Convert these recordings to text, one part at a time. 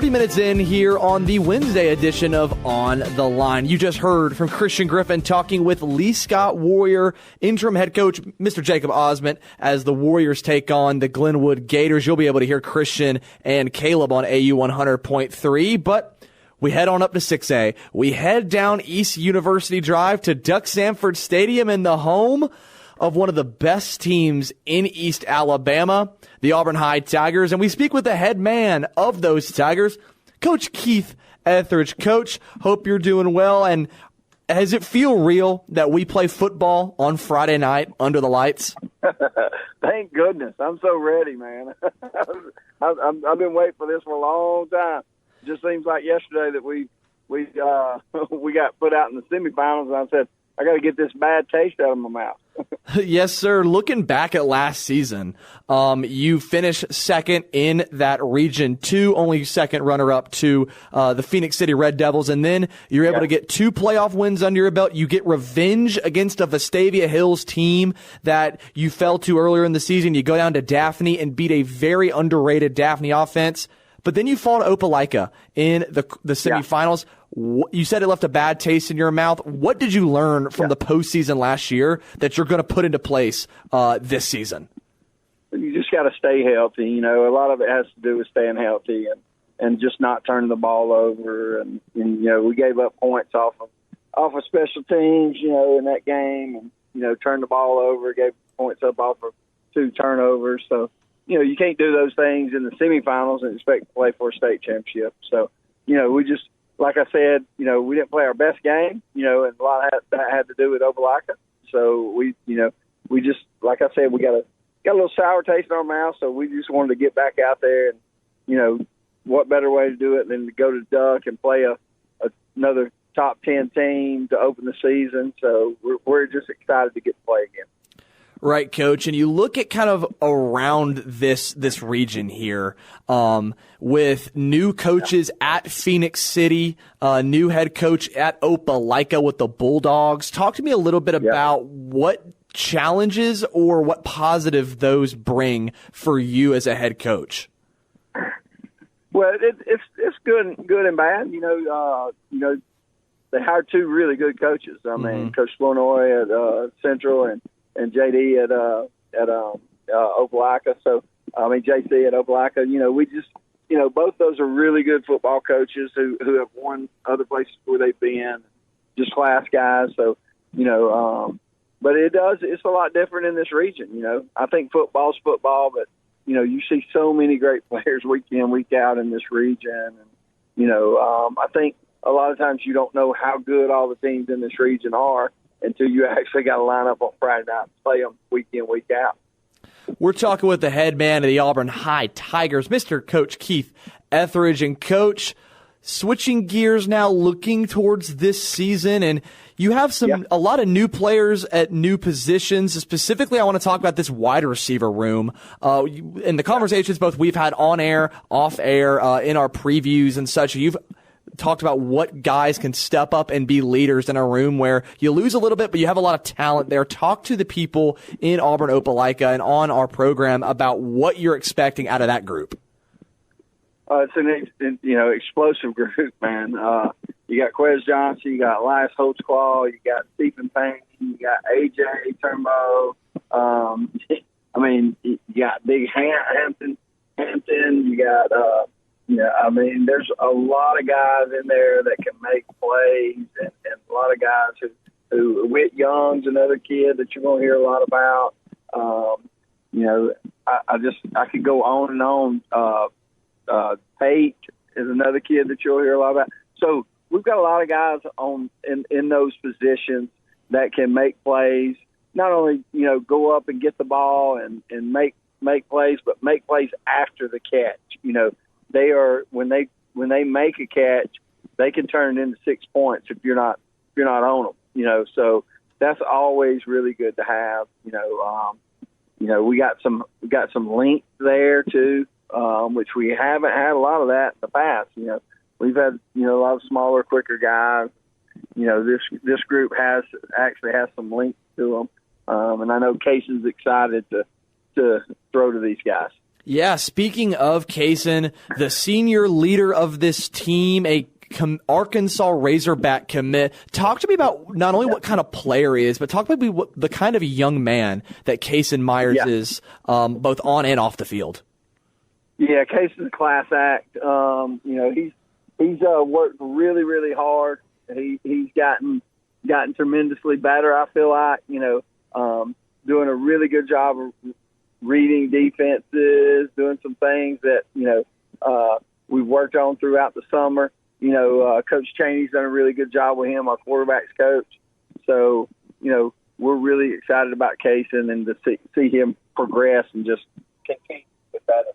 Minutes in here on the Wednesday edition of On the Line. You just heard from Christian Griffin talking with Lee Scott Warrior interim head coach Mr. Jacob Osment as the Warriors take on the Glenwood Gators. You'll be able to hear Christian and Caleb on AU 100.3, but we head on up to 6A. We head down East University Drive to Duck Sanford Stadium in the home of one of the best teams in East Alabama, the Auburn High Tigers, and we speak with the head man of those Tigers, Coach Keith Etheridge. Coach, hope you're doing well, and does it feel real that we play football on Friday night under the lights? Thank goodness. I'm so ready, man. I've been waiting for this for a long time. It just seems like yesterday that we got put out in the semifinals, and I said, I got to get this bad taste out of my mouth. Yes, sir. Looking back at last season, you finished second in that Region 2, only second runner-up to the Phoenix City Red Devils, and then you're able to get 2 playoff wins under your belt. You get revenge against a Vestavia Hills team that you fell to earlier in the season. You go down to Daphne and beat a very underrated Daphne offense, but then you fall to Opelika in the semifinals. You said it left a bad taste in your mouth. What did you learn from the postseason last year that you're going to put into place this season? You just got to stay healthy. You know, a lot of it has to do with staying healthy and just not turning the ball over. And you know, we gave up points off of special teams, you know, in that game, and you know, turned the ball over, gave points up off of 2 turnovers. So you know, you can't do those things in the semifinals and expect to play for a state championship. So you know, we just, like I said, you know, we didn't play our best game, you know, and a lot of that had to do with Opelika. So we just, like I said, we got a little sour taste in our mouth. So we just wanted to get back out there, and you know, what better way to do it than to go to Duck and play another top 10 team to open the season. So we're just excited to get to play again. Right, Coach. And you look at kind of around this region here, with new coaches at Phoenix City, new head coach at Opelika with the Bulldogs. Talk to me a little bit about what challenges or what positive those bring for you as a head coach. Well, it's good and bad. You know, they hired 2 really good coaches. I mean, Coach Flournoy at Central and JD at Opelika. So, I mean, JC at Opelika. You know, we just, you know, both those are really good football coaches who have won other places where they've been, just class guys. So, you know, but it's a lot different in this region. You know, I think football's football, but you see so many great players week in, week out in this region. And, I think a lot of times you don't know how good all the teams in this region are until you actually got to line up on Friday night and play them week in, week out. We're talking with the head man of the Auburn High Tigers, Mr. Coach Keith Etheridge. And, Coach, switching gears now, looking towards this season, and you have a lot of new players at new positions. Specifically, I want to talk about this wide receiver room. In the conversations both we've had on air, off air, in our previews and such, you've talked about what guys can step up and be leaders in a room where you lose a little bit, but you have a lot of talent there. Talk to the people in Auburn Opelika and on our program about what you're expecting out of that group. It's an explosive group, man. You got Quez Johnson, you got Elias Holtzclaw, you got Stephen Payne, you got AJ Turnbow. You got Big Hampton. You got there's a lot of guys in there that can make plays, and a lot of guys who Whit Young's another kid that you're going to hear a lot about. I could go on and on. Tate is another kid that you'll hear a lot about. So we've got a lot of guys in those positions that can make plays. Not only go up and get the ball and make plays, but make plays after the catch. They are when they make a catch, they can turn it into 6 points if you're not on them. So that's always really good to have. We got some length there too, which we haven't had a lot of that in the past. We've had a lot of smaller, quicker guys. This group actually has some length to them, and I know Casey's excited to throw to these guys. Yeah, speaking of Kaysen, the senior leader of this team, a Arkansas Razorback commit. Talk to me about not only what kind of player he is, but talk to me what the kind of young man that Kaysen Myers is, both on and off the field. Yeah, Kaysen's a class act. He's worked really, really hard. He's gotten tremendously better. I feel like doing a really good job of reading defenses, doing some things that we've worked on throughout the summer. Coach Chaney's done a really good job with him, our quarterbacks coach. So we're really excited about Kaysen and to see him progress and just continue with that.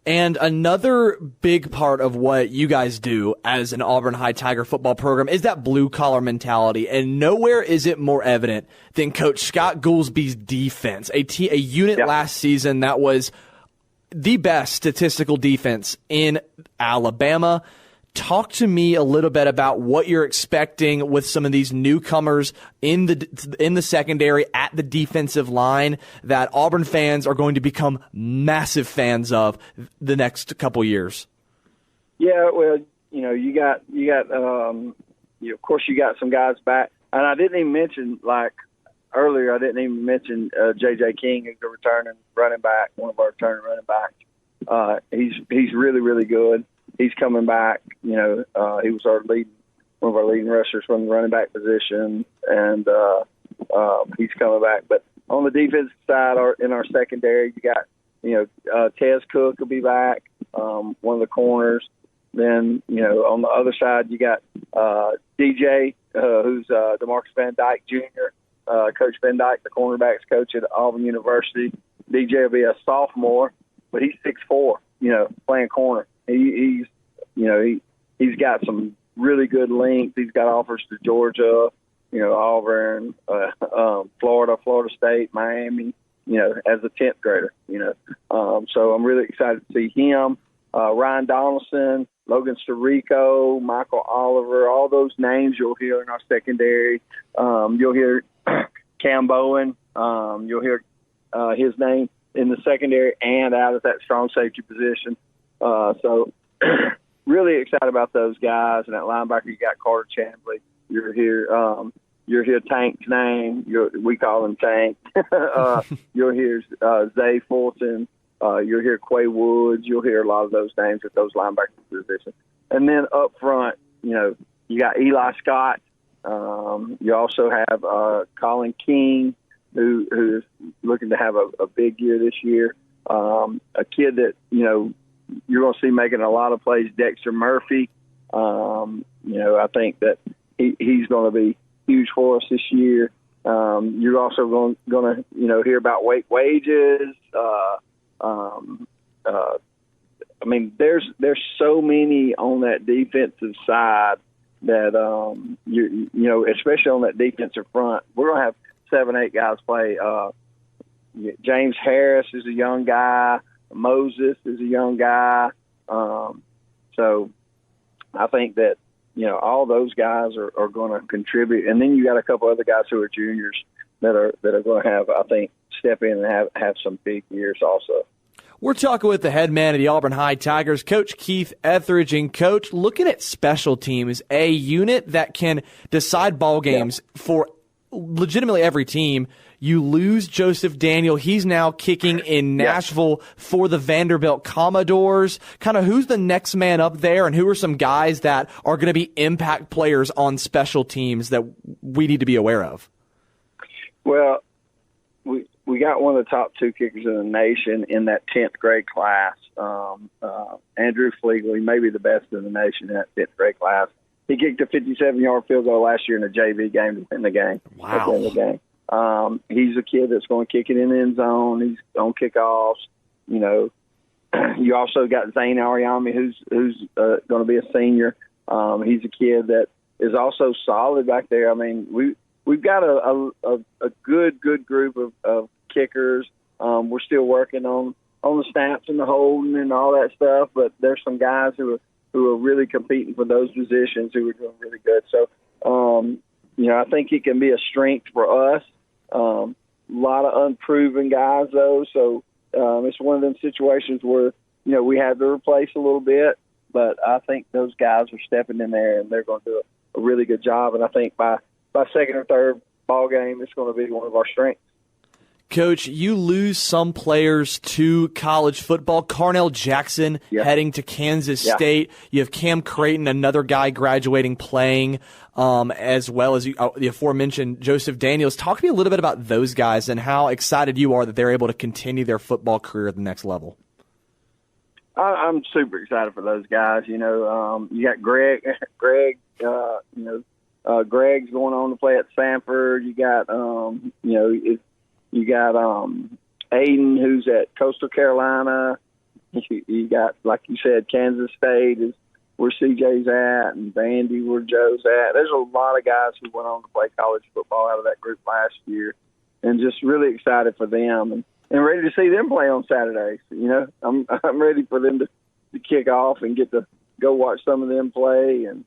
And another big part of what you guys do as an Auburn High Tiger football program is that blue-collar mentality. And nowhere is it more evident than Coach Scott Goolsby's defense, a unit last season that was the best statistical defense in Alabama. Talk to me a little bit about what you're expecting with some of these newcomers in the secondary at the defensive line that Auburn fans are going to become massive fans of the next couple years. Yeah, well, you got of course you got some guys back, and I didn't even mention earlier. I didn't even mention J.J. King, who's a returning running back, one of our returning running backs. He's really, really good. He's coming back. He was one of our leading rushers from the running back position, and he's coming back. But on the defensive side, in our secondary, you got Tez Cook will be back, one of the corners. Then on the other side, you got DJ, who's DeMarcus Van Dyke Jr. Coach Van Dyke, the cornerbacks coach at Auburn University. DJ will be a sophomore, but he's 6'4", playing corner. He's got some really good length. He's got offers to Georgia, Auburn, Florida State, Miami, as a 10th grader, So I'm really excited to see him. Ryan Donaldson, Logan Sirico, Michael Oliver, all those names you'll hear in our secondary. You'll hear Cam Bowen. You'll hear his name in the secondary and out at that strong safety position. So really excited about those guys. And at linebacker, you got Carter Chambly. You'll hear Tank's name. We call him Tank. You'll hear Zay Fulton. You'll hear Quay Woods. You'll hear a lot of those names at those linebacker positions. And then up front, you got Eli Scott. You also have Colin King, who is looking to have a big year this year. A kid that, you're going to see making a lot of plays, Dexter Murphy. I think that he's going to be huge for us this year. You're also going to, hear about wages. There's so many on that defensive side that, especially on that defensive front, we're going to have 7-8 guys play. James Harris is a young guy. Moses is a young guy. So I think that, all those guys are going to contribute. And then you got a couple other guys who are juniors that are going to have, I think, step in and have some big years also. We're talking with the head man of the Auburn High Tigers, Coach Keith Etheridge. And, Coach, looking at special teams, a unit that can decide ball games for legitimately every team. You lose Joseph Daniel. He's now kicking in Nashville for the Vanderbilt Commodores. Kind of who's the next man up there, and who are some guys that are going to be impact players on special teams that we need to be aware of? Well, we got one of the top 2 kickers in the nation in that 10th grade class. Andrew Fleegley, maybe the best in the nation in that 10th grade class. He kicked a 57-yard field goal last year in a JV game to win the game. Wow. At the end of the game. He's a kid that's going to kick it in the end zone. He's on kickoffs. You also got Zane Ariami, who's going to be a senior. He's a kid that is also solid back there. I mean, we've got a good group of kickers. We're still working on the snaps and the holding and all that stuff, but there's some guys who are really competing for those positions who are doing really good. So, I think it can be a strength for us. A lot of unproven guys, though, so it's one of them situations where, we had to replace a little bit, but I think those guys are stepping in there, and they're going to do a really good job. And I think by second or third ball game, it's going to be one of our strengths. Coach, you lose some players to college football. Carnell Jackson heading to Kansas State. You have Cam Creighton, another guy graduating playing, as well as the aforementioned Joseph Daniels. Talk to me a little bit about those guys and how excited you are that they're able to continue their football career at the next level. I'm super excited for those guys. You got Greg. Greg's going on to play at Sanford. You got, you got Aiden, who's at Coastal Carolina. You got, like you said, Kansas State is where CJ's at, and Vandy where Joe's at. There's a lot of guys who went on to play college football out of that group last year, and just really excited for them and ready to see them play on Saturdays. I'm ready for them to kick off and get to go watch some of them play. And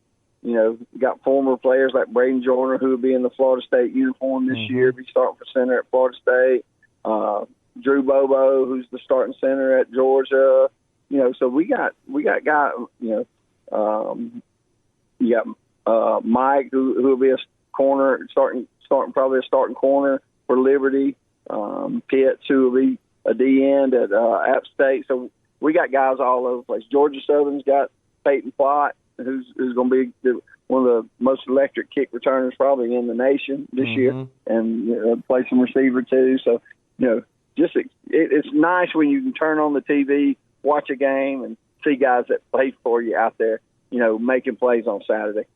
got former players like Braden Joyner, who will be in the Florida State uniform this year, be starting for center at Florida State. Drew Bobo, who's the starting center at Georgia. So we got guys. You got Mike, who will be a corner, starting probably a starting corner for Liberty. Pitts, who will be a D end at App State. So we got guys all over the place. Georgia Southern's got Peyton Plott, who's going to be one of the most electric kick returners probably in the nation this year, and play some receiver too. So, it's nice when you can turn on the TV, watch a game, and see guys that play for you out there, making plays on Saturday.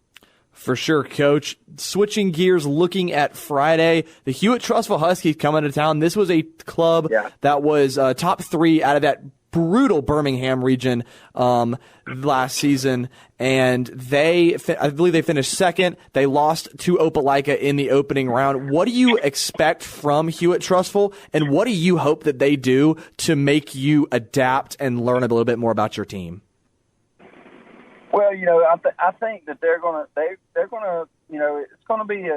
For sure, Coach. Switching gears, looking at Friday, the Hewitt Trussville Huskies coming to town. This was a club that was top 3 out of that brutal Birmingham region last season, and I believe they finished second. They lost to Opelika in the opening round. What do you expect from Hewitt Trussville, and what do you hope that they do to make you adapt and learn a little bit more about your team? Well, I think that they're gonna, it's gonna be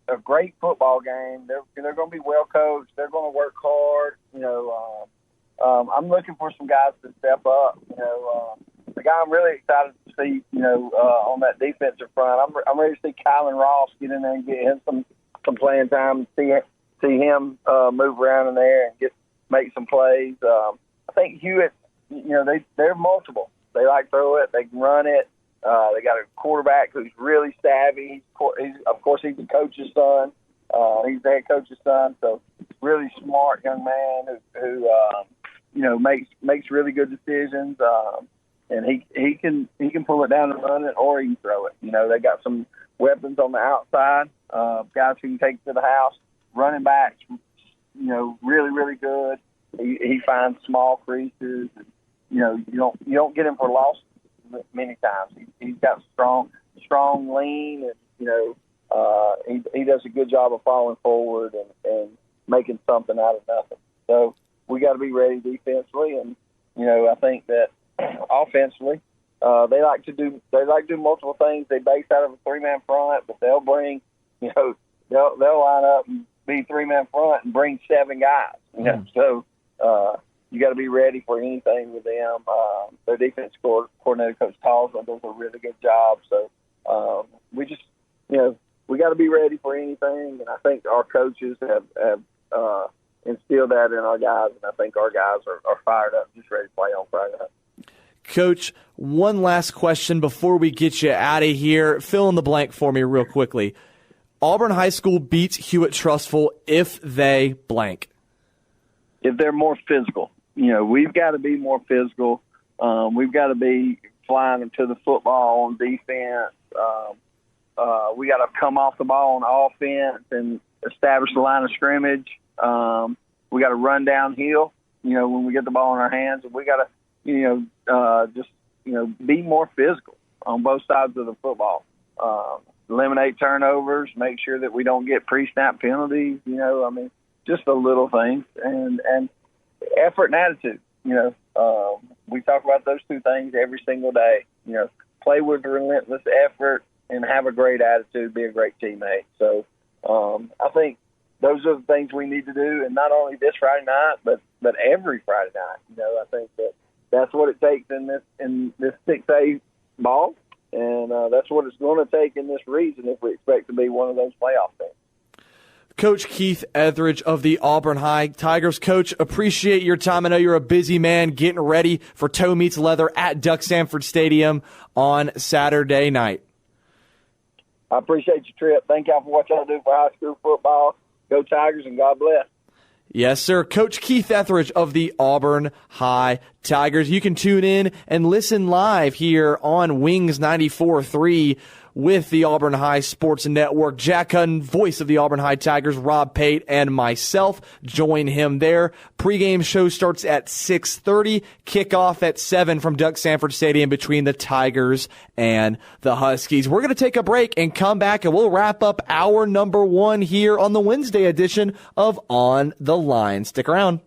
a great football game. They're gonna be well coached. They're gonna work hard. I'm looking for some guys to step up. The guy I'm really excited to see, on that defensive front. I'm ready to see Kylan Ross get in there and get him some playing time. See him move around in there and make some plays. I think Hewitt, they're multiple. They like throw it. They can run it. They got a quarterback who's really savvy. He's the coach's son. He's the head coach's son. So really smart young man who makes really good decisions. And he can pull it down and run it, or he can throw it. They got some weapons on the outside, guys who can take it to the house. Running backs, really, really good. He finds small creases. You don't get him for loss many times. He's got strong lean, and he does a good job of falling forward and making something out of nothing. So we got to be ready defensively, and I think that offensively, they like to do multiple things. They base out of a 3-man front, but they'll bring they'll line up and be 3-man front and bring 7 guys. So you got to be ready for anything with them. Their defense coordinator, Coach Talsman, does a really good job. So we just we got to be ready for anything, and I think our coaches have instilled that in our guys, and I think our guys are fired up, just ready to play on Friday night. Coach, one last question before we get you out of here. Fill in the blank for me real quickly. Auburn High School beats Hewitt Trussville if they blank. If they're more physical. We've got to be more physical. We've got to be flying them to the football on defense. We got to come off the ball on offense and establish the line of scrimmage. We got to run downhill, when we get the ball in our hands. And we got to, be more physical on both sides of the football. Eliminate turnovers, make sure that we don't get pre-snap penalties, just the little things. And effort and attitude, we talk about those two things every single day. Play with relentless effort and have a great attitude, be a great teammate. So I think those are the things we need to do, and not only this Friday night, but every Friday night. I think that's what it takes in this 6A ball, and that's what it's going to take in this region if we expect to be one of those playoff teams. Coach Keith Etheridge of the Auburn High Tigers. Coach, appreciate your time. I know you're a busy man getting ready for Toe Meets Leather at Duck Sanford Stadium on Saturday night. I appreciate your trip. Thank y'all for what y'all do for high school football. Go Tigers, and God bless. Yes, sir. Coach Keith Etheridge of the Auburn High Tigers. You can tune in and listen live here on Wings 94.3 with the Auburn High Sports Network. Jack Hutton, voice of the Auburn High Tigers, Rob Pate, and myself join him there. Pre-game show starts at 6:30. Kickoff at 7 from Duck Sanford Stadium between the Tigers and the Huskies. We're going to take a break and come back, and we'll wrap up hour number 1 here on the Wednesday edition of On the Line. Stick around.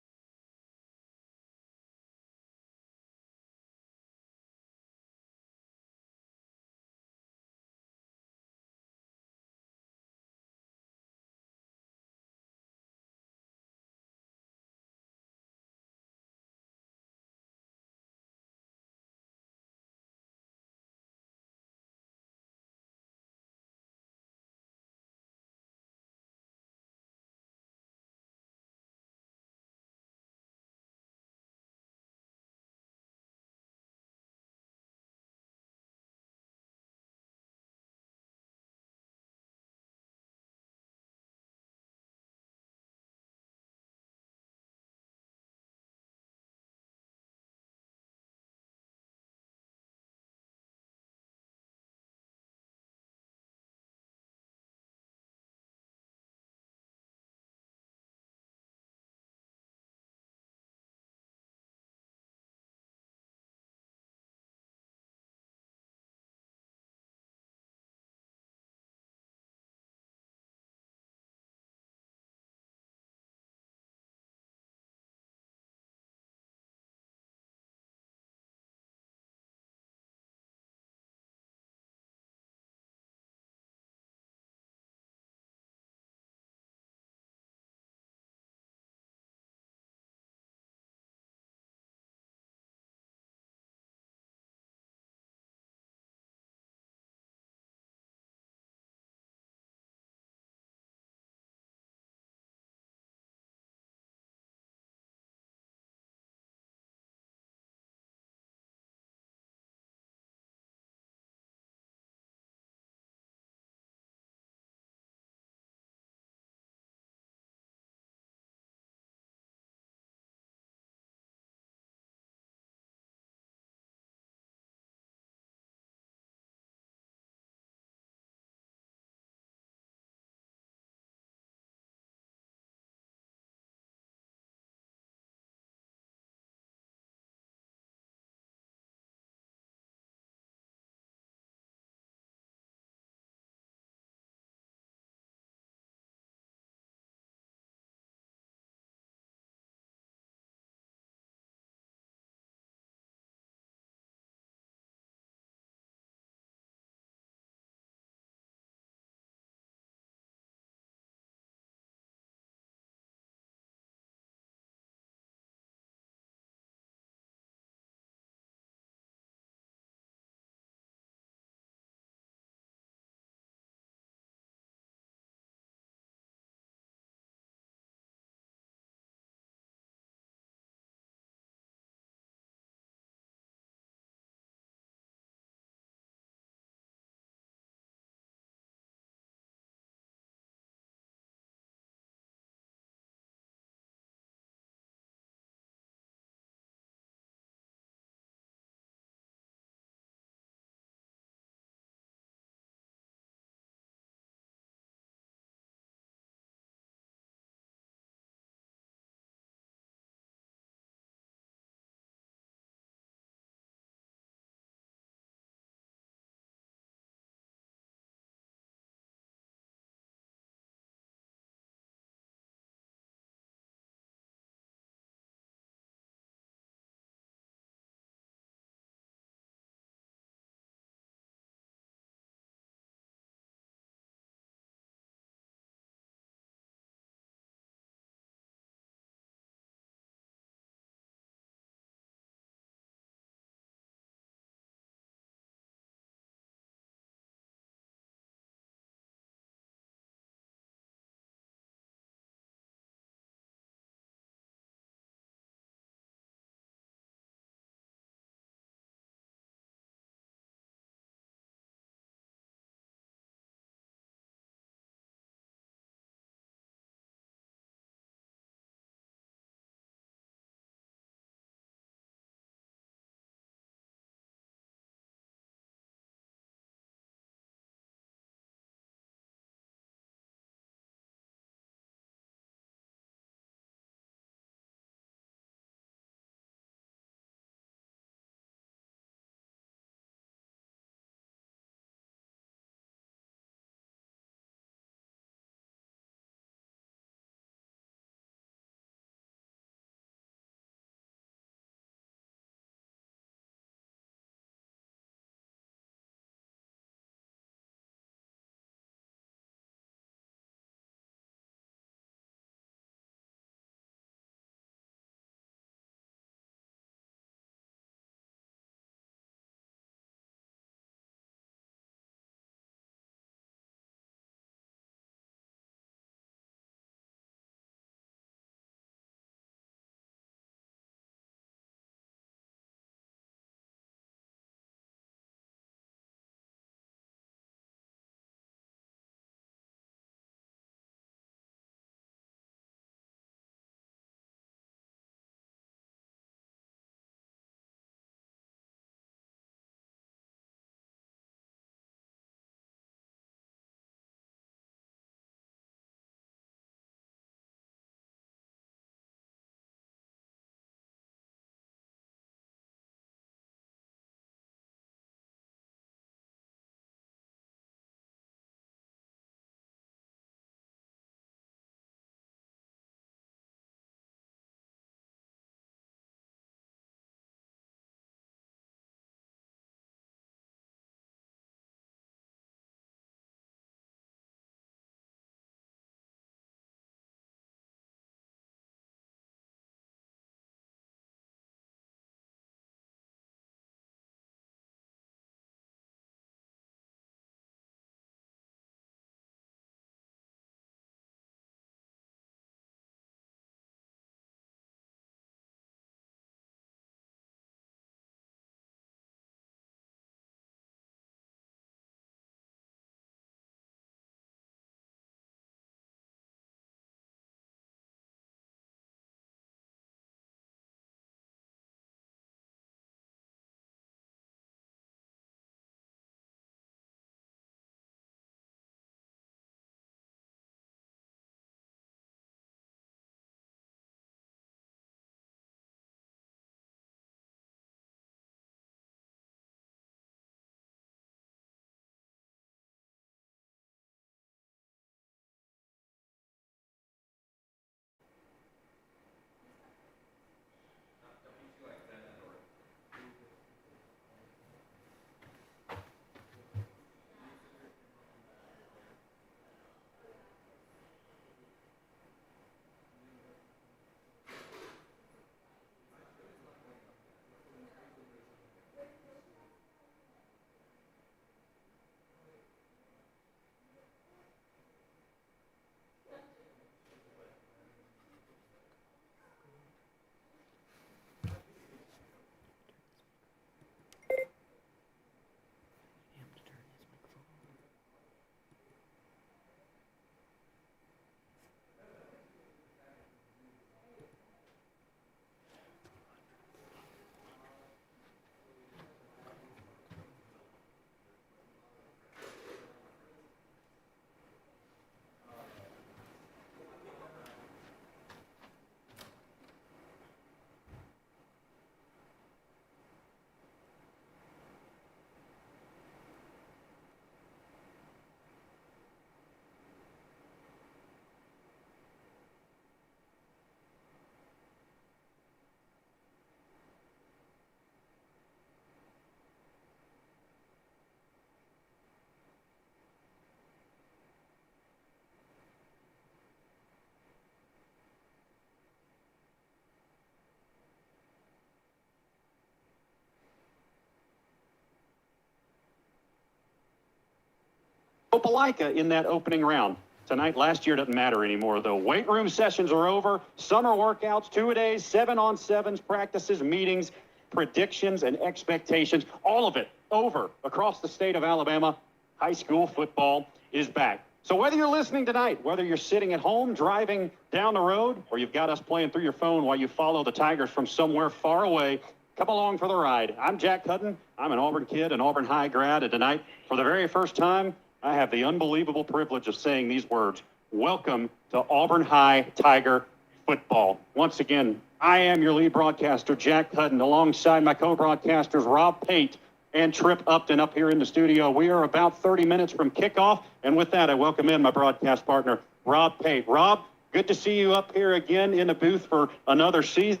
Opelika in that opening round. Tonight, last year doesn't matter anymore, though. Weight room sessions are over. Summer workouts, 2-a-days, 7-on-7s, practices, meetings, predictions, and expectations. All of it over across the state of Alabama. High school football is back. So whether you're listening tonight, whether you're sitting at home, driving down the road, or you've got us playing through your phone while you follow the Tigers from somewhere far away, come along for the ride. I'm Jack Hudden. I'm an Auburn kid, an Auburn High grad, and tonight, for the very first time, I have the unbelievable privilege of saying these words. Welcome to Auburn High Tiger football. Once again, I am your lead broadcaster, Jack Hudden, alongside my co-broadcasters, Rob Pate and Trip Upton up here in the studio. We are about 30 minutes from kickoff, and with that, I welcome in my broadcast partner, Rob Pate. Rob, good to see you up here again in the booth for another season.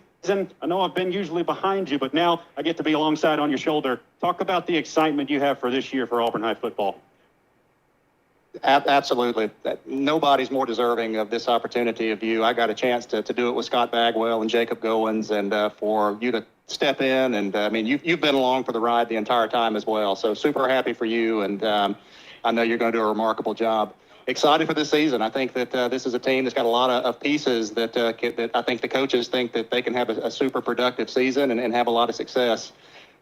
I know I've been usually behind you, but now I get to be alongside on your shoulder. Talk about the excitement you have for this year for Auburn High football. Absolutely. Nobody's more deserving of this opportunity of you. I got a chance to do it with Scott Bagwell and Jacob Goins, and for you to step in. And I mean, you've been along for the ride the entire time as well. So super happy for you. And I know you're going to do a remarkable job. Excited for this season. I think that this is a team that's got a lot of pieces that I think the coaches think that they can have a super productive season and have a lot of success.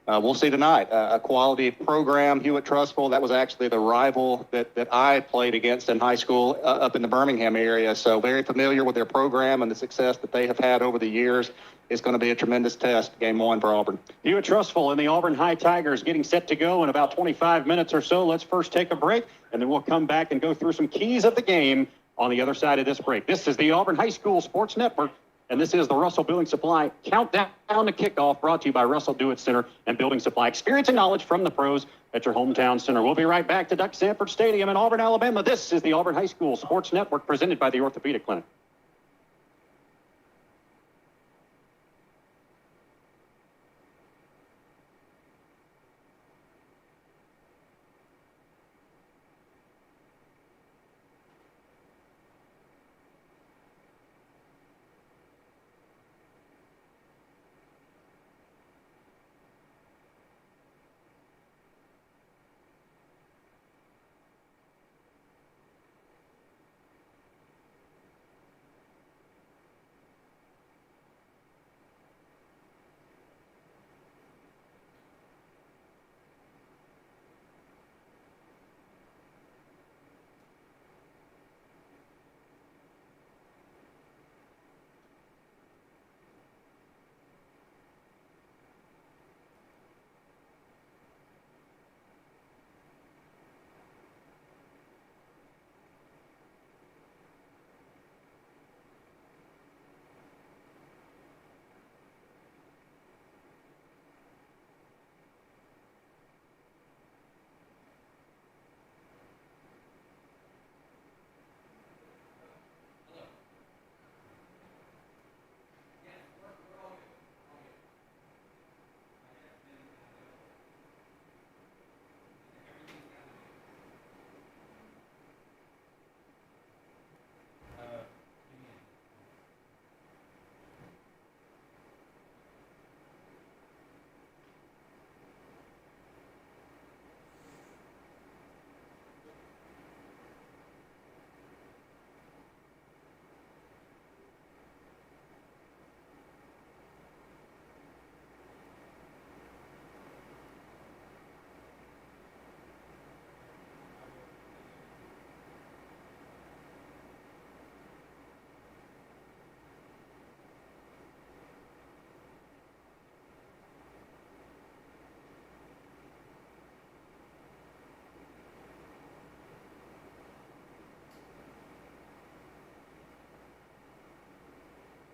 We'll see tonight. A quality program, Hewitt Trussville. That was actually the rival that I played against in high school up in the Birmingham area. So very familiar with their program and the success that they have had over the years. It's going to be a tremendous test, game one for Auburn. Hewitt Trussville and the Auburn High Tigers getting set to go in about 25 minutes or so. Let's first take a break, and then we'll come back and go through some keys of the game on the other side of this break. This is the Auburn High School Sports Network. And this is the Russell Building Supply Countdown to Kickoff, brought to you by Russell Do-It Center and Building Supply. Experience and knowledge from the pros at your hometown center. We'll be right back to Duck Sanford Stadium in Auburn, Alabama. This is the Auburn High School Sports Network, presented by the Orthopedic Clinic.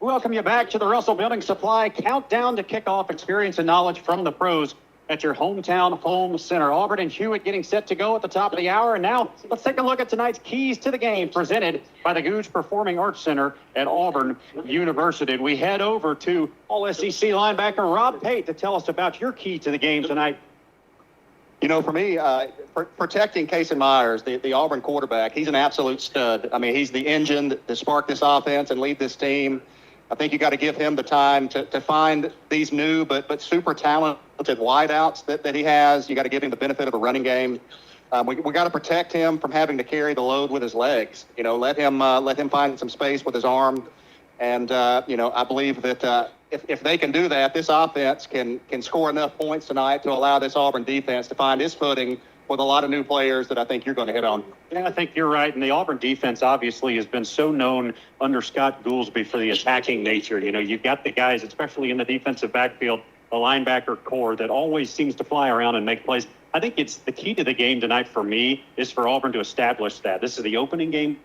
Welcome you back to the Russell Building Supply Countdown to Kickoff. Experience and knowledge from the pros at your hometown home center. Auburn and Hewitt getting set to go at the top of the hour. And now let's take a look at tonight's keys to the game, presented by the Googe Performing Arts Center at Auburn University. We head over to All-SEC linebacker Rob Pate to tell us about your key to the game tonight. You know, for me, protecting Casey Myers, the Auburn quarterback, he's an absolute stud. I mean, he's the engine to spark this offense and lead this team. I think you got to give him the time to find these new but super talented wideouts that he has. You got to give him the benefit of a running game. we got to protect him from having to carry the load with his legs. Let him find some space with his arm. And, I believe that if they can do that, this offense can score enough points tonight to allow this Auburn defense to find his footing with a lot of new players that I think you're going to hit on. Yeah, I think you're right. And the Auburn defense obviously has been so known under Scott Goolsby for the attacking nature. You've got the guys, especially in the defensive backfield, a linebacker core that always seems to fly around and make plays. I think it's the key to the game tonight for me is for Auburn to establish that. This is the opening game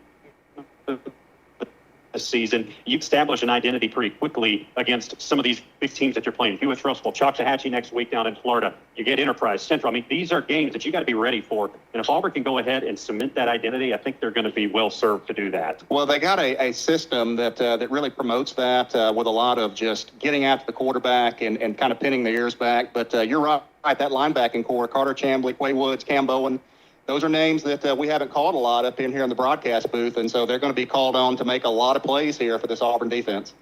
this season. You establish an identity pretty quickly against some of these big teams that you're playing. Hewitt, Trussville, Waxahachie next week down in Florida. You get Enterprise, Central. I mean, these are games that you got to be ready for. And if Auburn can go ahead and cement that identity, I think they're going to be well served to do that. Well, they got a system that really promotes that with a lot of just getting after the quarterback and kind of pinning the ears back. But you're right, that linebacking core, Carter Chamblee, Quay Woods, Cam Bowen, those are names that we haven't called a lot up in here in the broadcast booth, and so they're going to be called on to make a lot of plays here for this Auburn defense.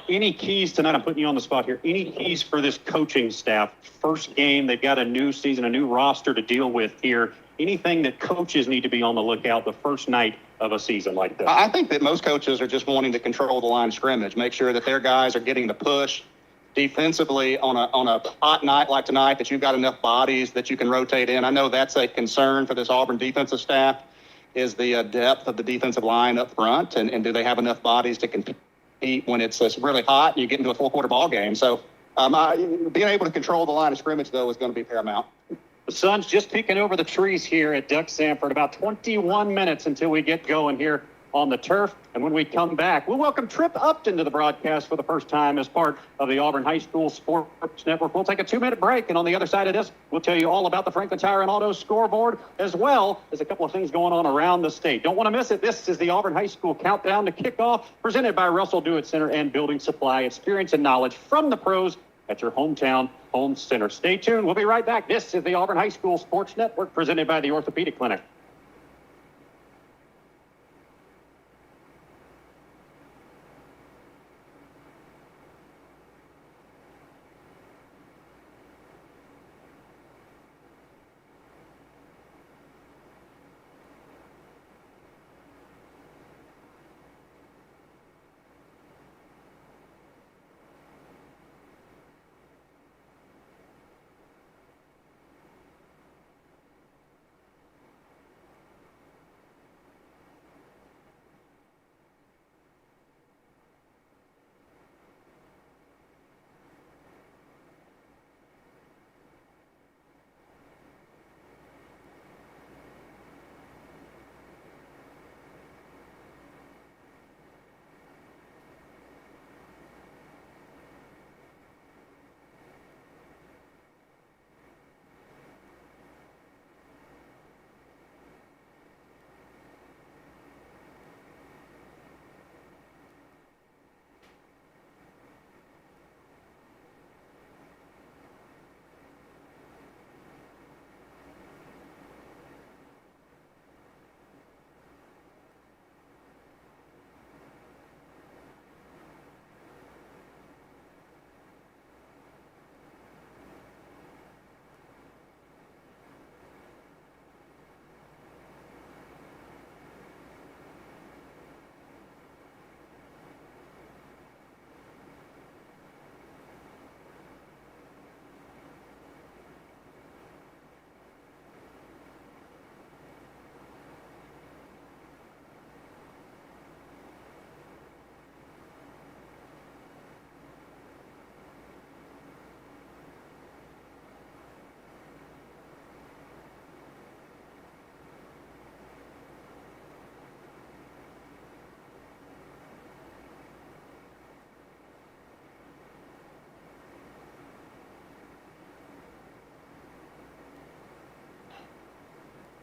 Any keys tonight? I'm putting you on the spot here. Any keys for this coaching staff? First game, they've got a new season, a new roster to deal with here. Anything that coaches need to be on the lookout the first night of a season like this? I think that most coaches are just wanting to control the line of scrimmage, make sure that their guys are getting the push defensively on a hot night like tonight, that you've got enough bodies that you can rotate in. I know that's a concern for this Auburn defensive staff, is the depth of the defensive line up front, and do they have enough bodies to compete when it's really hot and you get into a four-quarter ball game. So being able to control the line of scrimmage, though, is going to be paramount. The sun's just peeking over the trees here at Duck Sanford. About 21 minutes until we get going here on the turf. And when we come back, we'll welcome Trip Upton to the broadcast for the first time as part of the Auburn High School Sports Network. We'll take a 2-minute break, and on the other side of this, we'll tell you all about the Franklin Tire and Auto scoreboard, as well as a couple of things going on around the state. Don't want to miss it. This is the Auburn High School Countdown to Kickoff, presented by Russell Do-It Center and Building Supply. Experience and knowledge from the pros at your hometown home center. Stay tuned. We'll be right back. This is the Auburn High School Sports Network, presented by the Orthopedic Clinic.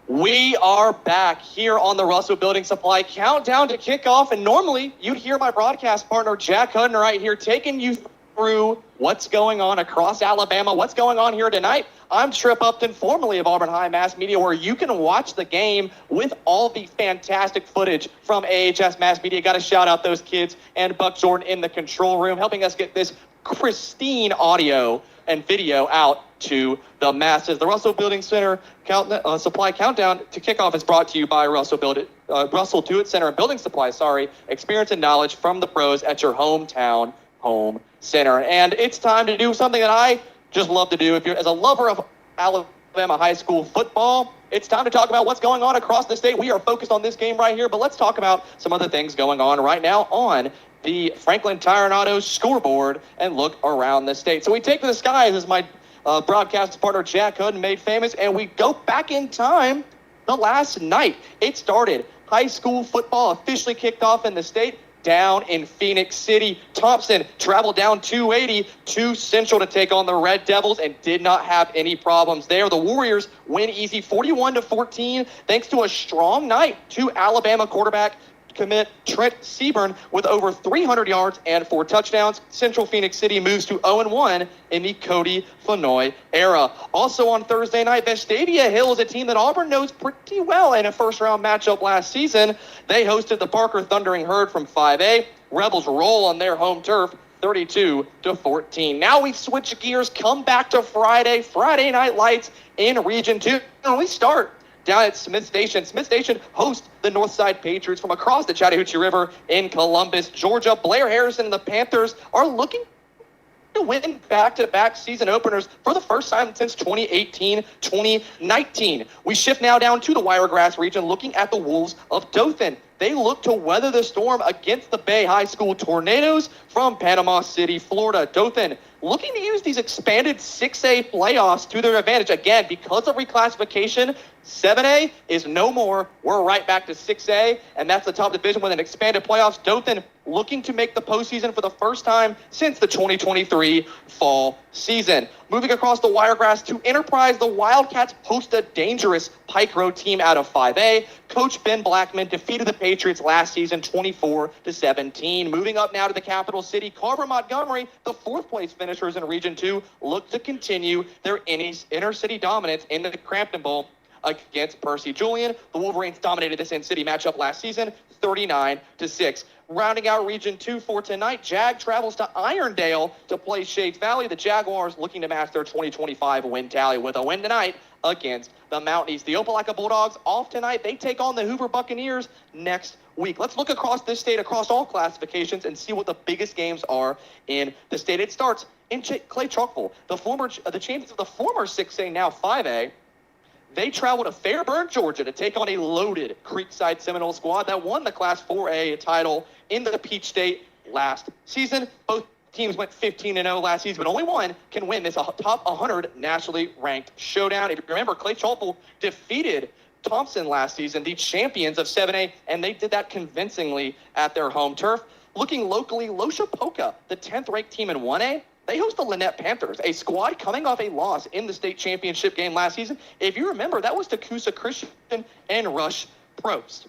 We are back here on the Russell Building Supply Countdown to Kickoff, and normally you'd hear my broadcast partner Jack Hutton right here taking you through what's going on across Alabama, what's going on here tonight. I'm Trip Upton, formerly of Auburn High Mass Media, where you can watch the game with all the fantastic footage from AHS Mass Media. Got to shout out those kids and Buck Jordan in the control room, helping us get this pristine audio and video out to the masses. The Russell Building Center Supply Countdown to Kickoff is brought to you by Russell Do-It Center and Building Supply. Experience and knowledge from the pros at your hometown home center. And it's time to do something that I just love to do. If you're as a lover of Alabama high school football, it's time to talk about what's going on across the state. We are focused on this game right here, but let's talk about some other things going on right now on the Franklin Tire and Auto scoreboard and look around the state. So we take to the skies, as my broadcast partner Jack Hood made famous, and we go back in time the last night. It started. High school football officially kicked off in the state down in Phoenix City. Thompson traveled down 280 to Central to take on the Red Devils and did not have any problems there. The Warriors win easy 41-14 thanks to a strong night to Alabama quarterback commit Trent Seaburn with over 300 yards and 4 touchdowns. Central Phoenix City moves to 0-1 in the Cody Fenoy era. Also on Thursday night, Vestavia Hill is a team that Auburn knows pretty well in a first-round matchup last season. They hosted the Parker Thundering Herd from 5A. Rebels roll on their home turf 32-14. Now we switch gears, come back to Friday Night Lights in Region 2. And we start down at Smith Station. Smith Station hosts the Northside Patriots from across the Chattahoochee River in Columbus, Georgia. Blair Harrison and the Panthers are looking to win back-to-back season openers for the first time since 2018-2019. We shift now down to the Wiregrass region, looking at the Wolves of Dothan. They look to weather the storm against the Bay High School Tornadoes from Panama City, Florida. Dothan looking to use these expanded 6A playoffs to their advantage. Again, because of reclassification, 7A is no more. We're right back to 6A, and that's the top division with an expanded playoffs. Dothan looking to make the postseason for the first time since the 2023 fall season. Moving across the Wiregrass to Enterprise, the Wildcats host a dangerous Pike Road team out of 5A. Coach Ben Blackman defeated the Patriots last season 24-17. Moving up now to the capital city, Carver Montgomery, the 4th place finishers in Region 2, look to continue their inner city dominance in the Crampton Bowl against Percy Julian. The Wolverines dominated this in-city matchup last season, 39-6. Rounding out Region 2 for tonight, Jag travels to Irondale to play Shades Valley. The Jaguars looking to match their 2025 win tally with a win tonight against the Mountain East. The Opelika Bulldogs off tonight. They take on the Hoover Buccaneers next week. Let's look across this state, across all classifications, and see what the biggest games are in the state. It starts in Clay Chalkville. The champions of the former 6A, now 5A, they travel to Fairburn, Georgia to take on a loaded Creekside Seminole squad that won the Class 4A title in the Peach State last season. Both teams went 15-0 last season, but only one can win this top 100 nationally ranked showdown. If you remember, Clay Chalkville defeated Thompson last season, the champions of 7A, and they did that convincingly at their home turf. Looking locally, Lochapoka, the 10th ranked team in 1A, they host the Lynette Panthers, a squad coming off a loss in the state championship game last season. If you remember, that was to Coosa Christian and Rush Probst.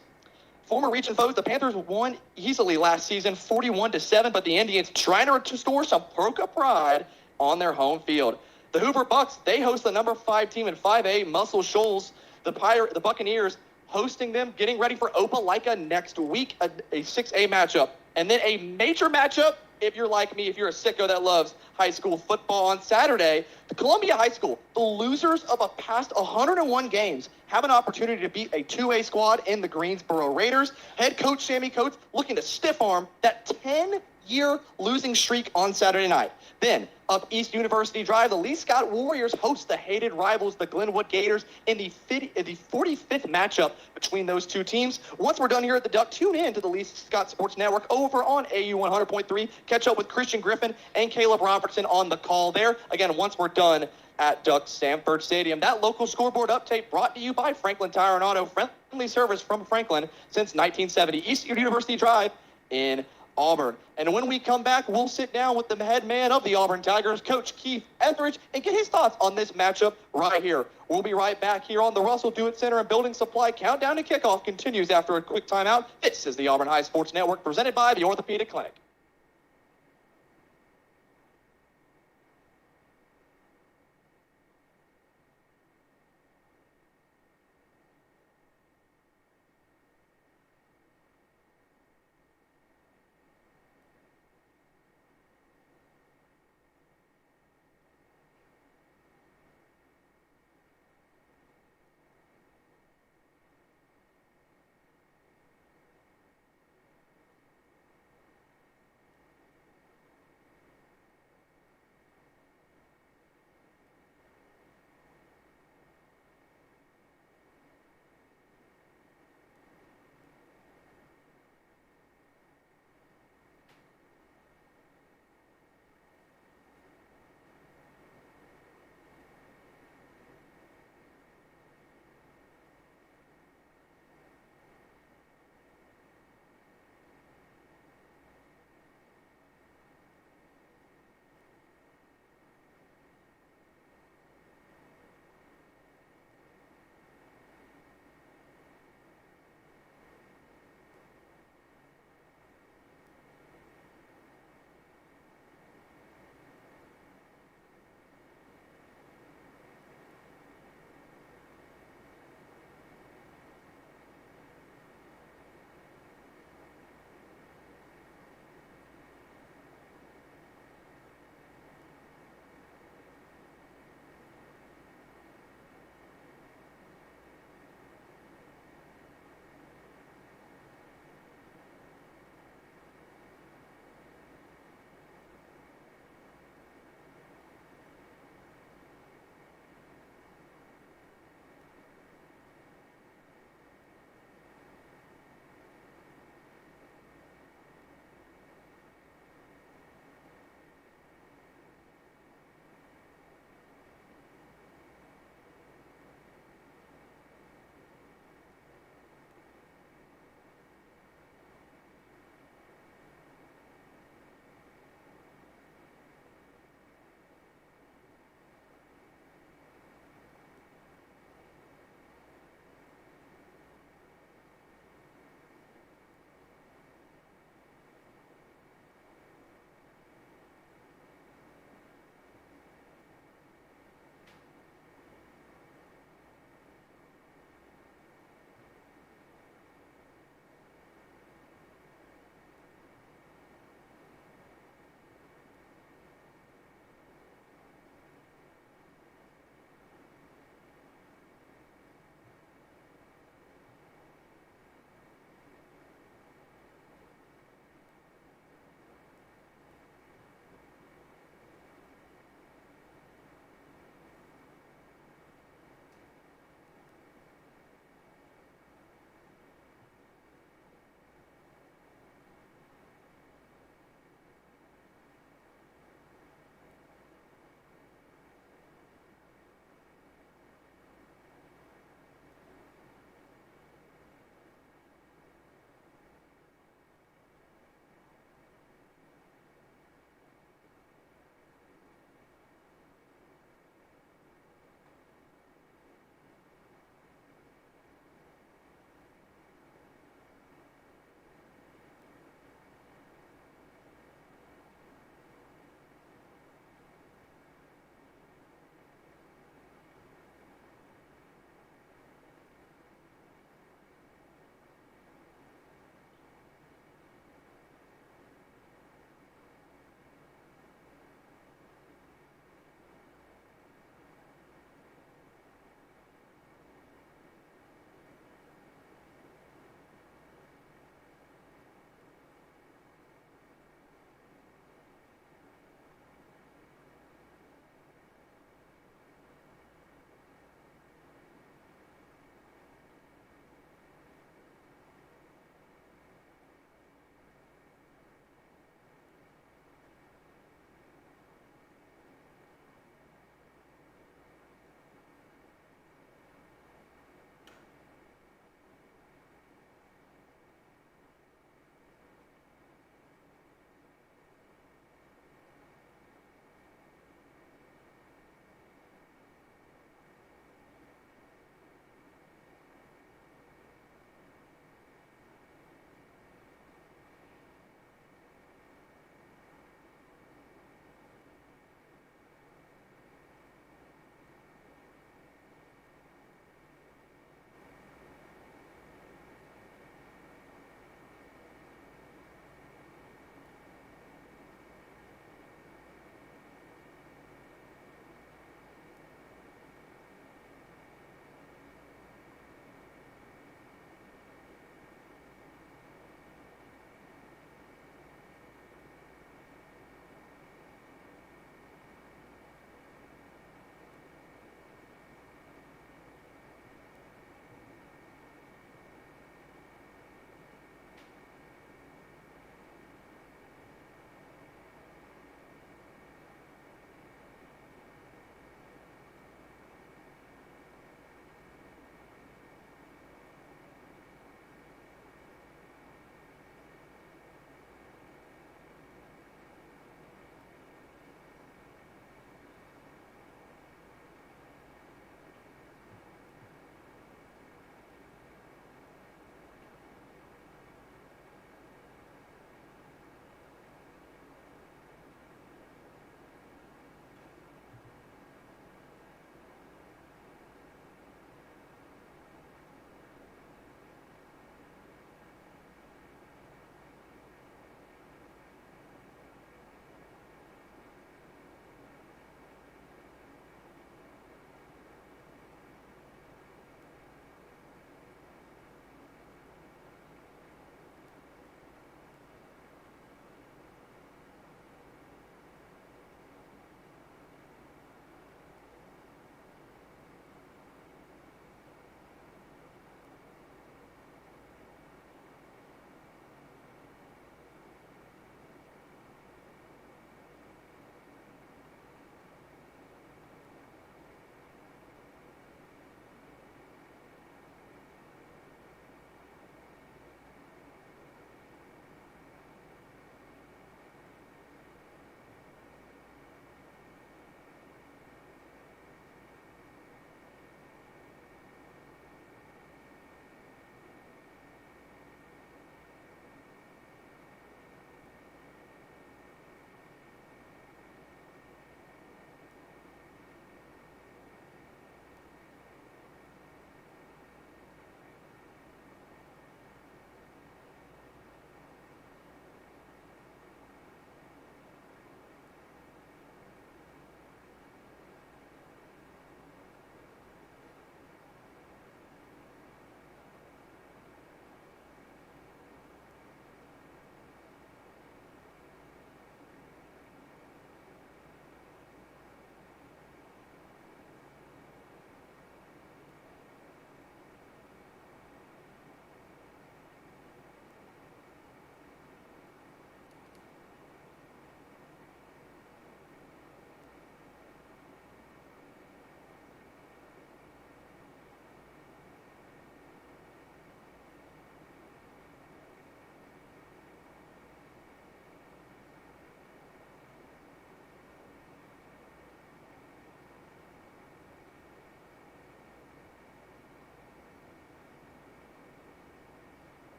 Former region foes, the Panthers won easily last season, 41-7, but the Indians trying to restore some Proca pride on their home field. The Hoover Bucks, they host the number 5 team in 5A, Muscle Shoals. The Buccaneers hosting them, getting ready for Opelika next week, a 6A matchup. And then a major matchup, if you're like me, if you're a sicko that loves high school football, on Saturday, the Columbia High School, the losers of a past 101 games, have an opportunity to beat a 2A squad in the Greensboro Raiders. Head coach Sammy Coates looking to stiff arm that 10-year losing streak on Saturday night. Then, up East University Drive, the Lee Scott Warriors host the hated rivals, the Glenwood Gators, in the 45th matchup between those two teams. Once we're done here at the Duck, tune in to the Lee Scott Sports Network over on AU 100.3. Catch up with Christian Griffin and Caleb Robertson on the call there. Again, once we're done at Duck Sanford Stadium. That local scoreboard update brought to you by Franklin Tire and Auto. Friendly service from Franklin since 1970. East University Drive in Auburn. And when we come back, we'll sit down with the head man of the Auburn Tigers, Coach Keith Etheridge, and get his thoughts on this matchup right here. We'll be right back here on the Russell Do-It Center and Building Supply. Countdown to kickoff continues after a quick timeout. This is the Auburn High Sports Network, presented by the Orthopedic Clinic.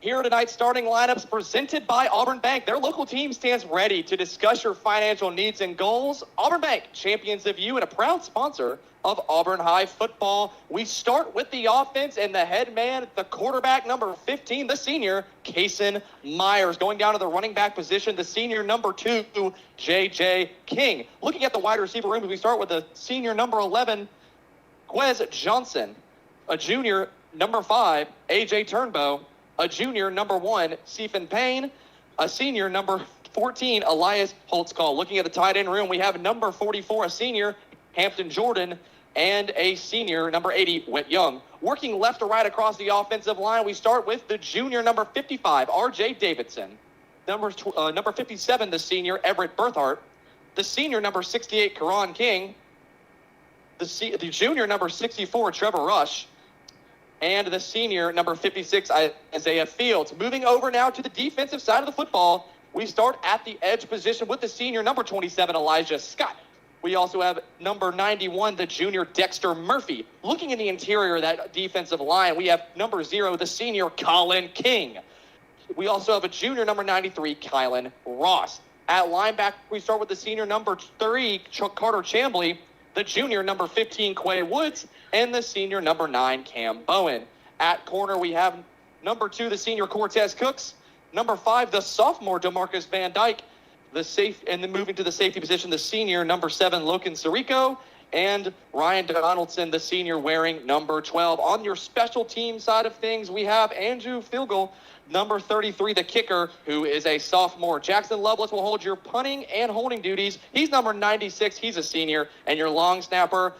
Here are tonight's starting lineups presented by Auburn Bank. Their local team stands ready to discuss your financial needs and goals. Auburn Bank, champions of you and a proud sponsor of Auburn High football. We start with the offense and the head man, the quarterback, number 15, the senior, Kason Myers. Going down to the running back position, the senior, number 2, J.J. King. Looking at the wide receiver room, we start with the senior, number 11, Quez Johnson. A junior, number 5, A.J. Turnbow. A junior, number 1, Stephen Payne. A senior, number 14, Elias Holtzcall. Looking at the tight end room, we have number 44, a senior, Hampton Jordan, and a senior, number 80, Whit Young. Working left to right across the offensive line, we start with the junior, number 55, R.J. Davidson. Number 57, the senior, Everett Berthart. The senior, number 68, Karan King. The junior, number 64, Trevor Rush. And the senior, number 56, Isaiah Fields. Moving over now to the defensive side of the football, we start at the edge position with the senior, number 27, Elijah Scott. We also have number 91, the junior, Dexter Murphy. Looking in the interior of that defensive line, we have number 0, the senior, Colin King. We also have a junior, number 93, Kylan Ross. At linebacker, we start with the senior, number 3, Carter Chambly. The junior, number 15, Quay Woods, and the senior, number 9, Cam Bowen. At corner, we have number 2, the senior, Cortez Cooks. Number 5, the sophomore, DeMarcus Van Dyke. And then moving to the safety position, the senior, number 7, Logan Sirico. And Ryan Donaldson, the senior, wearing number 12. On your special team side of things, we have Andrew Filgel, number 33, the kicker, who is a sophomore. Jackson Lovelace will hold your punting and holding duties. He's number 96. He's a senior. And your long snapper,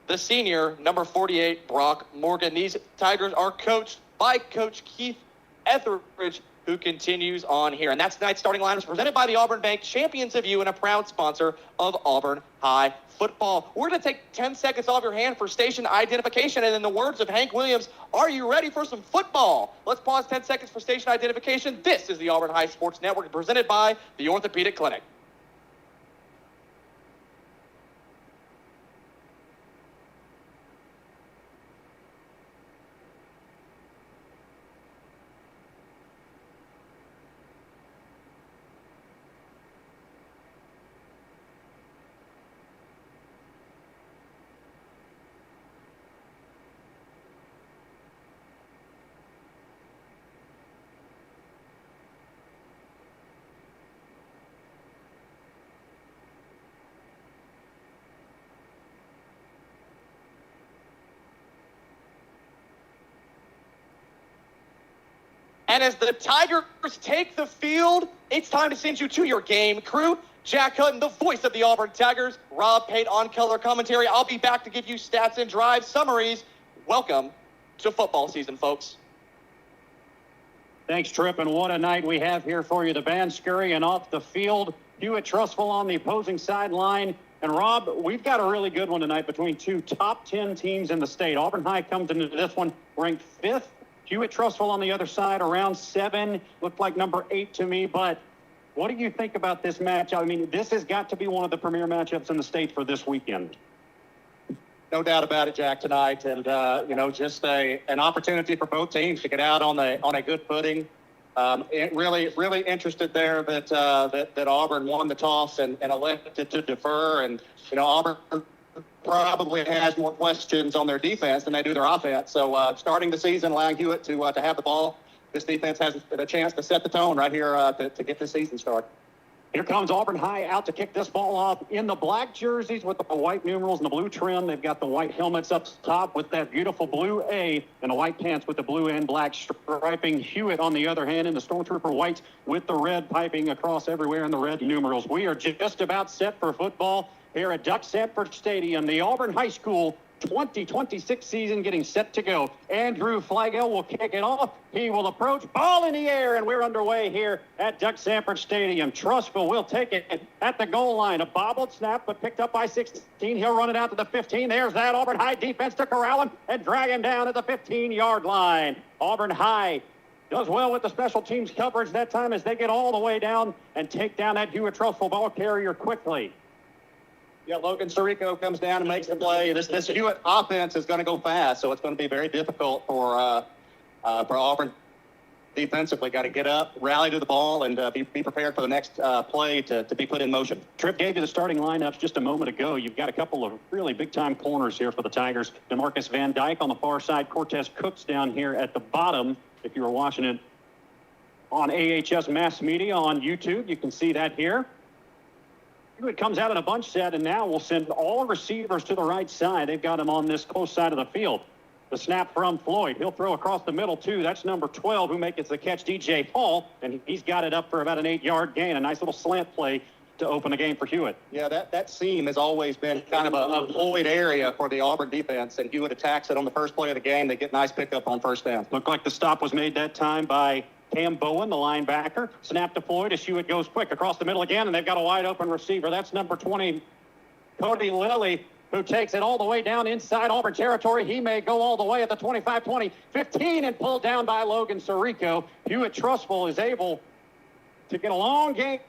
the senior, number 48, Brock Morgan. These Tigers are coached by Coach Keith Etheridge, who continues on here. And that's tonight's starting lineups presented by the Auburn Bank, champions of you and a proud sponsor of Auburn High football. We're going to take 10 seconds off your hand for station identification. And in the words of Hank Williams, are you ready for some football? Let's pause 10 seconds for station identification. This is the Auburn High Sports Network presented by the Orthopedic Clinic. And as the Tigers take the field, it's time to send you to your game crew. Jack Hutton, the voice of the Auburn Tigers. Rob Pate on color commentary. I'll be back to give you stats and drive summaries. Welcome to football season, folks. Thanks, Tripp, and what a night we have here for you. The band scurrying off the field. Hewitt, Trussville on the opposing sideline. And Rob, we've got a really good one tonight between two top 10 teams in the state. Auburn High comes into this one ranked 5th. Hewitt, Trussville on the other side, around 7. Looked like number 8 to me. But what do you think about this match? I mean, this has got to be one of the premier matchups in the state for this weekend. No doubt about it, Jack, tonight. And, just an opportunity for both teams to get out on a good footing. Really interested there that Auburn won the toss and elected to defer. And, Auburn probably has more questions on their defense than they do their offense. So starting the season, allowing Hewitt to have the ball, this defense has a chance to set the tone right here to get the season started. Here comes Auburn High out to kick this ball off in the black jerseys with the white numerals and the blue trim. They've got the white helmets up top with that beautiful blue A and the white pants with the blue and black striping. Hewitt, on the other hand, in the Stormtrooper whites with the red piping across everywhere and the red numerals. We are just about set for football here at Duck Sanford Stadium. The Auburn High School 2026 season getting set to go. Andrew Flagel will kick it off. He will approach, ball in the air, and we're underway here at Duck Sanford Stadium. Trussville will take it at the goal line. A bobbled snap, but picked up by 16. He'll run it out to the 15. There's that Auburn High defense to corral him and drag him down at the 15-yard line. Auburn High does well with the special teams coverage that time as they get all the way down and take down that Hewitt Trussville ball carrier quickly. Yeah, Logan Sirico comes down and makes the play. This Hewitt offense is going to go fast, so it's going to be very difficult for Auburn defensively. Got to get up, rally to the ball, and be prepared for the next play to be put in motion. Tripp gave you the starting lineups just a moment ago. You've got a couple of really big-time corners here for the Tigers. DeMarcus Van Dyke on the far side, Cortez Cooks down here at the bottom. If you were watching it on AHS Mass Media on YouTube, you can see that here. Hewitt comes out in a bunch set, and now we'll send all receivers to the right side. They've got him on this close side of the field. The snap from Floyd. He'll throw across the middle, too. That's number 12 who makes the catch, DJ Hall, and he's got it up for about an 8-yard gain. A nice little slant play to open the game for Hewitt. Yeah, that seam has always been kind of a void area for the Auburn defense, and Hewitt attacks it on the first play of the game. They get nice pickup on first down. Looked like the stop was made that time by Cam Bowen, the linebacker. Snap to Floyd as Hewitt goes quick across the middle again, and they've got a wide open receiver. That's number 20, Cody Lilly, who takes it all the way down inside Auburn territory. He may go all the way at the 25, 20, 15, and pulled down by Logan Sirico. Hewitt Trussville is able to get a long gain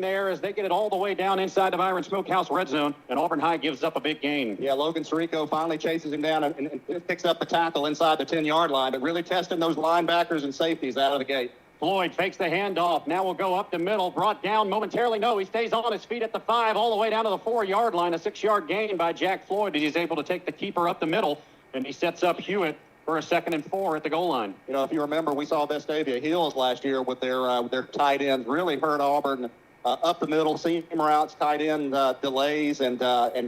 there as they get it all the way down inside the Byron Smokehouse red zone, and Auburn High gives up a big gain. Yeah, Logan Sirico finally chases him down and picks up the tackle inside the 10-yard line, but really testing those linebackers and safeties out of the gate. Floyd fakes the handoff. Now we'll go up the middle. Brought down momentarily. No, he stays on his feet at the 5, all the way down to the 4-yard line. A 6-yard gain by Jack Floyd. He's able to take the keeper up the middle, and he sets up Hewitt for a 2nd and 4 at the goal line. You know, if you remember, we saw Vestavia Hills last year with their tight ends really hurt Auburn up the middle, seam routes, tight end delays, and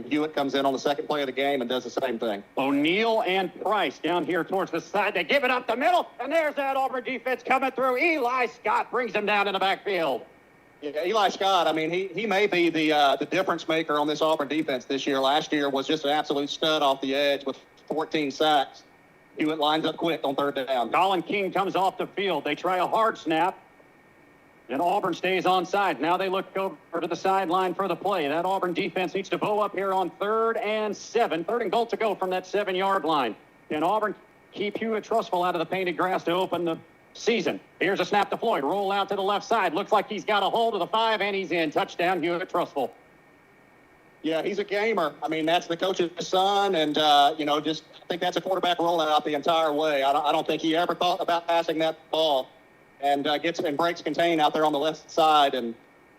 Hewitt comes in on the second play of the game and does the same thing. O'Neal and Price down here towards the side. They give it up the middle, and there's that Auburn defense coming through. Eli Scott brings him down in the backfield. Yeah, Eli Scott, I mean, he may be the difference maker on this Auburn defense this year. Last year was just an absolute stud off the edge with 14 sacks. Hewitt lines up quick on 3rd down. Colin King comes off the field. They try a hard snap, and Auburn stays onside. Now they look over to the sideline for the play. That Auburn defense needs to bow up here on 3rd and 7. 3rd and goal to go from that 7-yard line. Can Auburn keep Hewitt Trussville out of the painted grass to open the season? Here's a snap to Floyd. Roll out to the left side. Looks like he's got a hold of the 5, and he's in. Touchdown, Hewitt Trussville. Yeah, he's a gamer. I mean, that's the coach's son, and, just I think that's a quarterback rollout the entire way. I don't think he ever thought about passing that ball. And gets and breaks contain out there on the left side and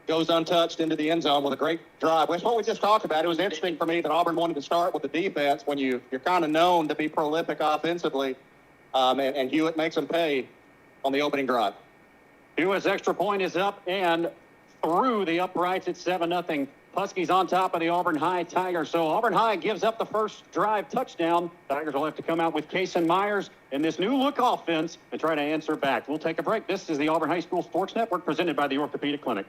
goes untouched into the end zone with a great drive. That's what we just talked about. It was interesting for me that Auburn wanted to start with the defense when you're kind of known to be prolific offensively, and Hewitt makes them pay on the opening drive. Hewitt's extra point is up and through the uprights. It's 7-0. Huskies on top of the Auburn High Tigers. So Auburn High gives up the first drive touchdown. Tigers will have to come out with Kason Myers in this new look offense and try to answer back. We'll take a break. This is the Auburn High School Sports Network presented by the Orthopedic Clinic.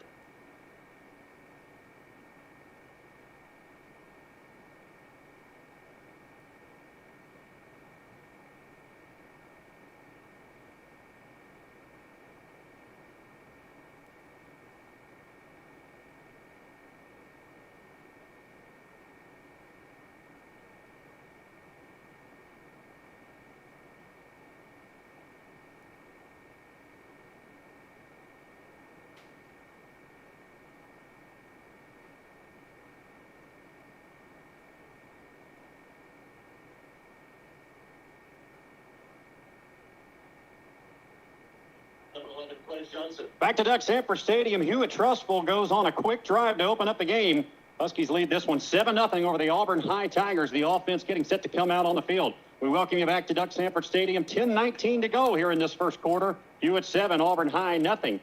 Back to Doug Sanford Stadium. Hewitt Trussville goes on a quick drive to open up the game. Huskies lead this one 7-0 over the Auburn High Tigers. The offense getting set to come out on the field. We welcome you back to Doug Sanford Stadium. 10:19 to go here in this first quarter. Hewitt 7, Auburn High nothing.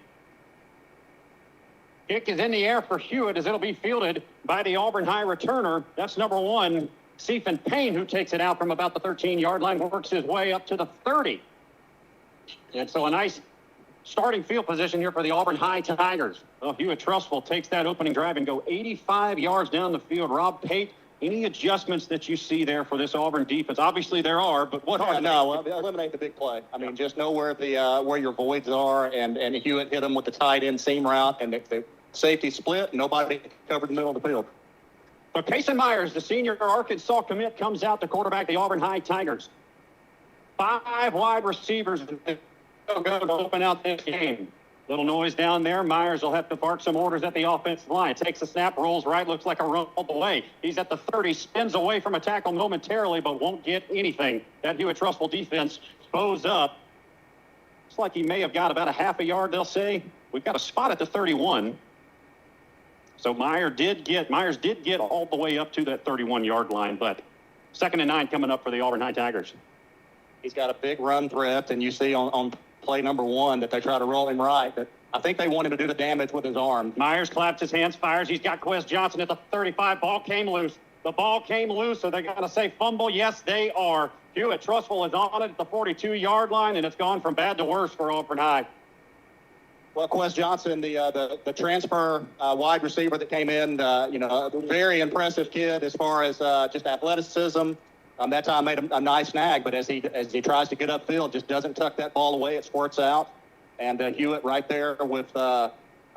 Kick is in the air for Hewitt as it'll be fielded by the Auburn High returner. That's number 1, Stephen Payne, who takes it out from about the 13-yard line, works his way up to the 30. And so a nice starting field position here for the Auburn High Tigers. Well, Hewitt Trussville takes that opening drive and go 85 yards down the field. Rob Pate, any adjustments that you see there for this Auburn defense? Obviously there are, but what are they? No, eliminate the big play. I mean, just know where where your voids are, and Hewitt hit them with the tight end seam route, and the safety split. Nobody covered the middle of the field. So Kason Myers, the senior Arkansas commit, comes out to quarterback the Auburn High Tigers. 5 wide receivers go to open out this game. Little noise down there. Myers will have to bark some orders at the offensive line. Takes a snap, rolls right, looks like a run all the way. He's at the 30, spins away from a tackle momentarily, but won't get anything. That Hewitt Trussville defense bows up. Looks like he may have got about a half a yard, they'll say. We've got a spot at the 31. So Myers did get all the way up to that 31-yard line, but 2nd and 9 coming up for the Auburn High Tigers. He's got a big run threat, and you see on play number 1 that they try to roll him right. But I think they want him to do the damage with his arm. Myers claps his hands, fires. He's got Quez Johnson at the 35. Ball came loose. The ball came loose, so they're going to say fumble. Yes, they are. Hewitt Trussville is on it at the 42-yard line, and it's gone from bad to worse for Auburn High. Well, Quez Johnson, the transfer wide receiver that came in, a very impressive kid as far as just athleticism. That time made a nice snag, but as he tries to get upfield, just doesn't tuck that ball away. It squirts out. And Hewitt right there with a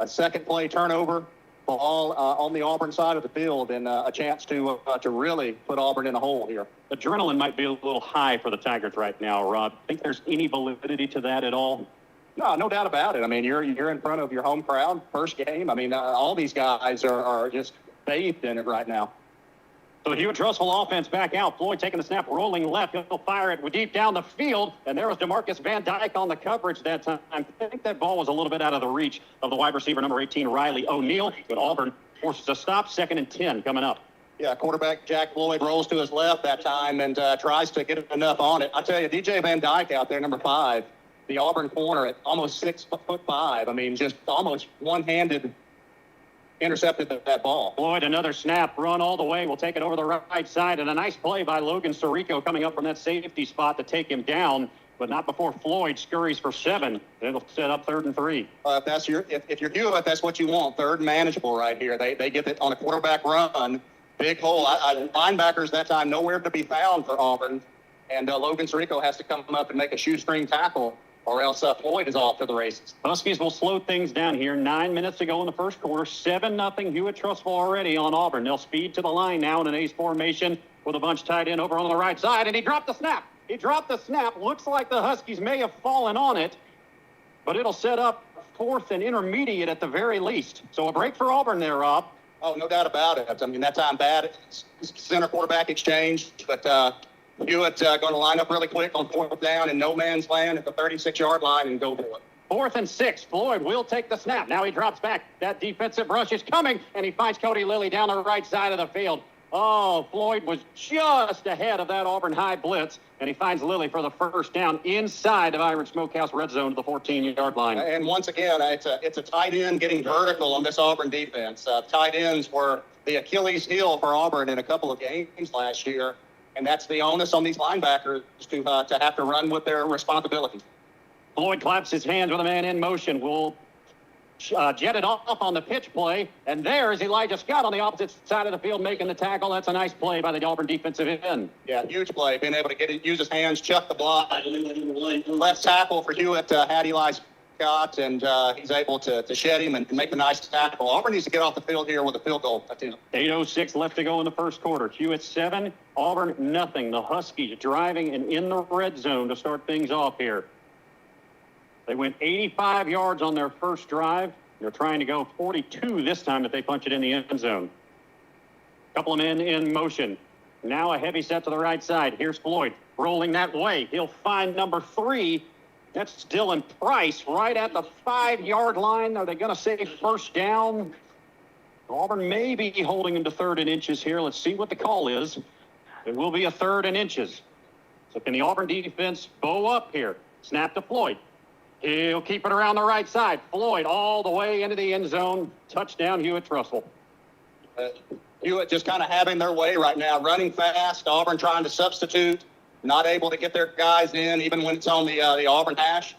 second play turnover, ball on the Auburn side of the field, and a chance to really put Auburn in a hole here. Adrenaline might be a little high for the Tigers right now, Rob. Think there's any validity to that at all? No doubt about it. I mean, you're in front of your home crowd, first game. I mean, all these guys are just bathed in it right now. So Hewitt Trussville offense back out. Floyd taking the snap, rolling left. He'll fire it deep down the field. And there was DeMarcus Van Dyke on the coverage that time. I think that ball was a little bit out of the reach of the wide receiver, number 18, Riley O'Neal. But Auburn forces a stop, 2nd and 10 coming up. Yeah, quarterback Jack Floyd rolls to his left that time and tries to get enough on it. I tell you, DJ Van Dyke out there, number 5, the Auburn corner at almost 6'5". I mean, just almost one-handed intercepted that ball. Floyd, another snap, run all the way. We'll take it over the right side, and a nice play by Logan Sirico coming up from that safety spot to take him down, but not before Floyd scurries for 7. It'll set up 3rd and 3. If you're Hewitt, that's what you want. 3rd and manageable right here. They get it on a quarterback run, big hole. Linebackers that time nowhere to be found for Auburn, and Logan Sirico has to come up and make a shoestring tackle, or else Floyd is off to the races. Huskies will slow things down here. 9 minutes to go in the first quarter. 7-0 Hewitt Trussville already on Auburn. They'll speed to the line now in an ace formation with a bunch tied in over on the right side, and he dropped the snap. Looks like the Huskies may have fallen on it, but it'll set up 4th and intermediate at the very least. So a break for Auburn there, Rob. Oh, no doubt about it. I mean, that time bad center quarterback exchange, but Hewitt going to line up really quick on 4th down in no man's land at the 36-yard line and go for it. 4th and 6. Floyd will take the snap. Now he drops back. That defensive rush is coming, and he finds Cody Lilly down the right side of the field. Oh, Floyd was just ahead of that Auburn High blitz, and he finds Lilly for the first down inside of Iron Smokehouse red zone to the 14-yard line. And once again, it's a tight end getting vertical on this Auburn defense. Tight ends were the Achilles heel for Auburn in a couple of games last year. And that's the onus on these linebackers to have to run with their responsibility. Floyd claps his hands with a man in motion. We'll jet it off on the pitch play. And there is Elijah Scott on the opposite side of the field making the tackle. That's a nice play by the Auburn defensive end. Yeah, huge play. Being able to use his hands, chuck the block. Left tackle for Hewitt had Eli Scott, and he's able to shed him and make a nice tackle. Auburn needs to get off the field here with a field goal attempt. 8:06 left to go in the first quarter. Hewitt 7, Auburn nothing. The Huskies driving and in the red zone to start things off here. They went 85 yards on their first drive. They're trying to go 42 this time if they punch it in the end zone. Couple of men in motion. Now a heavy set to the right side. Here's Floyd rolling that way. He'll find number 3. That's Dylan Price right at the 5-yard line. Are they going to say first down? Auburn may be holding him to 3rd and inches here. Let's see what the call is. It will be a 3rd and inches. So can the Auburn defense bow up here? Snap to Floyd. He'll keep it around the right side. Floyd all the way into the end zone. Touchdown, Hewitt Trussville. Hewitt just kind of having their way right now, running fast. Auburn trying to substitute. Not able to get their guys in, even when it's on the Auburn hash.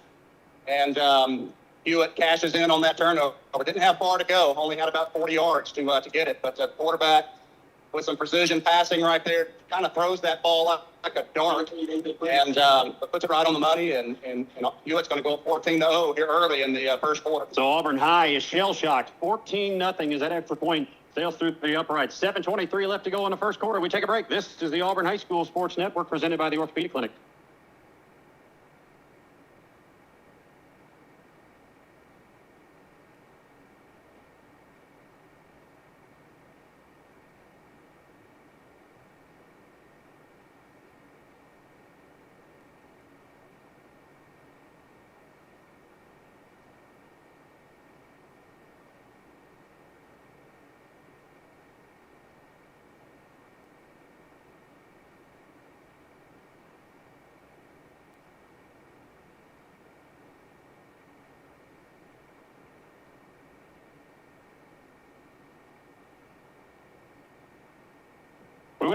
And Hewitt cashes in on that turnover. Didn't have far to go. Only had about 40 yards to get it. But the quarterback with some precision passing right there kind of throws that ball up like a dart and puts it right on the money. And Hewitt's going to go 14-0 here early in the first quarter. So Auburn High is shell-shocked. 14-0 is that extra point. Sails through the upright. 7:23 left to go in the first quarter. We take a break. This is the Auburn High School Sports Network presented by the Orthopedic Clinic.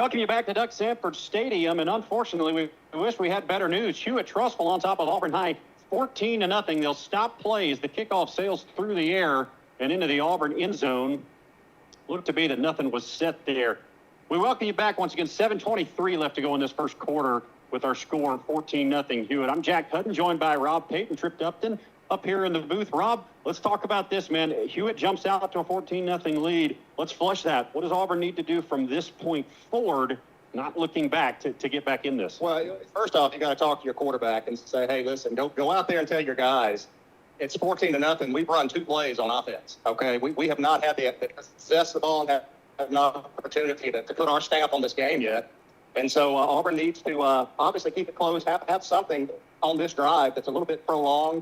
welcome you back to Duck Sanford Stadium, and unfortunately, we wish we had better news. Hewitt Trussville on top of Auburn High, 14-0. They'll stop play as the kickoff sails through the air and into the Auburn end zone. Looked to be that nothing was set there. We welcome you back once again. 7:23 left to go in this first quarter with our score 14-0 Hewitt. I'm Jack Hutton, joined by Rob Payton, Tripp Upton up here in the booth. Rob, let's talk about this, man. Hewitt jumps out to a 14-0 lead. Let's flush that. What does Auburn need to do from this point forward, not looking back, to get back in this? Well, first off, you got to talk to your quarterback and say, hey, listen, go out there and tell your guys, it's 14-0. We've run 2 plays on offense. Okay, we have not had the possess the ball and have an opportunity to put our stamp on this game yet. And so Auburn needs to obviously keep it close, have something on this drive that's a little bit prolonged,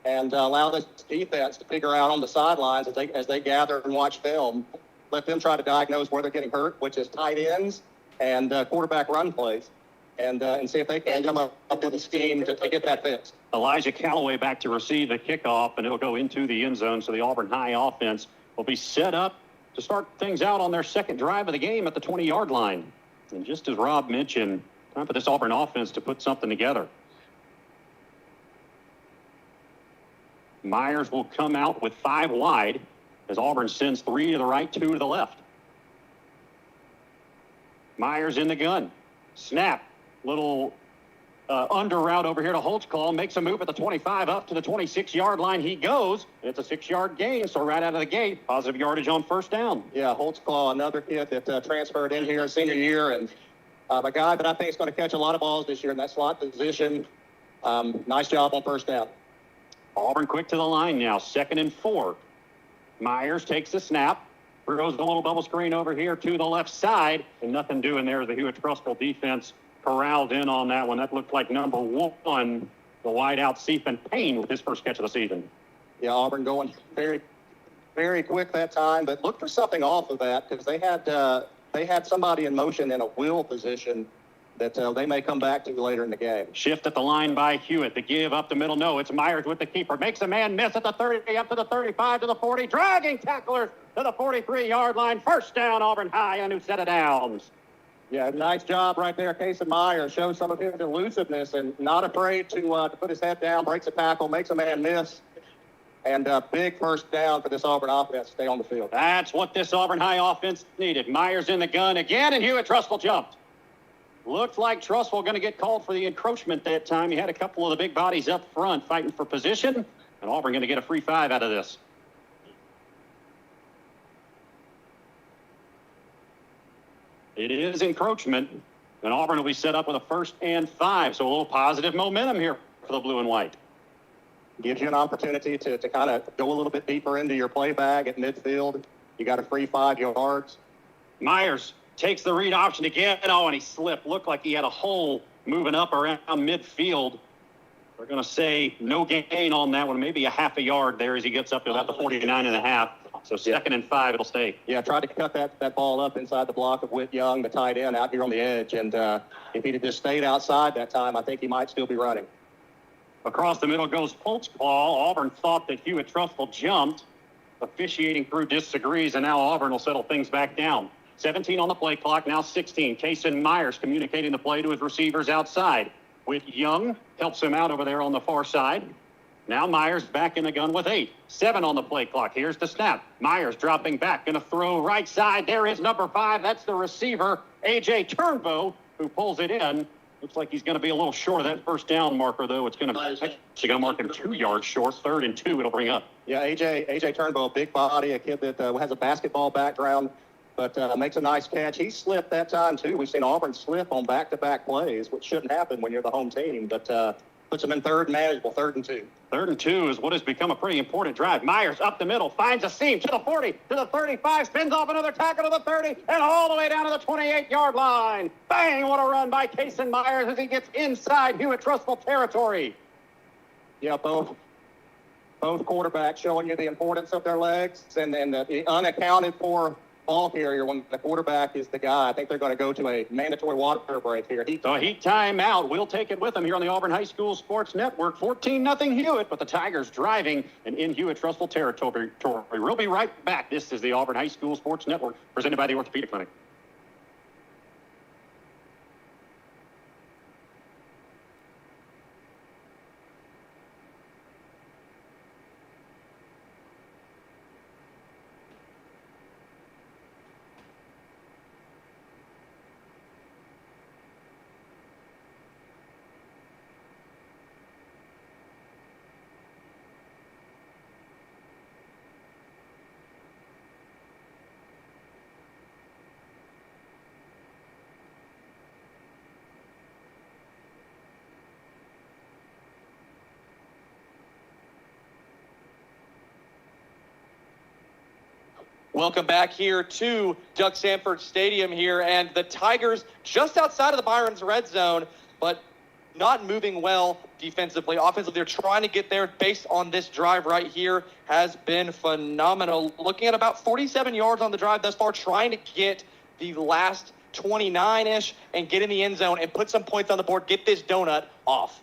and allow this defense to figure out on the sidelines as they gather and watch film. Let them try to diagnose where they're getting hurt, which is tight ends and quarterback run plays, and see if they can come up with a scheme to get that fixed. Elijah Callaway back to receive the kickoff, and it'll go into the end zone, so the Auburn High offense will be set up to start things out on their second drive of the game at the 20-yard line. And just as Rob mentioned, time for this Auburn offense to put something together. Myers will come out with 5 wide as Auburn sends 3 to the right, 2 to the left. Myers in the gun. Snap. Little under route over here to Holtzclaw. Makes a move at the 25 up to the 26-yard line. He goes. It's a 6-yard gain, so right out of the gate, positive yardage on first down. Yeah, Holtzclaw, another kid that transferred in here senior year, and a guy that I think is going to catch a lot of balls this year in that slot position. Nice job on first down. Auburn quick to the line now, 2nd and 4. Myers takes the snap, throws the little bubble screen over here to the left side, and nothing doing there. The Hewitt Trussville defense corralled in on that one. That looked like number 1, the wideout Stephen Payne with his first catch of the season. Yeah, Auburn going very, very quick that time, but look for something off of that because they had somebody in motion in a wheel position that they may come back to later in the game. Shift at the line by Hewitt. The give up the middle. No, it's Myers with the keeper. Makes a man miss at the 30, up to the 35, to the 40. Dragging tacklers to the 43-yard line. First down, Auburn High, a new set of downs. Yeah, nice job right there. Casey Myers shows some of his elusiveness and not afraid to put his head down, breaks a tackle, makes a man miss. And big first down for this Auburn offense to stay on the field. That's what this Auburn High offense needed. Myers in the gun again, and Hewitt Trussville jumped. Looked like Trussville going to get called for the encroachment that time. He had a couple of the big bodies up front fighting for position, and Auburn going to get a free 5 out of this. It is encroachment, and Auburn will be set up with a 1st and 5, so a little positive momentum here for the blue and white. Gives you an opportunity to kind of go a little bit deeper into your play bag at midfield. You got a free 5 yards. Myers takes the read option again. Oh, and he slipped. Looked like he had a hole moving up around midfield. We're going to say no gain on that one. Maybe a half a yard there as he gets up to about the 49.5. So 2nd and 5, it'll stay. Yeah, tried to cut that ball up inside the block of Whit Young, the tight end, out here on the edge. And if he'd have just stayed outside that time, I think he might still be running. Across the middle goes Holtzclaw. Auburn thought that Hewitt Trussville jumped. Officiating crew disagrees, and now Auburn will settle things back down. 17 on the play clock, now 16. Casey Myers communicating the play to his receivers outside. Whit Young helps him out over there on the far side. Now Myers back in the gun with 8. 7 on the play clock. Here's the snap. Myers dropping back. Going to throw right side. There is number 5. That's the receiver, A.J. Turnbow, who pulls it in. Looks like he's going to be a little short of that first down marker, though. It's going to mark him 2 yards short. 3rd and 2 it'll bring up. Yeah, A.J. Turnbow, a big body, a kid that has a basketball background, but makes a nice catch. He slipped that time, too. We've seen Auburn slip on back-to-back plays, which shouldn't happen when you're the home team, but puts them in 3rd manageable, 3rd and 2. 3rd and 2 is what has become a pretty important drive. Myers up the middle, finds a seam to the 40, to the 35, spins off another tackle to the 30, and all the way down to the 28-yard line. Bang, what a run by Casey Myers as he gets inside Hewitt Trussville territory. Yeah, both quarterbacks showing you the importance of their legs and the unaccounted for ball carrier when the quarterback is the guy. I think they're going to go to a mandatory water break here. So a heat timeout. We'll take it with them here on the Auburn High School Sports Network. 14-0 Hewitt, but the Tigers driving and in Hewitt Trussville territory. We'll be right back. This is the Auburn High School Sports Network presented by the Orthopedic Clinic. Welcome back here to Doug Sanford Stadium here, and the Tigers just outside of the Byron's red zone, but not moving well defensively. Offensively, they're trying to get there based on this drive right here has been phenomenal. Looking at about 47 yards on the drive thus far, trying to get the last 29-ish and get in the end zone and put some points on the board, get this donut off.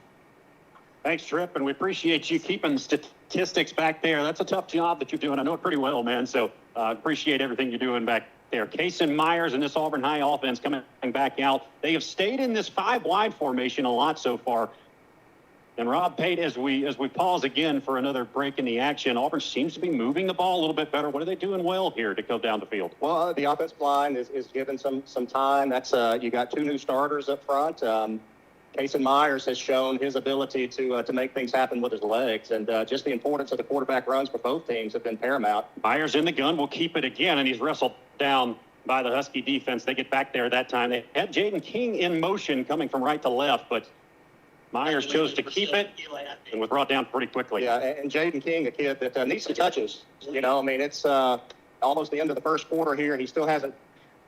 Thanks, Tripp, and we appreciate you keeping statistics back there. That's a tough job that you're doing. I know it pretty well, man, so appreciate everything you're doing back there. Kason Myers and this Auburn High offense coming back out. They have stayed in this 5-wide formation a lot so far. And Rob Pate, as we pause again for another break in the action, Auburn seems to be moving the ball a little bit better. What are they doing well here to go down the field? Well, the offensive line is given some time. That's you got 2 new starters up front. Kason Myers has shown his ability to make things happen with his legs, and just the importance of the quarterback runs for both teams have been paramount. Myers in the gun will keep it again, and he's wrestled down by the Husky defense. They get back there that time. They had Jaden King in motion coming from right to left, but Myers chose to keep it and was brought down pretty quickly. Yeah, and Jaden King, a kid that needs some touches. You know, I mean, it's almost the end of the first quarter here. He still hasn't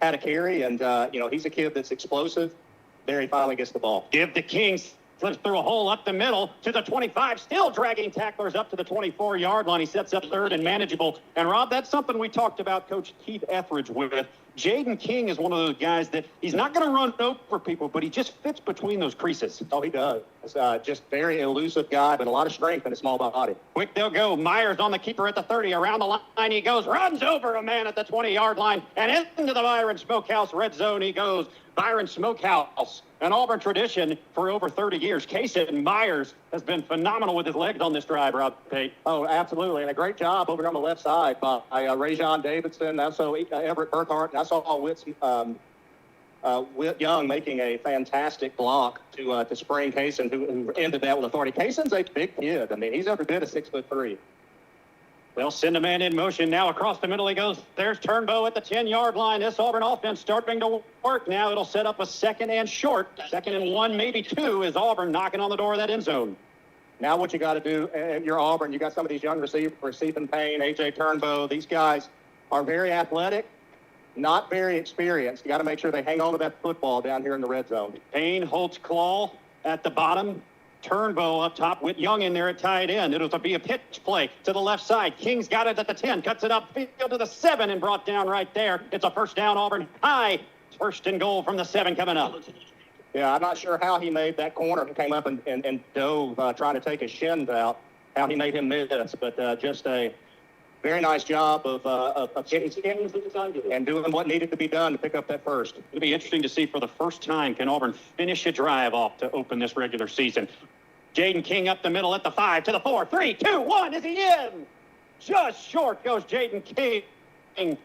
had a carry, and, he's a kid that's explosive. There he finally gets the ball. Give to King, slips through a hole up the middle to the 25, still dragging tacklers up to the 24-yard line. He sets up third and manageable. And, Rob, that's something we talked about Coach Keith Etheridge with. Jaden King is one of those guys that he's not going to run over people, but he just fits between those creases. Oh, he does. He's just very elusive guy, but a lot of strength in a small body. Quick, they'll go. Myers on the keeper at the 30. Around the line he goes. Runs over a man at the 20-yard line. And into the Byron Smokehouse red zone he goes. Byron Smokehouse, an Auburn tradition for over 30 years. Kason Myers has been phenomenal with his legs on this drive, Rob Pate. Oh, absolutely. And a great job over on the left side by Rajon Davidson, also Everett Burkhart. And I saw Whit Young making a fantastic block to spring Kason, who ended that with authority. Kason's a big kid. I mean, he's every bit of 6'3". They'll send a man in motion now across the middle he goes. There's Turnbow at the 10-yard line. This Auburn offense starting to work now. It'll set up a 2nd and short. 2nd and 1, maybe 2, is Auburn knocking on the door of that end zone. Now what you got to do, if you're Auburn, you got some of these young receivers, Stephen Payne, A.J. Turnbow. These guys are very athletic, not very experienced. You got to make sure they hang on to that football down here in the red zone. Payne, Holtz-Claw at the bottom. Turnbow up top with Young in there at tight end. It'll be a pitch play to the left side. King's got it at the 10, cuts it up field to the 7 and brought down right there. It's a first down, Auburn High. 1st and goal from the 7 coming up. Yeah, I'm not sure how he made that corner and came up and dove trying to take his shins out, how he made him miss, but just a very nice job of getting and doing what needed to be done to pick up that first. It'll be interesting to see for the first time, can Auburn finish a drive off to open this regular season. Jaden King up the middle at the 5 to the 4. 3, 2, 1. Is he in? Just short goes Jaden King.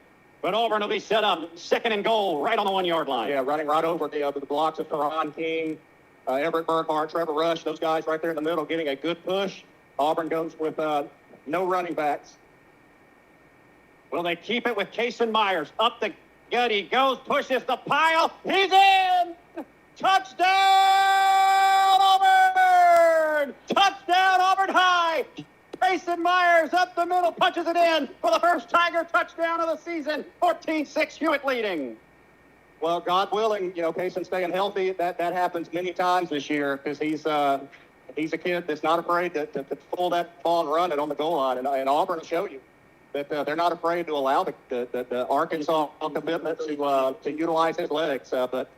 But Auburn will be set up 2nd and goal right on the 1-yard line. Yeah, running right over the blocks of Karan King, Everett Burkhart, Trevor Rush, those guys right there in the middle getting a good push. Auburn goes with no running backs. Will they keep it with Kason Myers? Up the gut he goes, pushes the pile. He's in! Touchdown, Auburn! Touchdown, Auburn High! Kason Myers up the middle, punches it in for the first Tiger touchdown of the season. 14-6, Hewitt leading. Well, God willing, Kason staying healthy. That happens many times this year because he's a kid that's not afraid to pull that ball and run it on the goal line. And Auburn will show you that they're not afraid to allow the Arkansas commitment to utilize his legs. But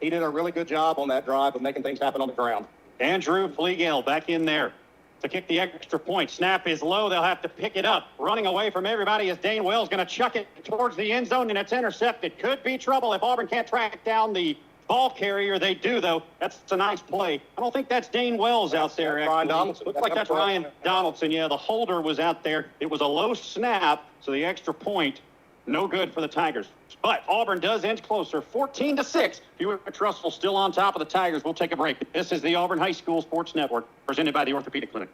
he did a really good job on that drive of making things happen on the ground. Andrew Flegel back in there to kick the extra point. Snap is low. They'll have to pick it up. Running away from everybody is Dane Wells going to chuck it towards the end zone, and it's intercepted. Could be trouble if Auburn can't track down the ball carrier. They do, though. That's a nice play. I don't think that's Dane Wells out there. Ryan Donaldson. Looks like that's Ryan Donaldson. Yeah, the holder was out there. It was a low snap, so the extra point, no good for the Tigers. But Auburn does inch closer, 14-6. Hewitt Trussville still on top of the Tigers. We'll take a break. This is the Auburn High School Sports Network, presented by the Orthopedic Clinic.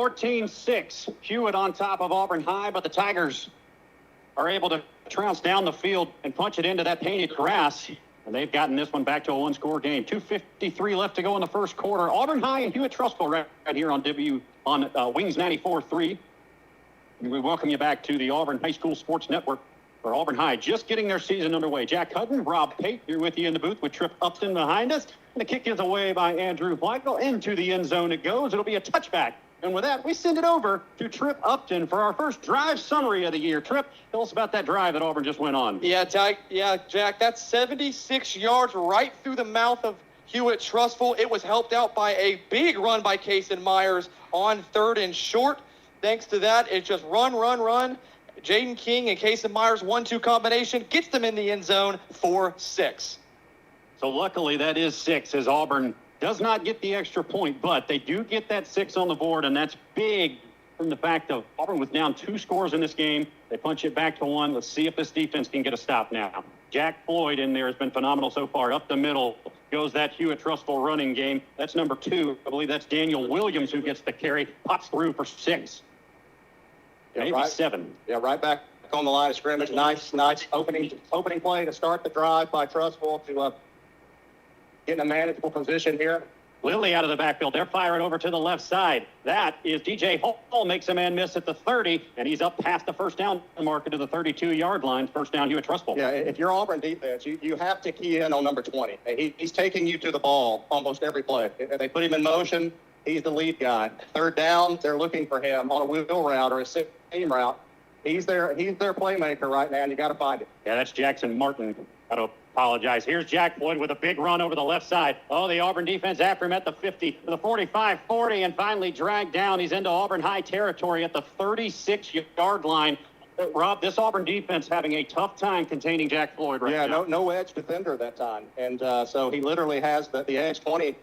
14-6. Hewitt on top of Auburn High, but the Tigers are able to trounce down the field and punch it into that painted grass. And they've gotten this one back to a one-score game. 2:53 left to go in the first quarter. Auburn High and Hewitt Trussville right here on Wings 94.3. We welcome you back to the Auburn High School Sports Network for Auburn High, just getting their season underway. Jack Hutton, Rob Pate here with you in the booth with Trip Upton behind us. And the kick is away by Andrew Weigel. Into the end zone it goes. It'll be a touchback. And with that, we send it over to Trip Upton for our first drive summary of the year. Trip, tell us about that drive that Auburn just went on. Yeah, Jack, that's 76 yards right through the mouth of Hewitt Trussville. It was helped out by a big run by Kason Myers on 3rd and short. Thanks to that, it's just run. Jaden King and Kason Myers 1-2 combination gets them in the end zone for 6. So luckily that is 6 as Auburn does not get the extra point, but they do get that 6 on the board, and that's big from the fact of Auburn was down 2 scores in this game. They punch it back to 1. Let's see if this defense can get a stop now. Jack Floyd in there has been phenomenal so far. Up the middle goes that Hewitt Trussville running game. That's number 2. I believe that's Daniel Williams who gets the carry. Pops through for 6. Yeah, maybe right, 7. Yeah, right back on the line of scrimmage. Nice opening play to start the drive by Trussville to get in a manageable position here. Lilly out of the backfield. They're firing over to the left side. That is DJ Hall makes a man miss at the 30, and he's up past the first down marker to the 32-yard line. First down, Hewitt Trussville. Yeah, if you're Auburn defense, you have to key in on number 20. He's taking you to the ball almost every play. If they put him in motion, he's the lead guy. 3rd down, they're looking for him on a wheel route or a seam route. He's their playmaker right now, and you got to find him. Yeah, that's Jackson Martin. Got to apologize. Here's Jack Floyd with a big run over the left side. Oh, the Auburn defense after him at the 50, the 45, 40, and finally dragged down. He's into Auburn High territory at the 36-yard line. Rob, this Auburn defense having a tough time containing Jack Floyd right now. Yeah, no edge defender that time. And so he literally has the edge 20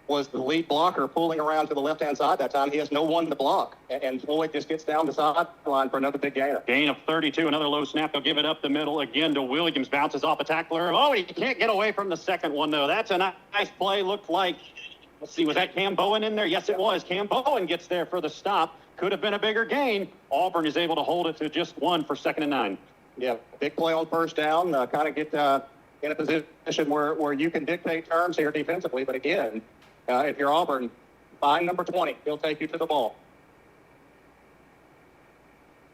was the lead blocker pulling around to the left-hand side that time. He has no one to block. And Floyd just gets down the sideline for another big gainer. Gain of 32, another low snap. They'll give it up the middle again to Williams. Bounces off a tackler. Oh, he can't get away from the second one, though. That's a nice play. Looked like, let's see, was that Cam Bowen in there? Yes, it was. Cam Bowen gets there for the stop. Could have been a bigger gain. Auburn is able to hold it to just 1 for 2nd and 9. Yeah, big play on first down. Kind of get in a position where you can dictate terms here defensively. But again, if you're Auburn, find number 20. He'll take you to the ball.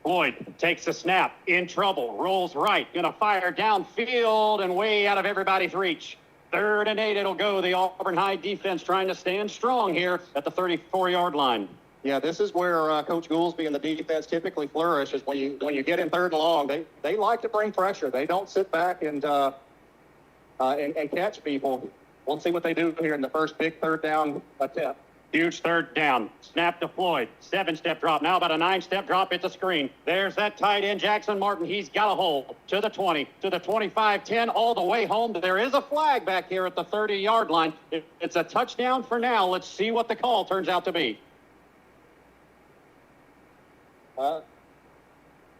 Floyd takes a snap, in trouble, rolls right, going to fire downfield and way out of everybody's reach. 3rd and 8 it'll go. The Auburn High defense trying to stand strong here at the 34-yard line. Yeah, this is where Coach Goolsby and the defense typically flourish, is when you get in 3rd and long, they like to bring pressure. They don't sit back and catch people. We'll see what they do here in the first big 3rd down attempt. Huge 3rd down. Snap to Floyd. 7-step drop. Now about a 9-step drop. It's a screen. There's that tight end, Jackson Martin. He's got a hole to the 20, to the 25, 10, all the way home. There is a flag back here at the 30-yard line. It's a touchdown for now. Let's see what the call turns out to be.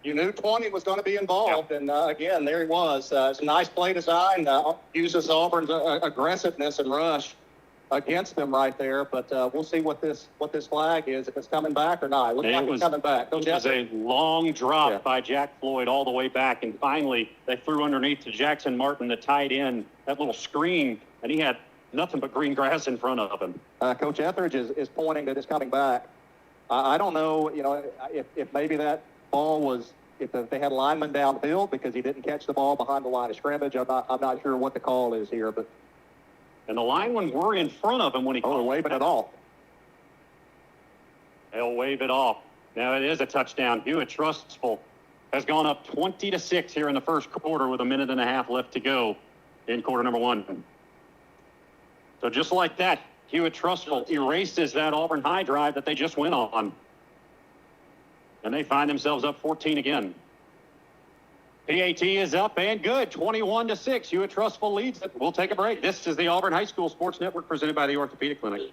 You knew 20 was going to be involved, and again, there he was. It's a nice play design. Uses Auburn's aggressiveness and rush against them right there, but we'll see what this flag is, if it's coming back or not. It looks like it's coming back. It was a long drop by Jack Floyd all the way back, and finally they threw underneath to Jackson Martin, the tight end, that little screen, and he had nothing but green grass in front of him. Coach Etheridge is pointing that it's coming back. I don't know, if maybe that ball was, if they had a lineman downfield because he didn't catch the ball behind the line of scrimmage. I'm not sure what the call is here, but. And the linemen were in front of him when he they're waving it off. They'll wave it off. Now it is a touchdown. Hewitt Trussville has gone up 20-6 here in the first quarter with a minute and a half left to go in quarter number 1. So just like that, Hewitt Trussville erases that Auburn High drive that they just went on. And they find themselves up 14 again. PAT is up and good, 21-6. Hewitt Trussville leads it. We'll take a break. This is the Auburn High School Sports Network presented by the Orthopedic Clinic.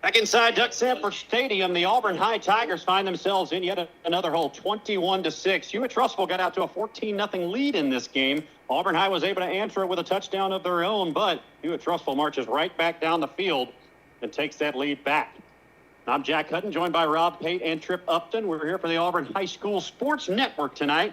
Back inside Duck Sanford Stadium, the Auburn High Tigers find themselves in yet another hole, 21-6. Hewitt Trussville got out to a 14-0 lead in this game. Auburn High was able to answer it with a touchdown of their own, but Hewitt Trussville marches right back down the field and takes that lead back. I'm Jack Hutton, joined by Rob Pate and Trip Upton. We're here for the Auburn High School Sports Network tonight.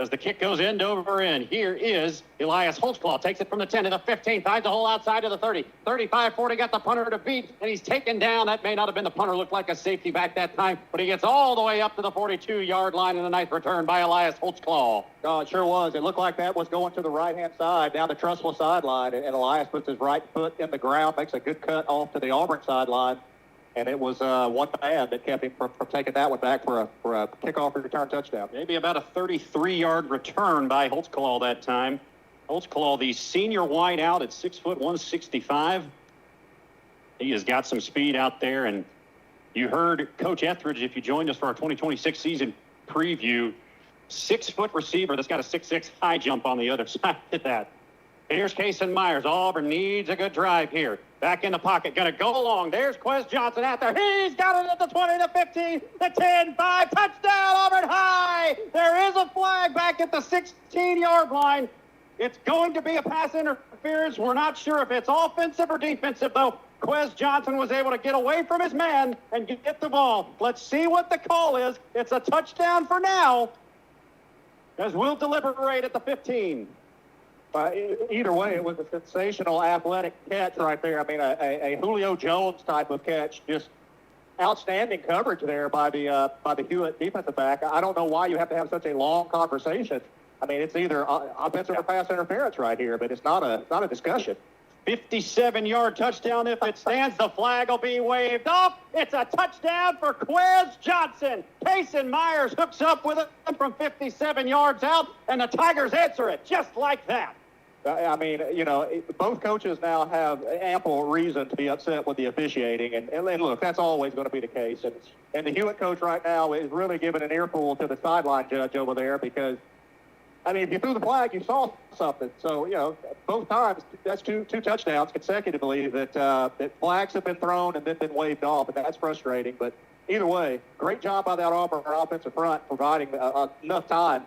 As the kick goes end over end, here is Elias Holtzclaw. Takes it from the 10 to the 15, finds a hole outside to the 30. 35-40, got the punter to beat, and he's taken down. That may not have been the punter, looked like a safety back that time, but he gets all the way up to the 42-yard line in the ninth return by Elias Holtzclaw. Oh, it sure was. It looked like that was going to the right-hand side, down the Trussville sideline, and Elias puts his right foot in the ground, makes a good cut off to the Auburn sideline. And it was one man that kept him from taking that one back for a kickoff and return touchdown. Maybe about a 33-yard return by Holtzclaw that time. Holtzclaw, the senior wide out at 6 foot 165. He has got some speed out there. And you heard Coach Etheridge, if you joined us for our 2026 season preview, 6 foot receiver that's got a 6'6" high jump on the other side of that. Here's Kason Myers. Auburn needs a good drive here. Back in the pocket, going to go long. There's Quez Johnson out there. He's got it at the 20, the 15, the 10, 5. Touchdown, Auburn High. There is a flag back at the 16-yard line. It's going to be a pass interference. We're not sure if it's offensive or defensive, though. Quez Johnson was able to get away from his man and get the ball. Let's see what the call is. It's a touchdown for now, as we'll deliberate at the 15. Either way, it was a sensational athletic catch right there. I mean, a Julio Jones type of catch. Just outstanding coverage there by the Hewitt defensive back. I don't know why you have to have such a long conversation. I mean, it's either offensive or pass interference right here, but it's not a discussion. 57-yard touchdown if it stands. The flag will be waved off. It's a touchdown for Quez Johnson. Kason Myers hooks up with it from 57 yards out, and the Tigers answer it just like that. I mean, you know, both coaches now have ample reason to be upset with the officiating. And look, that's always going to be the case. And the Hewitt coach right now is really giving an earful to the sideline judge over there because, I mean, if you threw the flag, you saw something. So, you know, both times, that's two touchdowns consecutively that flags have been thrown and then been waved off, and that's frustrating. But either way, great job by that Auburn offensive front providing enough time,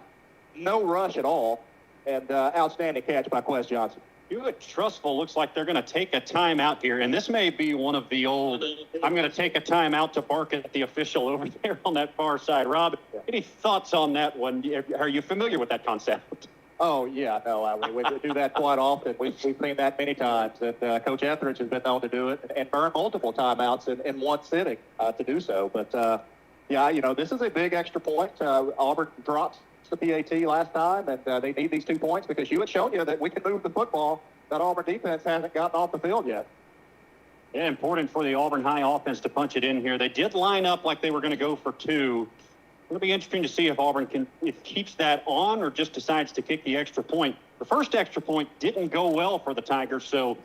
no rush at all, and outstanding catch by Quez Johnson. Hewitt Trussville looks like they're going to take a timeout here, and this may be one of the old, I'm going to take a timeout to bark at the official over there on that far side. Rob, any thoughts on that one? Are you familiar with that concept? Oh, yeah, no, we do that quite often. We've seen that many times. That Coach Etheridge has been known to do it and burn multiple timeouts in one sitting to do so. But, yeah, you know, this is a big extra point. Auburn drops the PAT last time, and they need these 2 points because Hewitt's shown you that we can move the football. That Auburn defense hasn't gotten off the field yet. Yeah, important for the Auburn High offense to punch it in here. They did line up like they were going to go for 2. It'll be interesting to see if Auburn keeps that on or just decides to kick the extra point. The first extra point didn't go well for the Tigers, so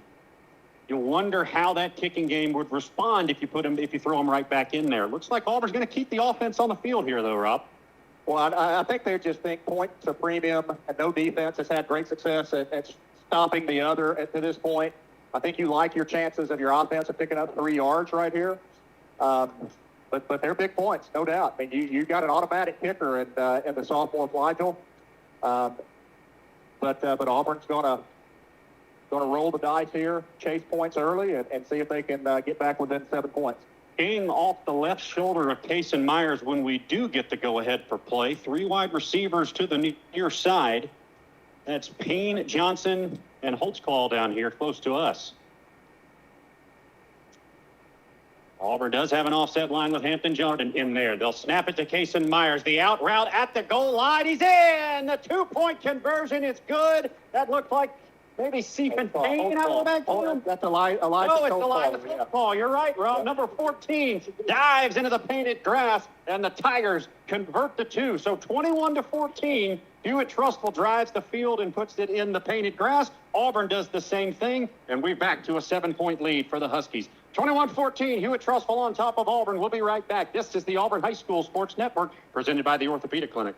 you wonder how that kicking game would respond if you throw them right back in there. Looks like Auburn's going to keep the offense on the field here, though, Rob. Well, I think they just think points are premium, and no defense has had great success at stopping the other to this point. I think you like your chances of your offense of picking up 3 yards right here. But they're big points, no doubt. I mean, you got an automatic kicker in the sophomore Flygel. But Auburn's gonna roll the dice here, chase points early, and see if they can get back within 7 points. Came off the left shoulder of Kason Myers when we do get the go-ahead for play. 3 wide receivers to the near side. That's Payne, Johnson, and Holtzclaw down here close to us. Auburn does have an offset line with Hampton Jordan in there. They'll snap it to Kason Myers. The out route at the goal line. He's in! The 2-point conversion is good. That looked like maybe Stephen Payne out of the backfield. That's Elijah. Oh, it's Elijah Football. You're right, Rob. Number 14 dives into the painted grass, and the Tigers convert the 2. So 21-14. Hewitt Trussville drives the field and puts it in the painted grass. Auburn does the same thing, and we're back to a 7-point lead for the Huskies. 21-14, Hewitt Trussville on top of Auburn. We'll be right back. This is the Auburn High School Sports Network, presented by the Orthopedic Clinic.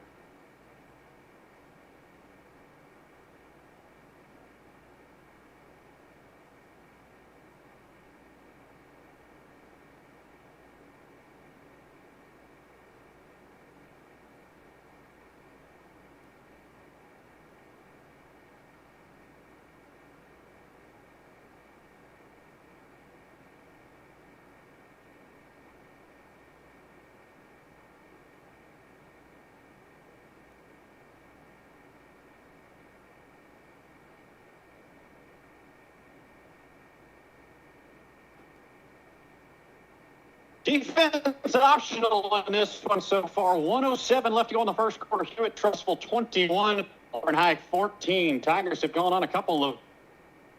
Defense optional in this one so far. 107 left to go in the first quarter. Hewitt, Trussville 21, Auburn High 14. Tigers have gone on a couple of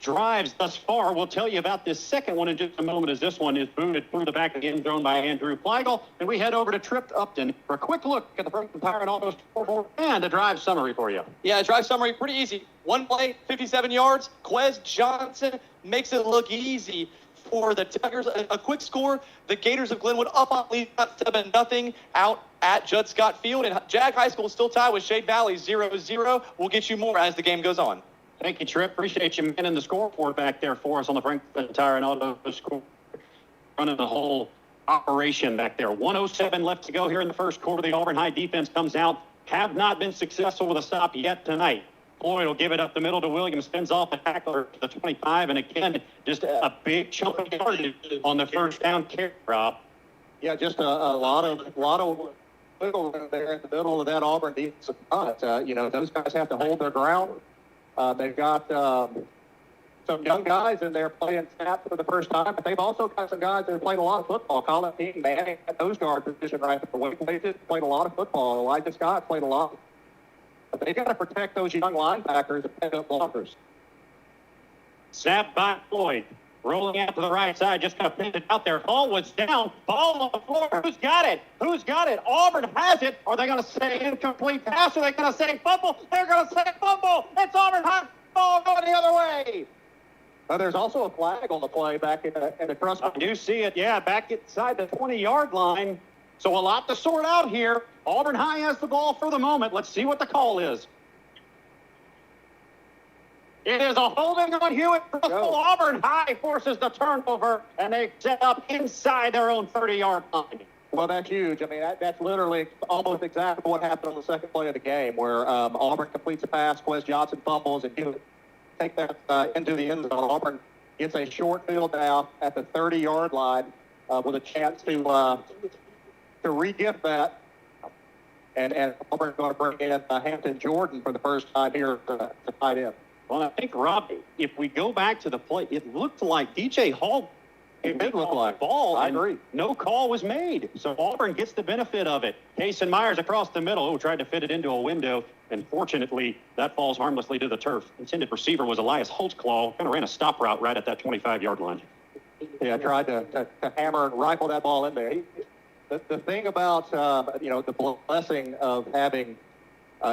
drives thus far. We'll tell you about this second one in just a moment, as this one is booted through the back of the end zone by Andrew Flegel. And we head over to Tripp Upton for a quick look at the Franklin Tire and Auto scoreboard and a drive summary for you. Yeah, drive summary, pretty easy. One play, 57 yards. Quez Johnson makes it look easy for the Tigers. A quick score. The Gators of Glenwood up on lead 7-0 out at Judd Scott Field. And Jag High School still tied with Shade Valley 0-0. We'll get you more as the game goes on. Thank you, Tripp. Appreciate you manning the scoreboard back there for us on the Franklin Tire and Auto score. Running the whole operation back there. 107 left to go here in the first quarter. The Auburn High defense comes out. Have not been successful with a stop yet tonight. Floyd will give it up the middle to Williams. Spins off the tackler to the 25. And again, just a big chunk of yardage on the first down carry, Rob. Yeah, just a lot of wiggle room there in the middle of that Auburn defensive front. Those guys have to hold their ground. They've got some young guys in there playing snaps for the first time, but they've also got some guys that have played a lot of football. Colin King, man, at nose guard position right at the weight. They just played a lot of football. Elijah Scott played a lot. But they've got to protect those young linebackers and pick up blockers. Snap by Floyd. Rolling out to the right side, just kind of pinned it out there. Ball was down. Ball on the floor. Who's got it? Who's got it? Auburn has it. Are they going to say incomplete pass? Are they going to say fumble? They're going to say fumble. It's Auburn High. Ball going the other way. There's also a flag on the play back in the Trussville. I do see it, yeah, back inside the 20-yard line. So a lot to sort out here. Auburn High has the ball for the moment. Let's see what the call is. It is a holding on Hewitt. Auburn High forces the turnover, and they set up inside their own 30-yard line. Well, that's huge. I mean, that's literally almost exactly what happened on the second play of the game, where Auburn completes a pass, Quez Johnson fumbles, and Hewitt take that into the end zone. Auburn gets a short field now at the 30-yard line with a chance to re-gift that. And Auburn's going to bring in Hampton Jordan for the first time here to tight end. Well, I think, Rob, if we go back to the play, it looked like DJ Hall did look like ball. I agree. No call was made. So Auburn gets the benefit of it. Cason Myers across the middle, tried to fit it into a window. And fortunately, that falls harmlessly to the turf. Intended receiver was Elias Holtzclaw. Kind of ran a stop route right at that 25-yard line. Yeah, tried to hammer and rifle that ball in there. The thing about, the blessing of having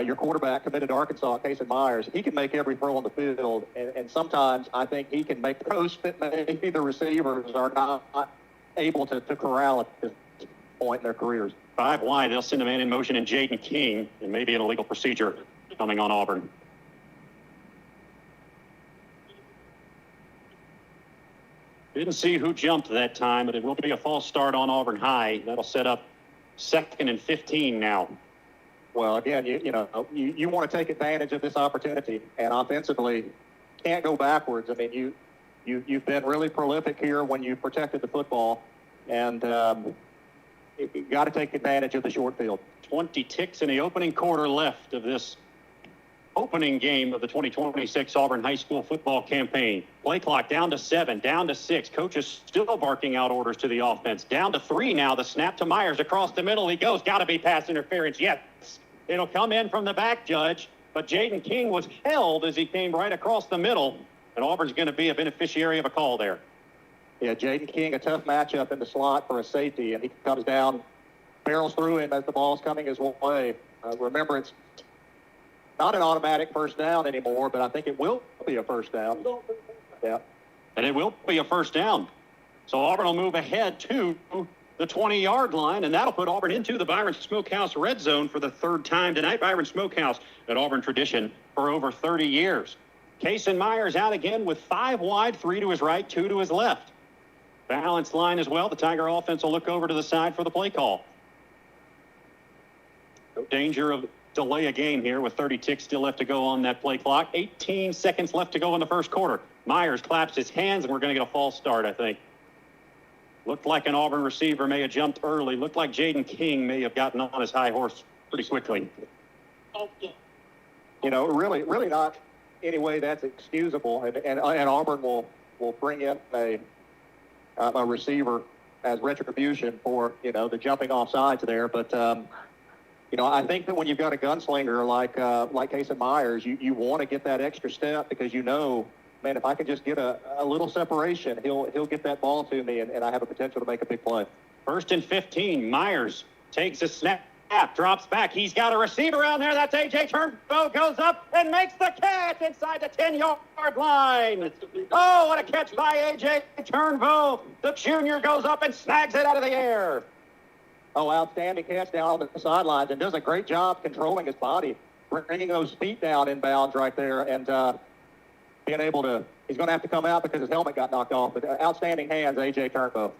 your quarterback committed to Arkansas, Cason Myers, he can make every throw on the field, and sometimes I think he can make throws that maybe the receivers are not able to corral at this point in their careers. 5 wide, they'll send a man in motion, and Jaden King, and maybe an illegal procedure coming on Auburn. Didn't see who jumped that time, but it will be a false start on Auburn High. That'll set up 2nd and 15 now. Well, again, you want to take advantage of this opportunity, and offensively can't go backwards. I mean, you've been really prolific here when you protected the football, and you got to take advantage of the short field. 20 ticks in the opening quarter left of this opening game of the 2026 Auburn High School football campaign. Play clock down to 7, down to 6. Coaches still barking out orders to the offense. Down to 3 now. The snap to Myers across the middle. He goes. Got to be pass interference. Yes. It'll come in from the back, Judge. But Jaden King was held as he came right across the middle. And Auburn's going to be a beneficiary of a call there. Yeah, Jaden King, a tough matchup in the slot for a safety. And he comes down, barrels through him as the ball's coming his way. Remember, it's not an automatic first down anymore, but I think it will be a first down. Yeah. And it will be a first down. So Auburn will move ahead to the 20-yard line, and that'll put Auburn into the Byron Smokehouse red zone for the 3rd time tonight. Byron Smokehouse, an Auburn tradition for over 30 years. Cason Myers out again with 5 wide, 3 to his right, 2 to his left. Balanced line as well. The Tiger offense will look over to the side for the play call. No danger of delay a game here with 30 ticks still left to go on that play clock. 18 seconds left to go in the first quarter. Myers claps his hands, and we're going to get a false start, I think. Looked like an Auburn receiver may have jumped early. Looked like Jaden King may have gotten on his high horse pretty quickly. Really not any way that's excusable. And Auburn will bring in a receiver as retribution for, the jumping off sides there. But, I think that when you've got a gunslinger like Kason Myers, you want to get that extra step because man, if I can just get a little separation, he'll get that ball to me, and I have a potential to make a big play. 1st and 15. Myers takes a snap, drops back. He's got a receiver out there. That's A.J. Turnbow. Goes up and makes the catch inside the 10-yard line. Oh, what a catch by A.J. Turnbow. The junior goes up and snags it out of the air. Oh, outstanding catch down on the sidelines, and does a great job controlling his body, bringing those feet down in bounds right there, and being able to – he's going to have to come out because his helmet got knocked off. But outstanding hands, A.J. Turnbow.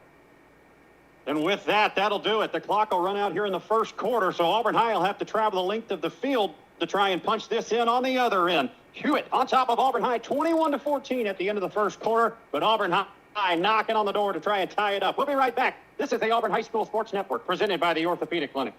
And with that, that'll do it. The clock will run out here in the first quarter, so Auburn High will have to travel the length of the field to try and punch this in on the other end. Hewitt on top of Auburn High, 21-14 at the end of the first quarter, but Auburn High knocking on the door to try and tie it up. We'll be right back. This is the Auburn High School Sports Network, presented by the Orthopedic Clinic.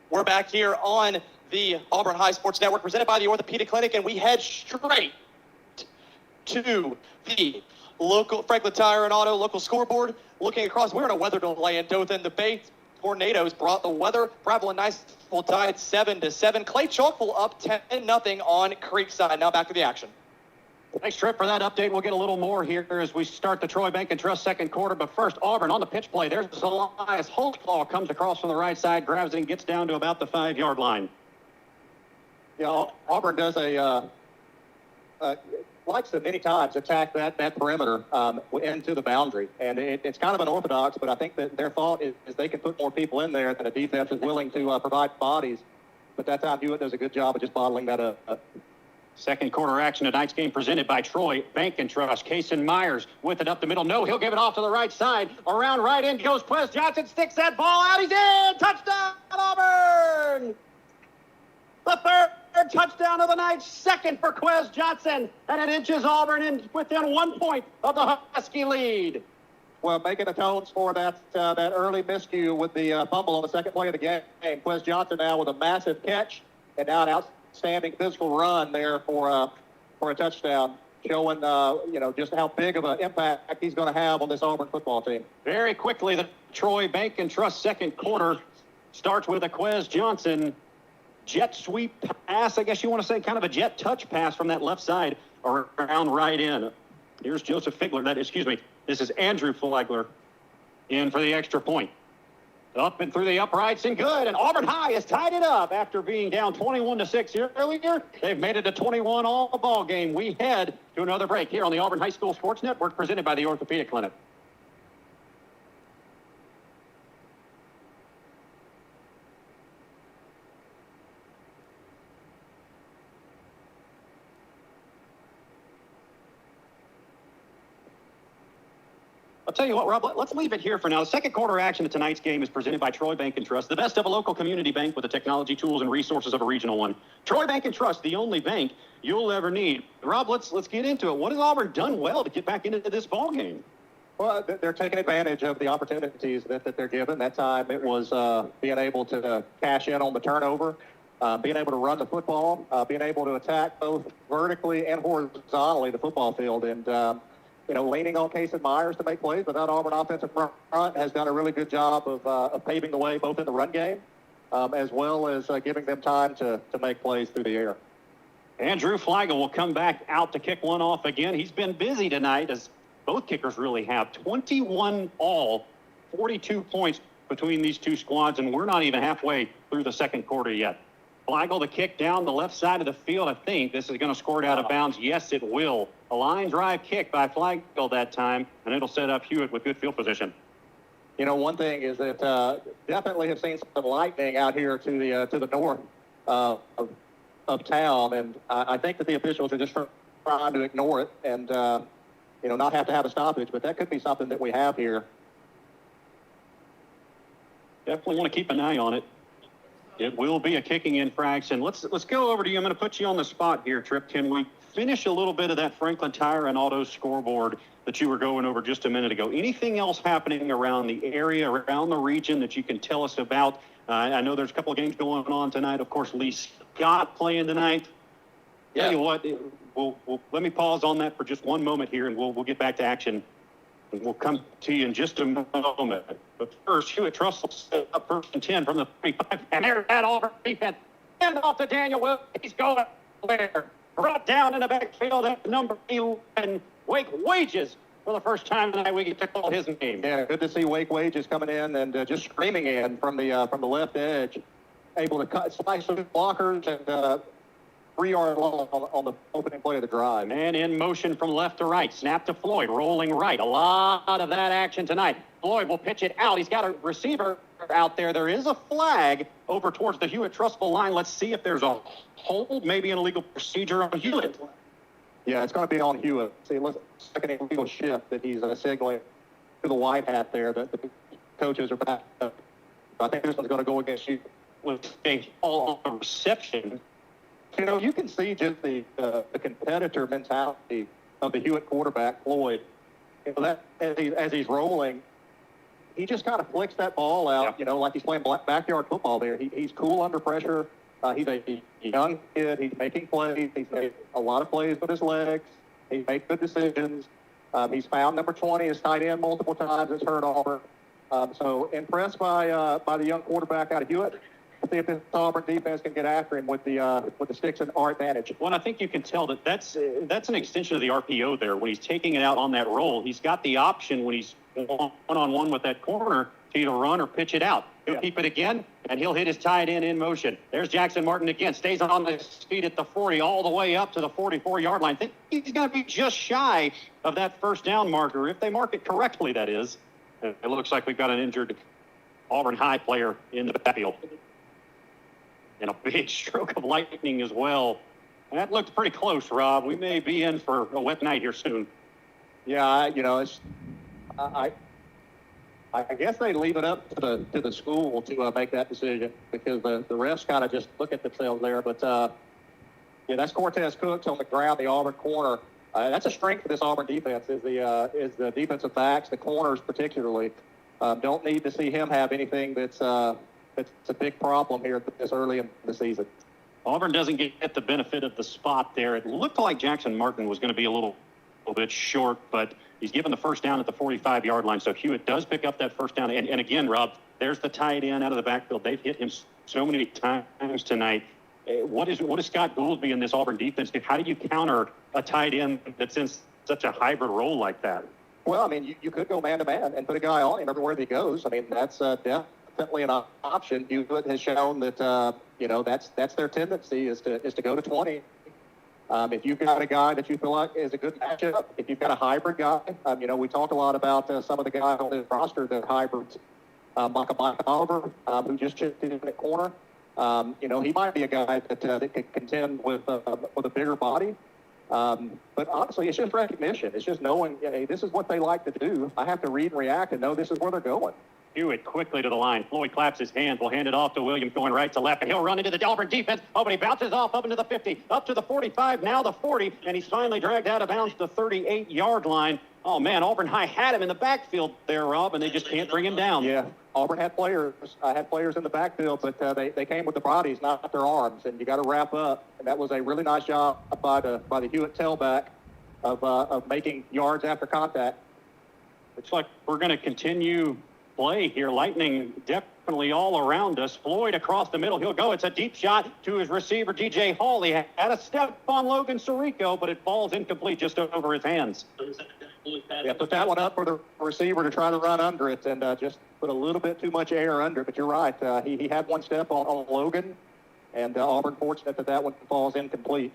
We're back here on the Auburn High Sports Network, presented by the Orthopedic Clinic, and we head straight to the local Franklin Tire and Auto local scoreboard. Looking across, we're in a weather delay in Dothan. The Bay Tornadoes brought the weather. Bravo nice full tied 7-7. Clay Chalkville up 10-0 on Creekside. Now back to the action. Thanks, Trip, for that update. We'll get a little more here as we start the Troy Bank and Trust second quarter. But first, Auburn on the pitch play. There's Elias Holtclaw, comes across from the right side, grabs it, and gets down to about the 5-yard line. Auburn does likes to many times attack that perimeter into the boundary. And it's kind of unorthodox, but I think that their thought is they can put more people in there than a defense is willing to provide bodies. But that time Hewitt does a good job of just bottling that up. Second quarter action, tonight's game presented by Troy Bank and Trust. Kason Myers with it up the middle. No, he'll give it off to the right side. Around right in goes Quez Johnson. Sticks that ball out. He's in. Touchdown, Auburn. The third touchdown of the night. Second for Quez Johnson. And it inches Auburn in within 1 point of the Husky lead. Well, making atones for that early miscue with the fumble on the second play of the game. Quez Johnson now with a massive catch and now an outstanding physical run there for a touchdown, showing just how big of an impact he's going to have on this Auburn football team. Very quickly, the Troy Bank and Trust second quarter starts with a Quez Johnson jet sweep pass. I guess you want to say kind of a jet touch pass from that left side around right in. Here's Joseph Figler. This is Andrew Flagler in for the extra point. Up and through the uprights and good. And Auburn High has tied it up after being down 21-6 earlier. They've made it to 21 all ball game. We head to another break here on the Auburn High School Sports Network, presented by the Orthopedic Clinic. I'll tell you what, Rob, let's leave it here for now. The second quarter action of tonight's game is presented by Troy Bank and Trust, the best of a local community bank with the technology, tools, and resources of a regional one. Troy Bank and Trust, the only bank you'll ever need. Rob, let's get into it. What has Auburn done well to get back into this ball game? Well, they're taking advantage of the opportunities that they're given. That time it was being able to cash in on the turnover, being able to run the football, being able to attack both vertically and horizontally the football field. And leaning on Case and Myers to make plays, but that Auburn offensive front has done a really good job of paving the way both in the run game as well as giving them time to make plays through the air. And Drew Flagel will come back out to kick one off again. He's been busy tonight, as both kickers really have. 21 all, 42 points between these two squads, and we're not even halfway through the second quarter yet. Flagel the kick down the left side of the field. I think this is going to score it out of bounds. Yes, it will. A line drive kick by Flagel that time, and it'll set up Hewitt with good field position. One thing is that definitely have seen some lightning out here to the north of town, and I think that the officials are just trying to ignore it and not have to have a stoppage, but that could be something that we have here. Definitely want to keep an eye on it. It will be a kicking infraction. Let's go over to you. I'm going to put you on the spot here, Trip. Can we finish a little bit of that Franklin Tire and Auto scoreboard that you were going over just a minute ago? Anything else happening around the area, around the region that you can tell us about? I know there's a couple of games going on tonight. Of course, Lee Scott playing tonight. Yeah. Tell you what, we'll let me pause on that for just one moment here, and we'll get back to action. And we'll come to you in just a moment. But first, Hewitt Trussville set up 1st and 10 from the 35. And there's that Auburn defense. Hand off to Daniel Williams. He's going there. Brought down in the backfield at number 11, Wake Wages. For the first time tonight, we get to call his name. Yeah, good to see Wake Wages coming in and just screaming in from the left edge, able to slice through blockers and 3-yard long on the opening play of the drive. And in motion from left to right. Snap to Floyd, rolling right. A lot of that action tonight. Floyd will pitch it out. He's got a receiver out there. There is a flag over towards the Hewitt Trussville line. Let's see if there's a hold, maybe an illegal procedure on Hewitt. Yeah, it's going to be on Hewitt. See, listen, second illegal shift that he's signaling to the white hat there. That the coaches are back. I think this one's going to go against you. With a all on reception. You can see just the competitor mentality of the Hewitt quarterback, Floyd. That as he's rolling, he just kind of flicks that ball out, like he's playing backyard football there. He's cool under pressure. He's a young kid. He's making plays. He's made a lot of plays with his legs. He makes good decisions. He's found number 20 as tight end multiple times. It's hurt Auburn. So impressed by the young quarterback out of Hewitt. See if this Auburn defense can get after him with the sticks and our advantage. Well, I think you can tell that's an extension of the RPO there. When he's taking it out on that roll, he's got the option when he's one-on-one with that corner to either run or pitch it out. He'll keep it again, and he'll hit his tight end in motion. There's Jackson Martin again. Stays on his feet at the 40, all the way up to the 44-yard line. I think he's going to be just shy of that first down marker, if they mark it correctly, that is. It looks like we've got an injured Auburn High player in the backfield. And a big stroke of lightning as well. That looked pretty close, Rob. We may be in for a wet night here soon. Yeah, I guess they leave it up to the school to make that decision because the refs kind of just look at themselves there. But that's Cortez Cooks on the ground, the Auburn corner. That's a strength of this Auburn defense is the defensive backs, the corners particularly. Don't need to see him have anything that's a big problem here this early in the season. Auburn doesn't get the benefit of the spot there. It looked like Jackson Martin was going to be a little bit short, but he's given the first down at the 45-yard line. So Hewitt does pick up that first down. And again, Rob, there's the tight end out of the backfield. They've hit him so many times tonight. What is Scott Goolsby in this Auburn defense? How do you counter a tight end that's in such a hybrid role like that? Well, I mean, you could go man-to-man and put a guy on him everywhere he goes. I mean, that's definitely an option. Hewitt has shown that, that's their tendency is to go to 20. If you've got a guy that you feel like is a good matchup, if you've got a hybrid guy, we talk a lot about some of the guys on this roster that are hybrids. Mike Oliver, who just chipped in at corner, he might be a guy that could contend with a bigger body. But honestly, it's just recognition. It's just knowing, hey, this is what they like to do. I have to read and react and know this is where they're going. Hewitt quickly to the line. Floyd claps his hands. Will hand it off to Williams going right to left. And he'll run into the Auburn defense. Oh, but he bounces off up into the 50, up to the 45, now the 40. And he's finally dragged out of bounds to the 38-yard line. Oh, man, Auburn High had him in the backfield there, Rob, and they just can't bring him down. Yeah, Auburn had players. Had players in the backfield, but they came with the bodies, not their arms. And you got to wrap up. And that was a really nice job by the Hewitt tailback of making yards after contact. Looks like we're going to continue play here. Lightning definitely all around us. Floyd across the middle. He'll go. It's a deep shot to his receiver, DJ Hall. He had a step on Logan Sirico, but it falls incomplete just over his hands. Yeah, put that one up for the receiver to try to run under it and just put a little bit too much air under it. But you're right. He had one step on Logan, and Auburn fortunate that one falls incomplete.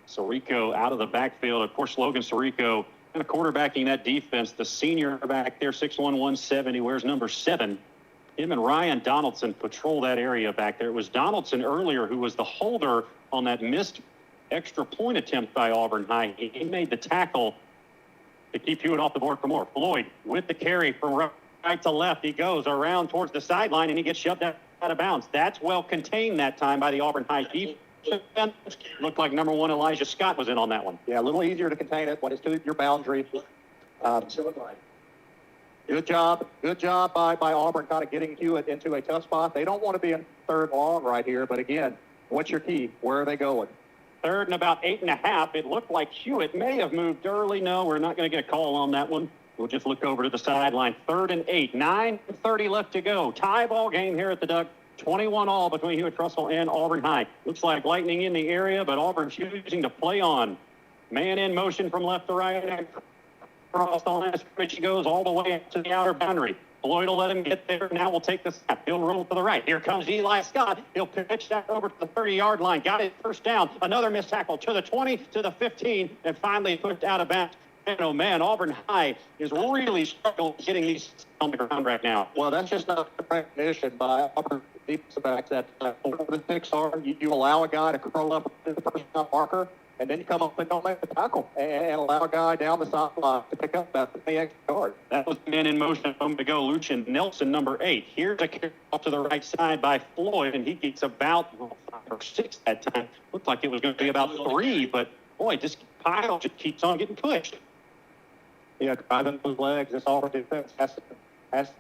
Sirico out of the backfield. Of course, Logan Sirico kind of quarterbacking that defense. The senior back there, 6'1", 170, wears number 7. Him and Ryan Donaldson patrol that area back there. It was Donaldson earlier who was the holder on that missed extra point attempt by Auburn High. He made the tackle to keep Hewitt off the board for more. Floyd with the carry from right to left. He goes around towards the sideline, and he gets shoved out of bounds. That's well contained that time by the Auburn High defense. Looked like number 1 Elijah Scott was in on that one. Yeah, a little easier to contain it when it's to your boundary. Good job by Auburn kind of getting Hewitt into a tough spot. They don't want to be in third long right here, but again, what's your key? Where are they going? Third and about 8.5. It looked like Hewitt may have moved early. No, we're not going to get a call on that one. We'll just look over to the sideline. 3rd and 8. 9:30 left to go. Tie ball game here at the Duck. 21 all between Hewitt, Trussville, and Auburn High. Looks like lightning in the area, but Auburn's choosing to play on. Man in motion from left to right. Across the line of scrimmage, he goes all the way up to the outer boundary. Floyd will let him get there. Now we'll take the snap. He'll roll to the right. Here comes Eli Scott. He'll pitch that over to the 30-yard line. Got it first down. Another missed tackle to the 20, to the 15, and finally pushed out of bounds. And oh man, Auburn High is really struggling getting these on the ground right now. Well, that's just not recognition by Auburn defensive backs that over the 6 are. You allow a guy to curl up in the first down marker, and then you come up and don't make the tackle and allow a guy down the sideline to pick up that 20 extra yard. That was man in motion home to go. Lucian Nelson, number 8. Here's a kick off to the right side by Floyd, and he gets about 5 or 6 that time. Looked like it was going to be about 3, but boy, this pile just keeps on getting pushed. Yeah, driving those legs, this Auburn defense has to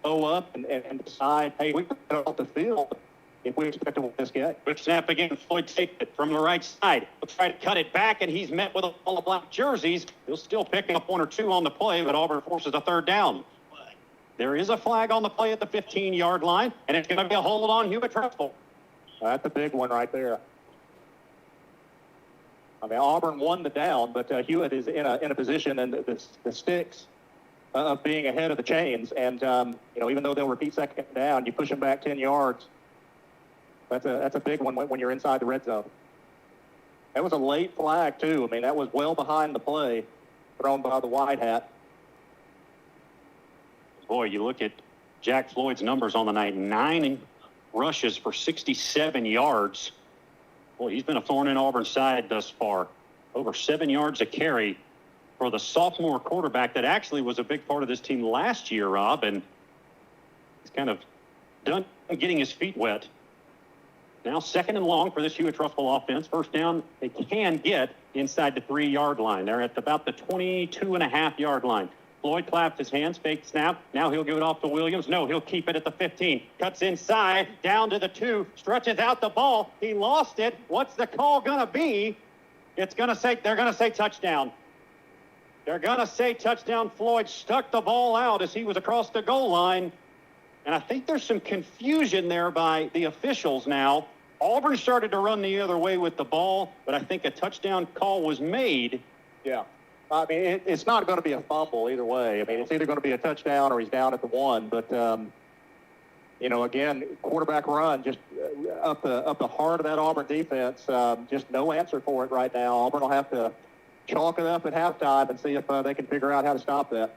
go up and decide, hey, we can get off the field if we expect to win this game. Good snap again. Floyd takes it from the right side. He'll try to cut it back, and he's met with all the black jerseys. He'll still pick up 1 or 2 on the play, but Auburn forces a 3rd down. There is a flag on the play at the 15-yard line, and it's going to be a hold on Hewitt Trussville. That's a big one right there. I mean, Auburn won the down, but Hewitt is in a position and the sticks of being ahead of the chains. And, even though they'll repeat second down, you push them back 10 yards. That's a big one when you're inside the red zone. That was a late flag, too. I mean, that was well behind the play thrown by the wide hat. Boy, you look at Jack Floyd's numbers on the night. 9 rushes for 67 yards. Boy, he's been a thorn in Auburn's side thus far. Over 7 yards a carry for the sophomore quarterback that actually was a big part of this team last year, Rob, and he's kind of done getting his feet wet. Now 2nd and long for this Hewitt Trussville offense. First down they can get inside the 3-yard line. They're at about the 22.5-yard line. Floyd claps his hands, fake snap. Now he'll give it off to Williams. No, he'll keep it at the 15. Cuts inside, down to the 2, stretches out the ball. He lost it. What's the call going to be? They're going to say touchdown. They're going to say touchdown. Floyd stuck the ball out as he was across the goal line. And I think there's some confusion there by the officials now. Auburn started to run the other way with the ball, but I think a touchdown call was made. Yeah. I mean, it's not going to be a fumble either way. I mean, it's either going to be a touchdown or he's down at the 1. But, again, quarterback run just up the heart of that Auburn defense. Just no answer for it right now. Auburn will have to chalk it up at halftime and see if they can figure out how to stop that.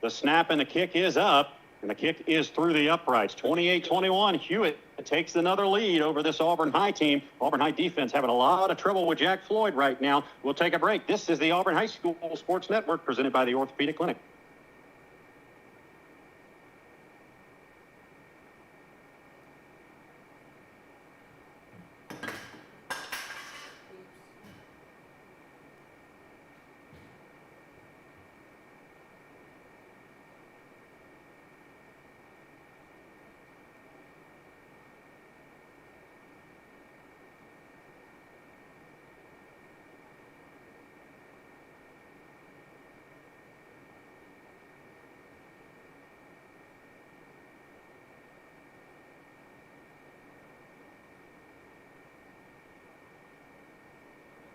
The snap and the kick is up, and the kick is through the uprights. 28-21, Hewitt takes another lead over this Auburn High team. Auburn High defense having a lot of trouble with Jack Floyd right now. We'll take a break. This is the Auburn High School Sports Network presented by the Orthopedic Clinic.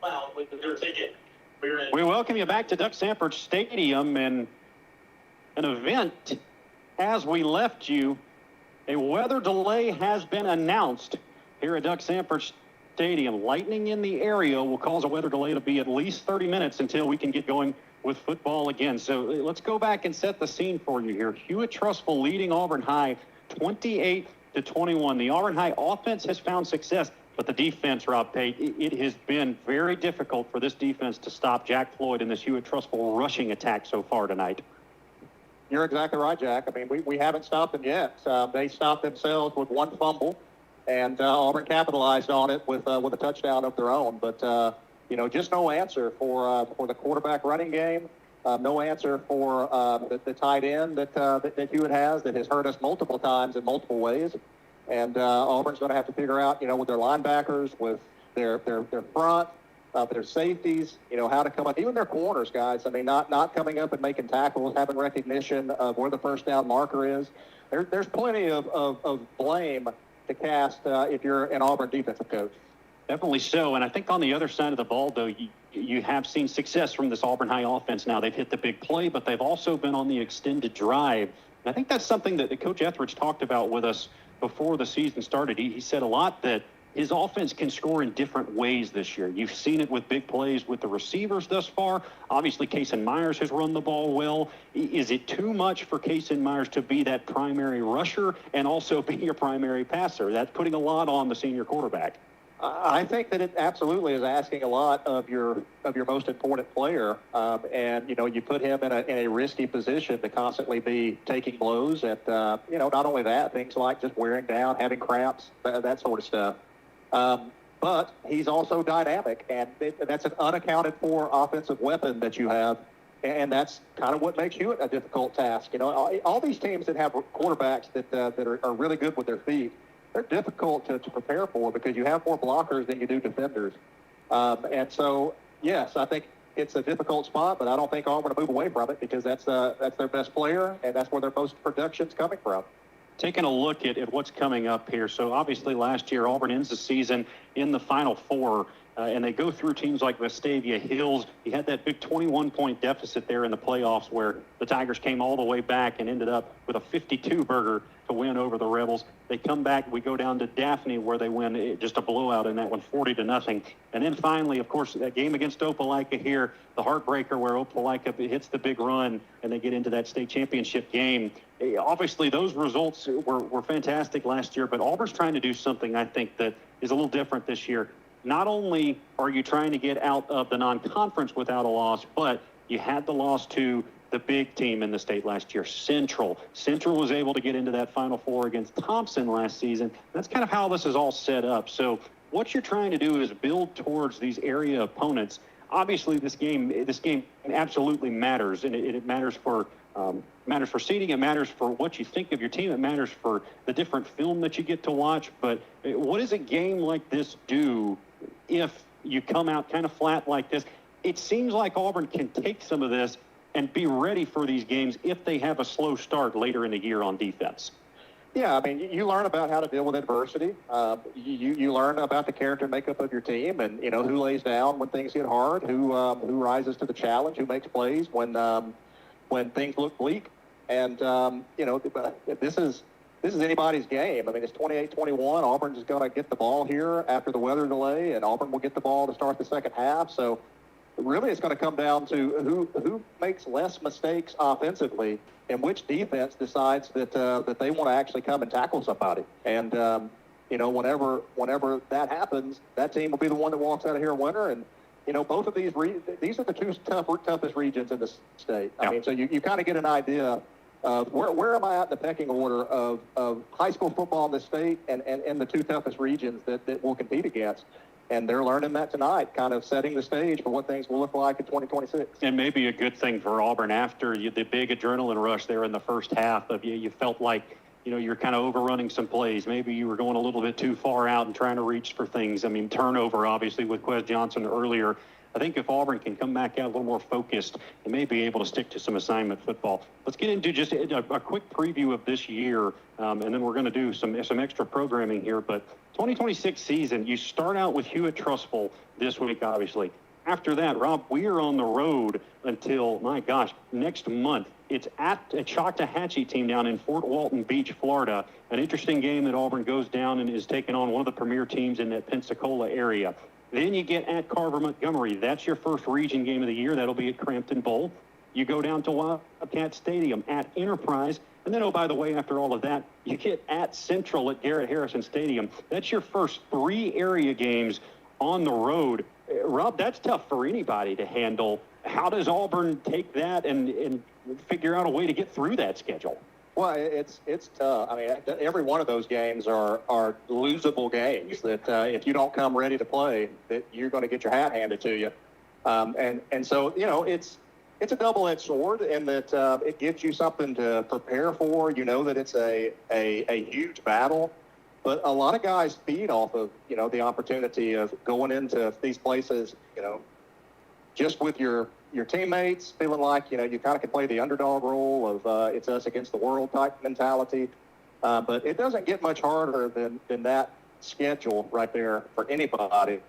out with their ticket. We welcome you back to Duck Sanford Stadium, and an event as we left you. A weather delay has been announced here at Duck Sanford Stadium. Lightning in the area will cause a weather delay to be at least 30 minutes until we can get going with football again. So let's go back and set the scene for you here. Hewitt Trussville leading Auburn High 28-21. The Auburn High offense has found success, but the defense, Rob Pate, it has been very difficult for this defense to stop Jack Floyd in this Hewitt Trussville rushing attack so far tonight. You're exactly right, Jack. I mean, we haven't stopped them yet. They stopped themselves with one fumble, and Auburn capitalized on it with a touchdown of their own. But just no answer for the quarterback running game. No answer for the tight end that Hewitt has that has hurt us multiple times in multiple ways. And Auburn's going to have to figure out, with their linebackers, with their front, their safeties, how to come up, even their corners, guys. I mean, not coming up and making tackles, having recognition of where the first down marker is. There's plenty of blame to cast if you're an Auburn defensive coach. Definitely so. And I think on the other side of the ball, though, you have seen success from this Auburn High offense now. They've hit the big play, but they've also been on the extended drive. And I think that's something that Coach Etheridge talked about with us before the season started. He said a lot that his offense can score in different ways this year. You've seen it with big plays with the receivers thus far. Obviously, Kason Myers has run the ball well. Is it too much for Kason Myers to be that primary rusher and also be your primary passer? That's putting a lot on the senior quarterback. I think that it absolutely is asking a lot of your most important player, and you put him in a risky position to constantly be taking blows, and not only that, things like just wearing down, having cramps, that sort of stuff. But he's also dynamic, and that's an unaccounted for offensive weapon that you have, and that's kind of what makes Hewitt a difficult task. All these teams that have quarterbacks that are really good with their feet, they're difficult to prepare for because you have more blockers than you do defenders. And so, yes, I think it's a difficult spot, but I don't think Auburn will move away from it because that's their best player, and that's where their most production's coming from. Taking a look at what's coming up here. So obviously last year, Auburn ends the season in the Final Four, and they go through teams like Vestavia Hills. You had that big 21-point deficit there in the playoffs where the Tigers came all the way back and ended up with a 52-burger to win over the Rebels. They come back. We go down to Daphne where they win just a blowout in that one, 40-0. And then finally, of course, that game against Opelika here, the heartbreaker where Opelika hits the big run and they get into that state championship game. Obviously, those results were fantastic last year, but Auburn's trying to do something, I think, that is a little different this year. Not only are you trying to get out of the non-conference without a loss, but you had the loss to the big team in the state last year, Central. Central was able to get into that Final Four against Thompson last season. That's kind of how this is all set up. So what you're trying to do is build towards these area opponents. Obviously, this game absolutely matters, and it matters for seeding. It matters for what you think of your team. It matters for the different film that you get to watch. But what does a game like this do if you come out kind of flat like this? It seems like Auburn can take some of this and be ready for these games if they have a slow start later in the year on defense. Yeah, I mean, you learn about how to deal with adversity. You learn about the character makeup of your team, and who lays down when things get hard, who rises to the challenge, who makes plays when things look bleak. And this is anybody's game. I mean, it's 28-21. Auburn's going to get the ball here after the weather delay, and Auburn will get the ball to start the second half. So really, it's going to come down to who makes less mistakes offensively and which defense decides that they want to actually come and tackle somebody. And whenever that happens, that team will be the one that walks out of here a winner. And both of these are the two toughest regions in the state. I mean, so you kind of get an idea of where am I at in the pecking order of high school football in the state and the two toughest regions that we'll compete against. And they're learning that tonight, kind of setting the stage for what things will look like in 2026. And maybe a good thing for Auburn after the big adrenaline rush there in the first half of you felt like, you're kind of overrunning some plays. Maybe you were going a little bit too far out and trying to reach for things. I mean, turnover, obviously, with Quez Johnson earlier. I think if Auburn can come back out a little more focused, they may be able to stick to some assignment football. Let's get into just a quick preview of this year, and then we're going to do some extra programming here. But 2026 season, you start out with Hewitt Trussville this week, obviously. After that, Rob, we are on the road until, my gosh, next month. It's at a Choctawhatchee team down in Fort Walton Beach, Florida. An interesting game that Auburn goes down and is taking on one of the premier teams in that Pensacola area. Then you get at Carver Montgomery. That's your first region game of the year. That'll be at Crampton Bowl. You go down to Wildcat Stadium at Enterprise. And then, oh, by the way, after all of that, you get at Central at Garrett Harrison Stadium. That's your first 3 area games on the road. Rob, that's tough for anybody to handle. How does Auburn take that and figure out a way to get through that schedule? Well, it's tough. I mean, every one of those games are losable games that if you don't come ready to play, that you're going to get your hat handed to you. And so, you know, it's a double-edged sword in that it gives you something to prepare for. You know that it's a huge battle. But a lot of guys feed off of, you know, the opportunity of going into these places, you know, just with your teammates, feeling like, you know, you kind of can play the underdog role of it's us against the world type mentality. But it doesn't get much harder than that schedule right there for anybody.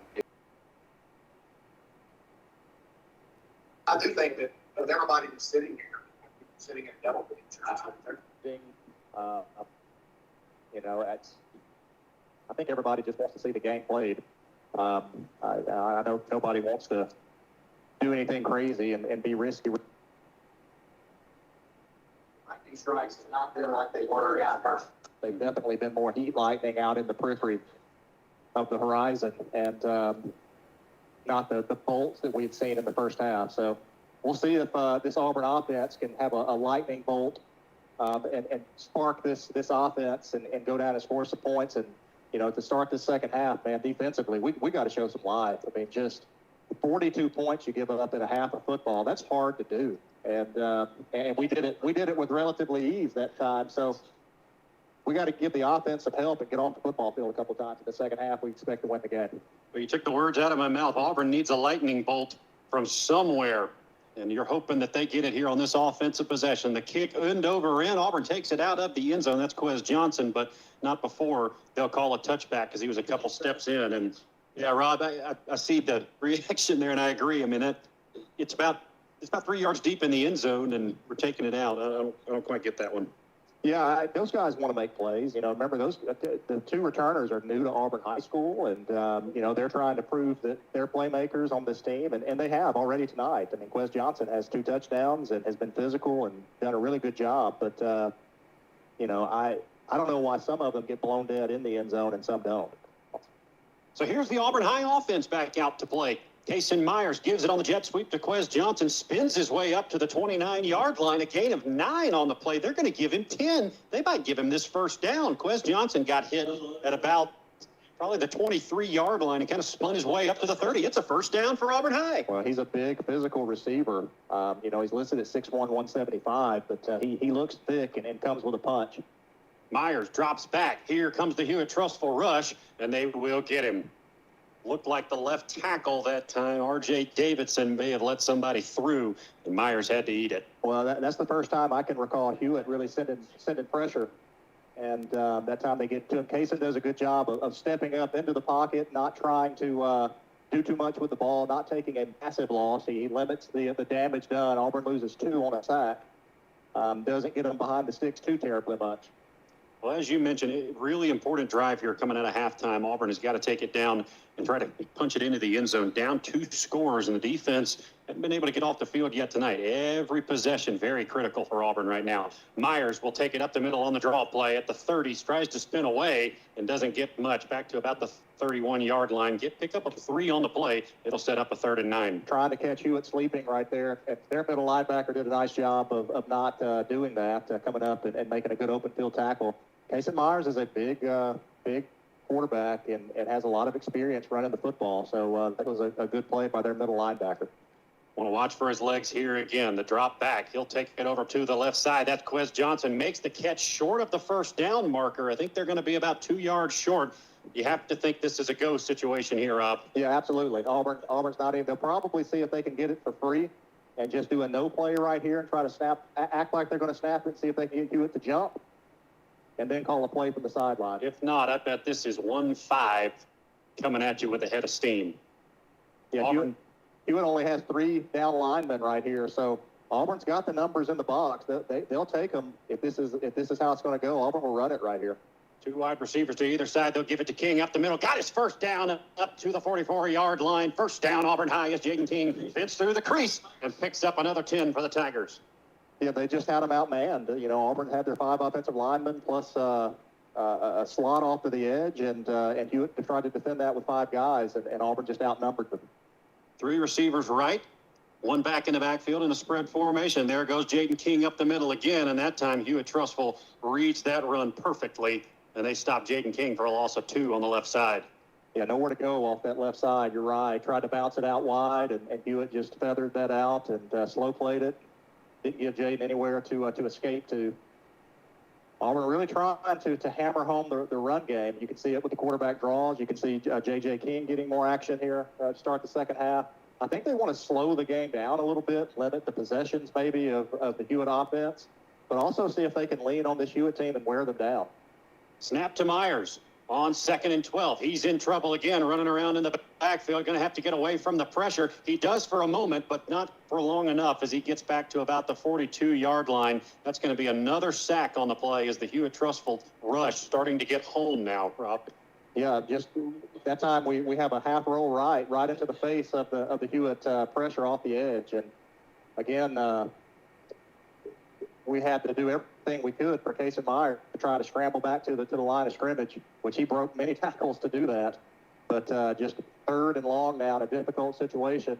I do think that with everybody who's sitting here, sitting at double digits, You know, I think everybody just wants to see the game played. I know nobody wants to do anything crazy and be risky. lightning strikes have not been like they were at first. They've definitely been more heat lightning out in the periphery of the horizon and not the bolts that we've seen in the first half. So we'll see if this Auburn offense can have a lightning bolt and spark this offense and go down and score some points. And, you know, to start this second half, man, defensively, we got to show some life. I mean, just 42 points you give up in a half of football, that's hard to do. And we did it with relatively ease that time. So we got to give the offense some help and get off the football field a couple times in the second half. We expect to win the game. Well, you took the words out of my mouth. Auburn needs a lightning bolt from somewhere, and you're hoping that they get it here on this offensive possession. The kick end over end. Auburn takes it out of the end zone. That's Quez Johnson, but not before they'll call a touchback because he was a couple steps in. And, yeah, Rob, I see the reaction there, and I agree. I mean, it's about 3 yards deep in the end zone, and we're taking it out. I don't quite get that one. Yeah, those guys want to make plays. You know, remember the two returners are new to Auburn High School, and you know, they're trying to prove that they're playmakers on this team, and they have already tonight. I mean, Quez Johnson has 2 touchdowns and has been physical and done a really good job. But you know, I don't know why some of them get blown dead in the end zone and some don't. So here's the Auburn High offense back out to play. Kason Myers gives it on the jet sweep to Quez Johnson, spins his way up to the 29-yard line, a gain of 9 on the play. They're going to give him 10. They might give him this first down. Quez Johnson got hit at about probably the 23-yard line and kind of spun his way up to the 30. It's a first down for Auburn High. Well, he's a big physical receiver. You know, he's listed at 6'1", 175, but he looks thick and comes with a punch. Myers drops back. Here comes the Hewitt Trussville rush, and they will get him. Looked like the left tackle that time. R.J. Davidson may have let somebody through, and Myers had to eat it. Well, that's the first time I can recall Hewitt really sending pressure. And that time they get to him. Kason does a good job of stepping up into the pocket, not trying to do too much with the ball, not taking a massive loss. He limits the damage done. Auburn loses 2 on a sack. Doesn't get them behind the sticks too terribly much. Well, as you mentioned, a really important drive here coming out of halftime. Auburn has got to take it down and try to punch it into the end zone. Down 2 scores, and the defense hasn't been able to get off the field yet tonight. Every possession very critical for Auburn right now. Myers will take it up the middle on the draw play at the 30. Tries to spin away and doesn't get much. Back to about the 31-yard line. Pick up a 3 on the play. It'll set up a 3rd and 9. Trying to catch Hewitt sleeping right there. Their middle linebacker did a nice job of not doing that, coming up and making a good open field tackle. Kason Myers is a big quarterback and has a lot of experience running the football. So that was a good play by their middle linebacker. Want to watch for his legs here again. The drop back. He'll take it over to the left side. That's Quez Johnson. Makes the catch short of the first down marker. I think they're going to be about 2 yards short. You have to think this is a go situation here, Rob. Yeah, absolutely. Auburn's not even. They'll probably see if they can get it for free and just do a no play right here and try to act like they're going to snap it, see if they can get Hewitt to jump, and then call a play from the sideline. If not, I bet this is 1-5 coming at you with a head of steam. Yeah, Hewitt only has 3 down linemen right here, so Auburn's got the numbers in the box. They'll take them if this is how it's going to go. Auburn will run it right here. 2 wide receivers to either side. They'll give it to King up the middle. Got his first down up to the 44-yard line. First down, Auburn High, as Jaden King fits through the crease and picks up another 10 for the Tigers. Yeah, they just had them outmanned. You know, Auburn had their 5 offensive linemen plus a slot off to the edge, and Hewitt tried to defend that with 5 guys, and Auburn just outnumbered them. 3 receivers right, 1 back in the backfield in a spread formation. There goes Jaden King up the middle again, and that time Hewitt Trussville reads that run perfectly, and they stop Jaden King for a loss of 2 on the left side. Yeah, nowhere to go off that left side. You're right. Tried to bounce it out wide, and Hewitt just feathered that out and slow played it. Didn't give Jaden anywhere to escape to. Auburn really trying to hammer home the run game. You can see it with the quarterback draws. You can see J.J. King getting more action here to start the second half. I think they want to slow the game down a little bit, limit the possessions maybe of the Hewitt offense, but also see if they can lean on this Hewitt team and wear them down. Snap to Myers on 2nd and 12. He's in trouble again, running around in the backfield. Going to have to get away from the pressure. He does for a moment, but not for long enough as he gets back to about the 42-yard line. That's going to be another sack on the play as the Hewitt Trussville rush starting to get home now, Rob. Yeah, just that time we have a half roll right into the face of the Hewitt pressure off the edge. And again, we had to do everything we could for Casey Meyer to try to scramble back to the line of scrimmage, which he broke many tackles to do that. But just 3rd and long now in a difficult situation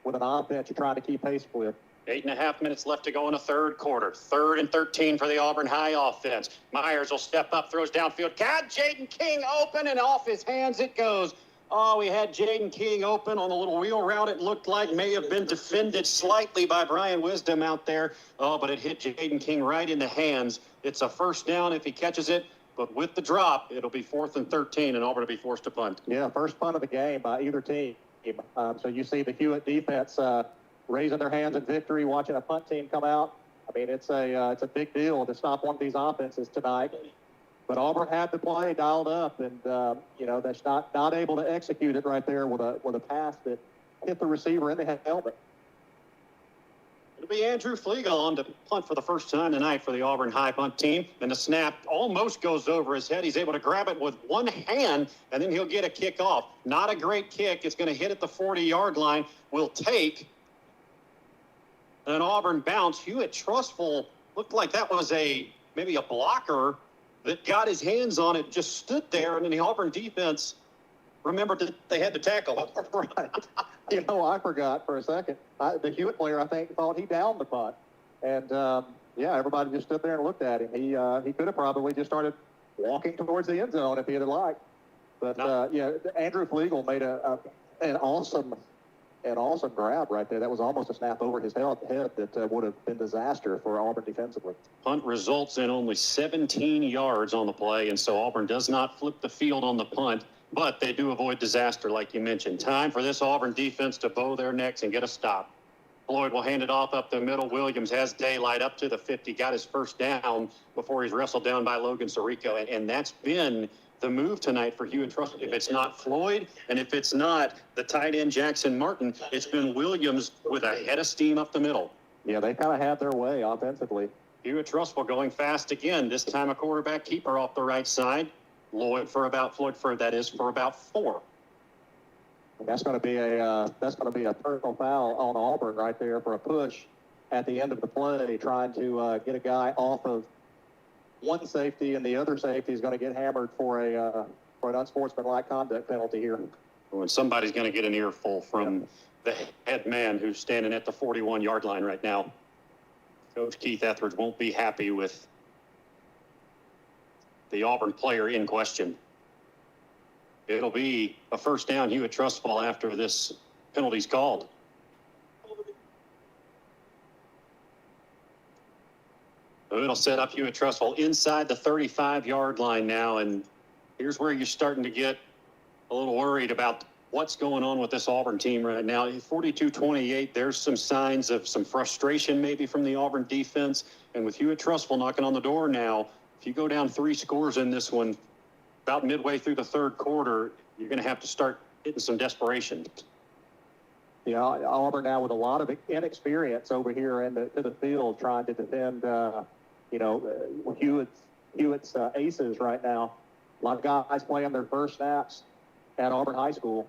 with an offense you're trying to keep pace with. 8.5 minutes left to go in the 3rd quarter. 3rd and 13 for the Auburn High offense. Myers will step up, throws downfield. Got Jaden King open, and off his hands it goes. Oh, we had Jaden King open on the little wheel route. It looked like may have been defended slightly by Brian Wisdom out there. Oh, but it hit Jaden King right in the hands. It's a first down if he catches it, but with the drop, it'll be 4th and 13, and Auburn will be forced to punt. Yeah, first punt of the game by either team. So you see the Hewitt defense raising their hands in victory, watching a punt team come out. I mean, it's a big deal to stop one of these offenses tonight. But Auburn had the play dialed up, and that's not able to execute it right there with a pass that hit the receiver in the helmet. It'll be Andrew Flegel on to punt for the first time tonight for the Auburn High punt team, and the snap almost goes over his head. He's able to grab it with one hand, and then he'll get a kick off. Not a great kick. It's going to hit at the 40-yard line. Will take an Auburn bounce. Hewitt Trussville looked like that was maybe a blocker that got his hands on it, just stood there, and then the Auburn defense remembered that they had to tackle. Right. I forgot for a second. The Hewitt player, I think, thought he downed the punt. And, everybody just stood there and looked at him. He could have probably just started walking towards the end zone if he had liked. But, Andrew Flegel made an awesome grab right there. That was almost a snap over his head that would have been disaster for Auburn defensively. Punt results in only 17 yards on the play, and so Auburn does not flip the field on the punt, but they do avoid disaster like you mentioned. Time for this Auburn defense to bow their necks and get a stop. Floyd will hand it off up the middle. Williams has daylight up to the 50, got his first down before he's wrestled down by Logan Sirico, and that's been the move tonight for Hewitt Trussville. If it's not Floyd, and if it's not the tight end Jackson Martin, it's been Williams with a head of steam up the middle. Yeah, they kind of had their way offensively. Hewitt Trussville going fast again. This time a quarterback keeper off the right side. Floyd for about 4. And that's going to be a personal foul on Auburn right there for a push at the end of the play, trying to get a guy off of one safety, and the other safety is going to get hammered for an unsportsmanlike conduct penalty here. When somebody's going to get an earful from the head man who's standing at the 41-yard line right now. Coach Keith Etheridge won't be happy with the Auburn player in question. It'll be a first down Hewitt Trussville after this penalty's called. It'll set up Hewitt Trussville inside the 35-yard line now, and here's where you're starting to get a little worried about what's going on with this Auburn team right now. 42-28, there's some signs of some frustration maybe from the Auburn defense, and with Hewitt Trussville knocking on the door now, if you go down 3 scores in this one, about midway through the third quarter, you're going to have to start hitting some desperation. Yeah, Auburn now with a lot of inexperience over here in the field trying to defend, Hewitt's aces right now. A lot of guys playing their first snaps at Auburn High School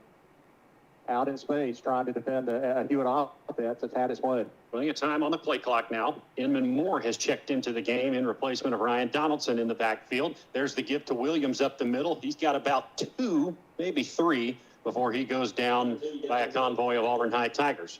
out in space trying to defend a Hewitt offense that's had its way. Plenty of time on the play clock now. Inman Moore has checked into the game in replacement of Ryan Donaldson in the backfield. There's the give to Williams up the middle. He's got about 2, maybe 3 before he goes down by a convoy of Auburn High Tigers.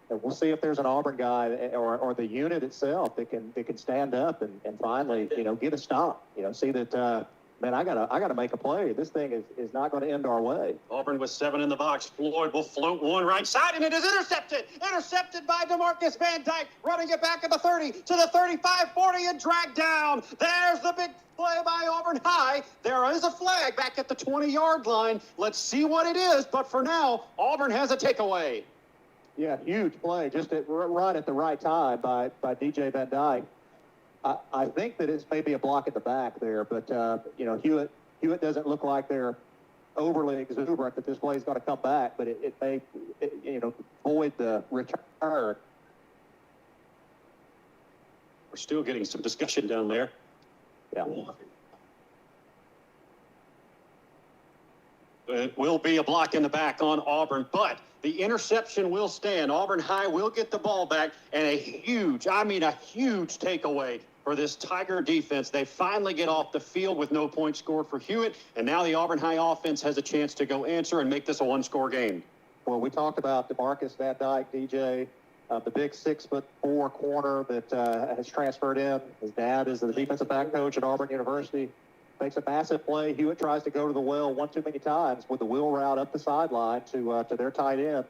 And we'll see if there's an Auburn guy or the unit itself that can stand up and finally, get a stop. See that, man, I gotta make a play. This thing is not going to end our way. Auburn with 7 in the box. Floyd will float one right side, and it is intercepted. Intercepted by DeMarcus Van Dyke, running it back at the 30 to the 35, 40, and dragged down. There's the big play by Auburn High. There is a flag back at the 20-yard line. Let's see what it is, but for now, Auburn has a takeaway. Yeah, huge play, just right at the right time by DJ Van Dyke. I think that it's maybe a block at the back there, but, Hewitt doesn't look like they're overly exuberant that this play is going to come back, but it may, void the return. We're still getting some discussion down there. Yeah. It will be a block in the back on Auburn, but the interception will stand. Auburn High will get the ball back, and a huge takeaway for this Tiger defense. They finally get off the field with no points scored for Hewitt, and now the Auburn High offense has a chance to go answer and make this a 1-score game. Well, we talked about DeMarcus Van Dyke, DJ, the big 6'4" corner that has transferred in. His dad is the defensive back coach at Auburn University. Makes a massive play. Hewitt tries to go to the well one too many times with the wheel route up the sideline to their tight end.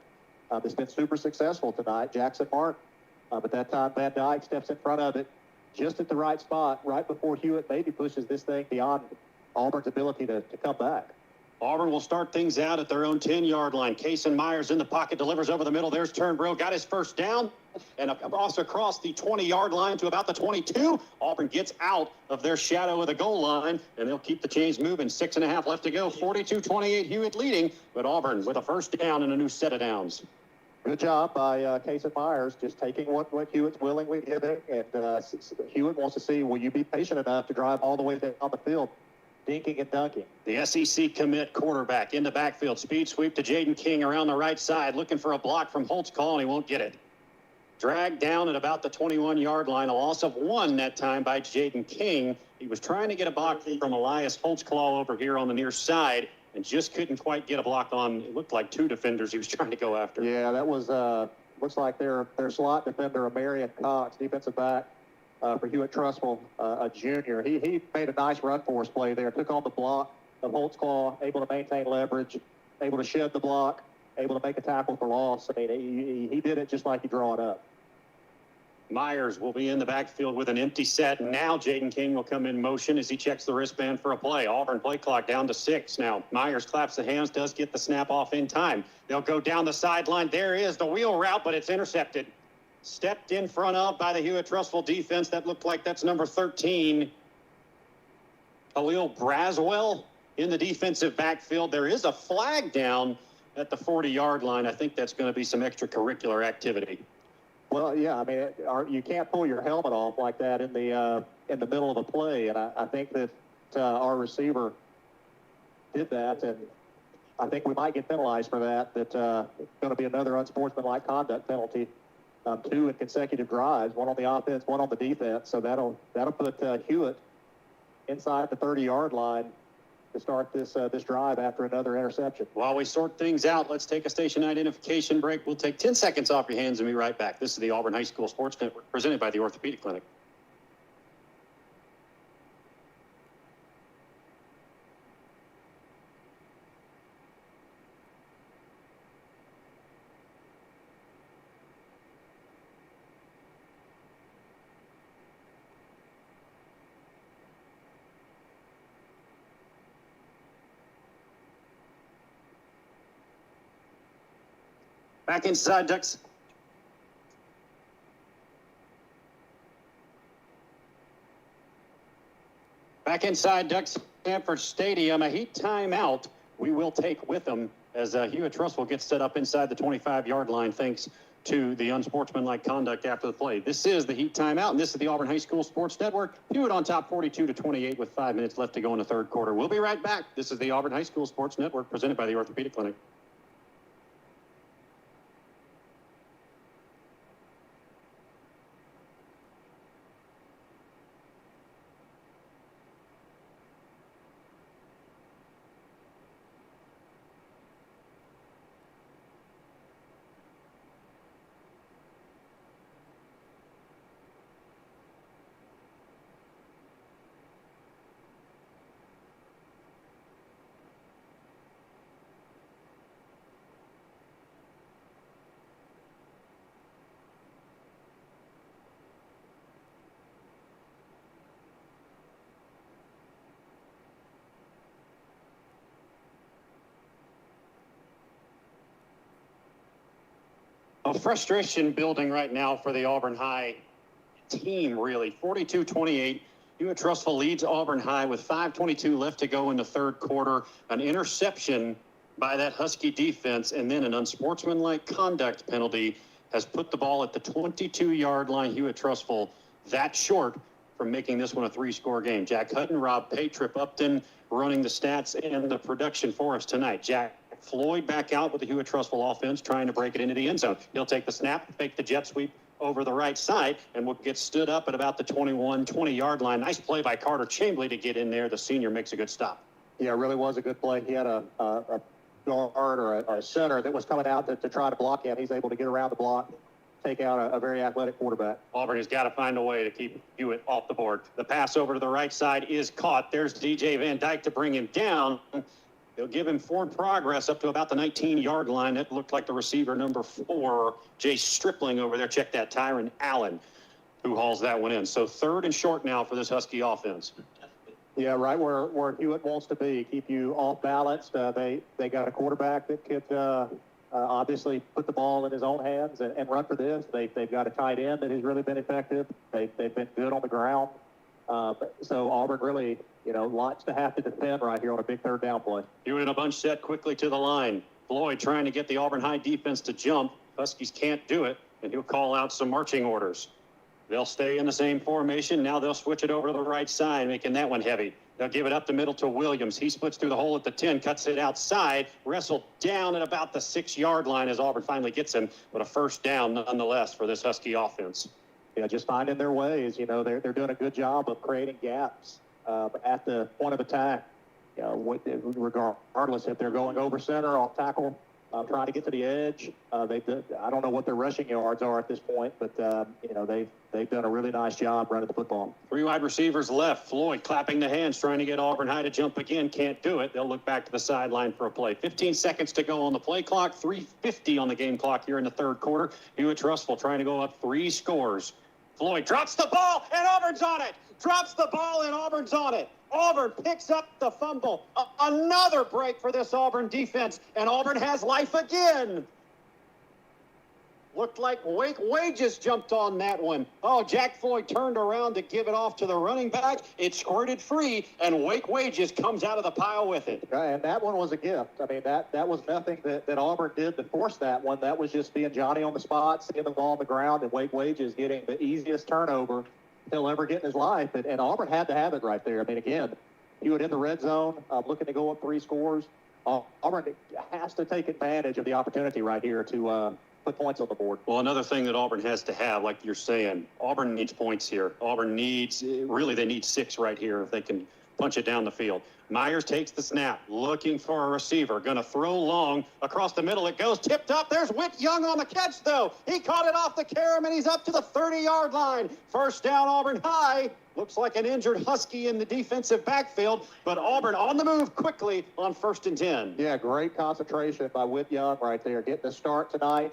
That's been super successful tonight, Jackson Martin. But that time Van Dyke steps in front of it just at the right spot, right before Hewitt maybe pushes this thing beyond Auburn's ability to come back. Auburn will start things out at their own 10-yard line. Cason Myers in the pocket, delivers over the middle. There's Turnbro, got his first down, and across the 20-yard line to about the 22. Auburn gets out of their shadow of the goal line, and they'll keep the chains moving. 6.5 left to go. 42-28, Hewitt leading, but Auburn with a first down and a new set of downs. Good job by Cason Myers, just taking what Hewitt's willingly giving, and Hewitt wants to see, will you be patient enough to drive all the way down the field, dinking and dunking. The SEC commit quarterback in the backfield. Speed sweep to Jaden King around the right side, looking for a block from Holtzclaw, and he won't get it. Dragged down at about the 21-yard line. A loss of 1 that time by Jaden King. He was trying to get a block from Elias Holtzclaw over here on the near side and just couldn't quite get a block on, it looked like 2 defenders he was trying to go after. Yeah, that was, looks like their slot defender, Marion Cox, defensive back. For Hewitt Trussville, a junior. He made a nice run force play there, took on the block of Holtzclaw, able to maintain leverage, able to shed the block, able to make a tackle for loss. I mean, he did it just like he draw it up. Myers will be in the backfield with an empty set. Now Jaden King will come in motion as he checks the wristband for a play. Auburn play clock down to 6. Now Myers claps the hands, does get the snap off in time. They'll go down the sideline. There is the wheel route, but it's intercepted. Stepped in front of by the Hewitt Trussville defense. That looked like that's number 13. Khalil Braswell in the defensive backfield. There is a flag down at the 40-yard line. I think that's going to be some extracurricular activity. Well, yeah, I mean, you can't pull your helmet off like that in the middle of a play, and I think that our receiver did that, and I think we might get penalized for that. That's going to be another unsportsmanlike conduct penalty. 2 in consecutive drives, 1 on the offense, 1 on the defense. So that'll put Hewitt inside the 30-yard line to start this drive after another interception. While we sort things out, let's take a station identification break. We'll take 10 seconds off your hands and be right back. This is the Auburn High School Sports Network, presented by the Orthopedic Clinic. Back inside, Ducks. Back inside Ducks Stanford Stadium, a heat timeout we will take with them as Hewitt Trussville gets set up inside the 25-yard line thanks to the unsportsmanlike conduct after the play. This is the heat timeout, and this is the Auburn High School Sports Network. Hewitt on top 42-28 with 5 minutes left to go in the third quarter. We'll be right back. This is the Auburn High School Sports Network presented by the Orthopedic Clinic. A frustration building right now for the Auburn High team, really. 42-28. Hewitt Trussville leads Auburn High with 5:22 left to go in the third quarter. An interception by that Husky defense, and then an unsportsmanlike conduct penalty has put the ball at the 22-yard line. Hewitt Trussville that short from making this one a three-score game. Jack Hutton, Rob Patrip Upton running the stats and the production for us tonight. Jack Floyd back out with the Hewitt Trussville offense, trying to break it into the end zone. He'll take the snap, fake the jet sweep over the right side, and will get stood up at about the 20-yard line. Nice play by Carter Chamberlain to get in there. The senior makes a good stop. Yeah, it really was a good play. He had a guard or a center that was coming out to try to block him. He's able to get around the block, take out a very athletic quarterback. Auburn has got to find a way to keep Hewitt off the board. The pass over to the right side is caught. There's DJ Van Dyke to bring him down. They'll give him forward progress up to about the 19-yard line. That looked like the receiver number 4, Jay Stripling over there. Check that, Tyron Allen, who hauls that one in. So third and short now for this Husky offense. Yeah, right where Hewitt wants to be. Keep you off balance. They got a quarterback that could obviously put the ball in his own hands and run for this. They've got a tight end that has really been effective. They've been good on the ground. So Auburn really, lots to have to defend right here on a big third down play. Hewitt in a bunch set quickly to the line. Floyd trying to get the Auburn High defense to jump. Huskies can't do it, and he'll call out some marching orders. They'll stay in the same formation. Now they'll switch it over to the right side, making that one heavy. They'll give it up the middle to Williams. He splits through the hole at the 10, cuts it outside, wrestled down at about the 6-yard line as Auburn finally gets him, but a first down nonetheless for this Husky offense. Yeah, just finding their ways. They're doing a good job of creating gaps at the point of attack. Regardless if they're going over center, off tackle, trying to get to the edge. I don't know what their rushing yards are at this point, but they've done a really nice job running the football. 3 wide receivers left. Floyd clapping the hands, trying to get Auburn High to jump again. Can't do it. They'll look back to the sideline for a play. 15 seconds to go on the play clock. 3:50 on the game clock here in the third quarter. Hewitt Trussville trying to go up 3 scores. Floyd drops the ball, and Auburn's on it. Drops the ball, and Auburn's on it. Auburn picks up the fumble. Another break for this Auburn defense, and Auburn has life again. Looked like Wake Wages jumped on that one. Oh, Jack Floyd turned around to give it off to the running back. It squirted free, and Wake Wages comes out of the pile with it. And that one was a gift. I mean, that was nothing that Auburn did to force that one. That was just being Johnny on the spot, seeing the ball on the ground, and Wake Wages getting the easiest turnover he'll ever get in his life. And Auburn had to have it right there. I mean, again, Hewitt in the red zone, looking to go up 3 scores. Auburn has to take advantage of the opportunity right here to put points on the board. Well, another thing that Auburn has to have, like you're saying, Auburn needs points here. Auburn needs, really they need 6 right here if they can punch it down the field. Myers takes the snap, looking for a receiver, going to throw long across the middle. It goes tipped up. There's Whit Young on the catch, though. He caught it off the carom, and he's up to the 30-yard line. First down, Auburn High. Looks like an injured Husky in the defensive backfield, but Auburn on the move quickly on 1st and 10. Yeah, great concentration by Whit Young right there, getting the start tonight.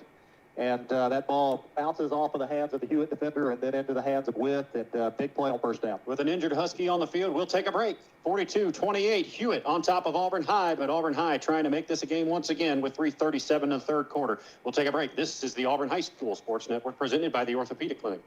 And that ball bounces off of the hands of the Hewitt defender and then into the hands of Witt, and big play on first down. With an injured Husky on the field, we'll take a break. 42-28, Hewitt on top of Auburn High, but Auburn High trying to make this a game once again with 3:37 in the third quarter. We'll take a break. This is the Auburn High School Sports Network presented by the Orthopedic Clinic.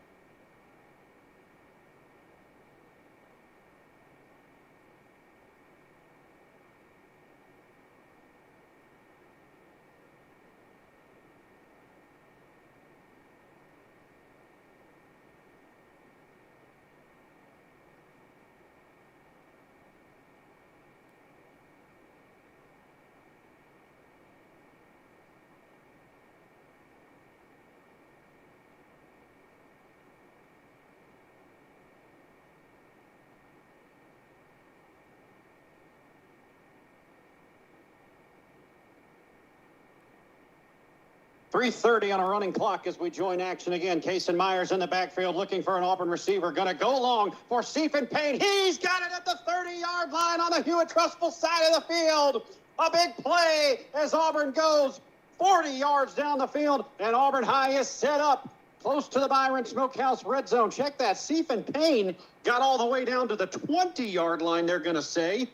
.330 on a running clock as we join action again. Kason Myers in the backfield looking for an Auburn receiver. Going to go long for Stephen Payne. He's got it at the 30-yard line on the Hewitt Trussville side of the field. A big play as Auburn goes 40 yards down the field, and Auburn High is set up close to the Byron Smokehouse red zone. Check that. Stephen Payne got all the way down to the 20-yard line, they're going to say.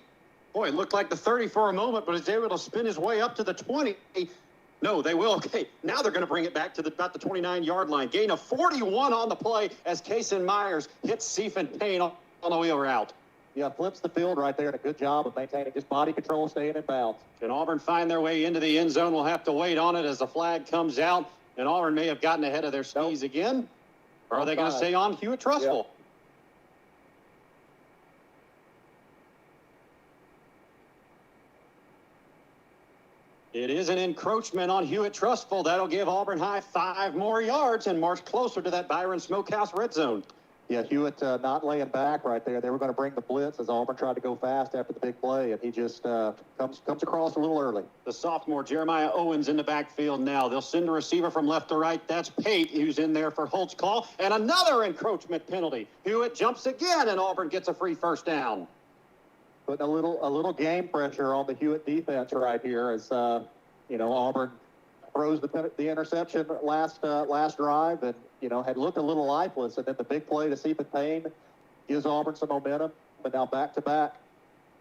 Boy, it looked like the 30 for a moment, but he's able to spin his way up to the 20. No, they will. Okay, now they're going to bring it back to about the 29-yard line. Gain of 41 on the play as Kason Myers hits Stephen Payne on the wheel route. Yeah, flips the field right there, and a good job of maintaining his body control, staying in bounds. Can Auburn find their way into the end zone? We'll have to wait on it as the flag comes out, and Auburn may have gotten ahead of their skis again. Or are they going to stay on Hewitt Trussville? Yep. It is an encroachment on Hewitt Trussville. That'll give Auburn High 5 more yards and march closer to that Byron Smokehouse red zone. Yeah, Hewitt not laying back right there. They were going to bring the blitz as Auburn tried to go fast after the big play, and he just comes across a little early. The sophomore Jeremiah Owens in the backfield now. They'll send a receiver from left to right. That's Pate, who's in there for Holt's call. And another encroachment penalty. Hewitt jumps again, and Auburn gets a free first down. Putting a little game pressure on the Hewitt defense right here as Auburn throws the interception last drive and had looked a little lifeless, and then the big play to Stephen Payne gives Auburn some momentum. But now back-to-back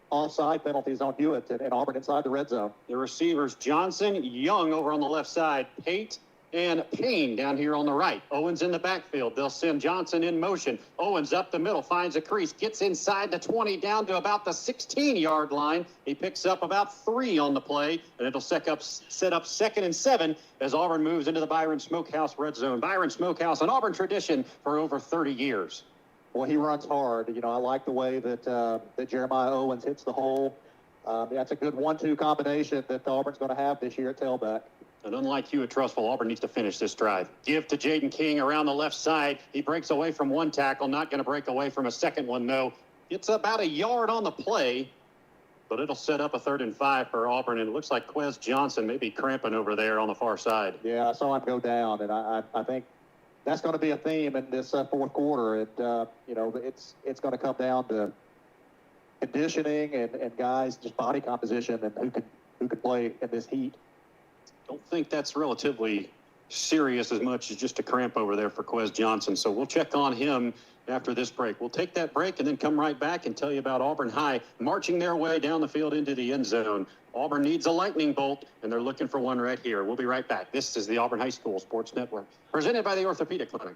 offside penalties on Hewitt and Auburn inside the red zone. The receivers Johnson, Young over on the left side, Pate and Payne down here on the right. Owens in the backfield. They'll send Johnson in motion. Owens up the middle, finds a crease, gets inside the 20 down to about the 16-yard line. He picks up about 3 on the play, and it'll set up 2nd and 7 as Auburn moves into the Byron Smokehouse red zone. Byron Smokehouse, an Auburn tradition for over 30 years. Well, he runs hard. I like the way that Jeremiah Owens hits the hole. That's a good 1-2 combination that Auburn's going to have this year at tailback. And unlike Hewitt Trussville, Auburn needs to finish this drive. Give to Jaden King around the left side. He breaks away from one tackle, not going to break away from a second one, though. It's about a yard on the play, but it'll set up a 3rd and 5 for Auburn. And it looks like Quez Johnson may be cramping over there on the far side. Yeah, I saw him go down, and I think that's going to be a theme in this fourth quarter. It's going to come down to conditioning and guys, just body composition and who can play in this heat. Don't think that's relatively serious as much as just a cramp over there for Quez Johnson. So we'll check on him after this break. We'll take that break and then come right back and tell you about Auburn High marching their way down the field into the end zone. Auburn needs a lightning bolt, and they're looking for one right here. We'll be right back. This is the Auburn High School Sports Network, presented by the Orthopedic Clinic.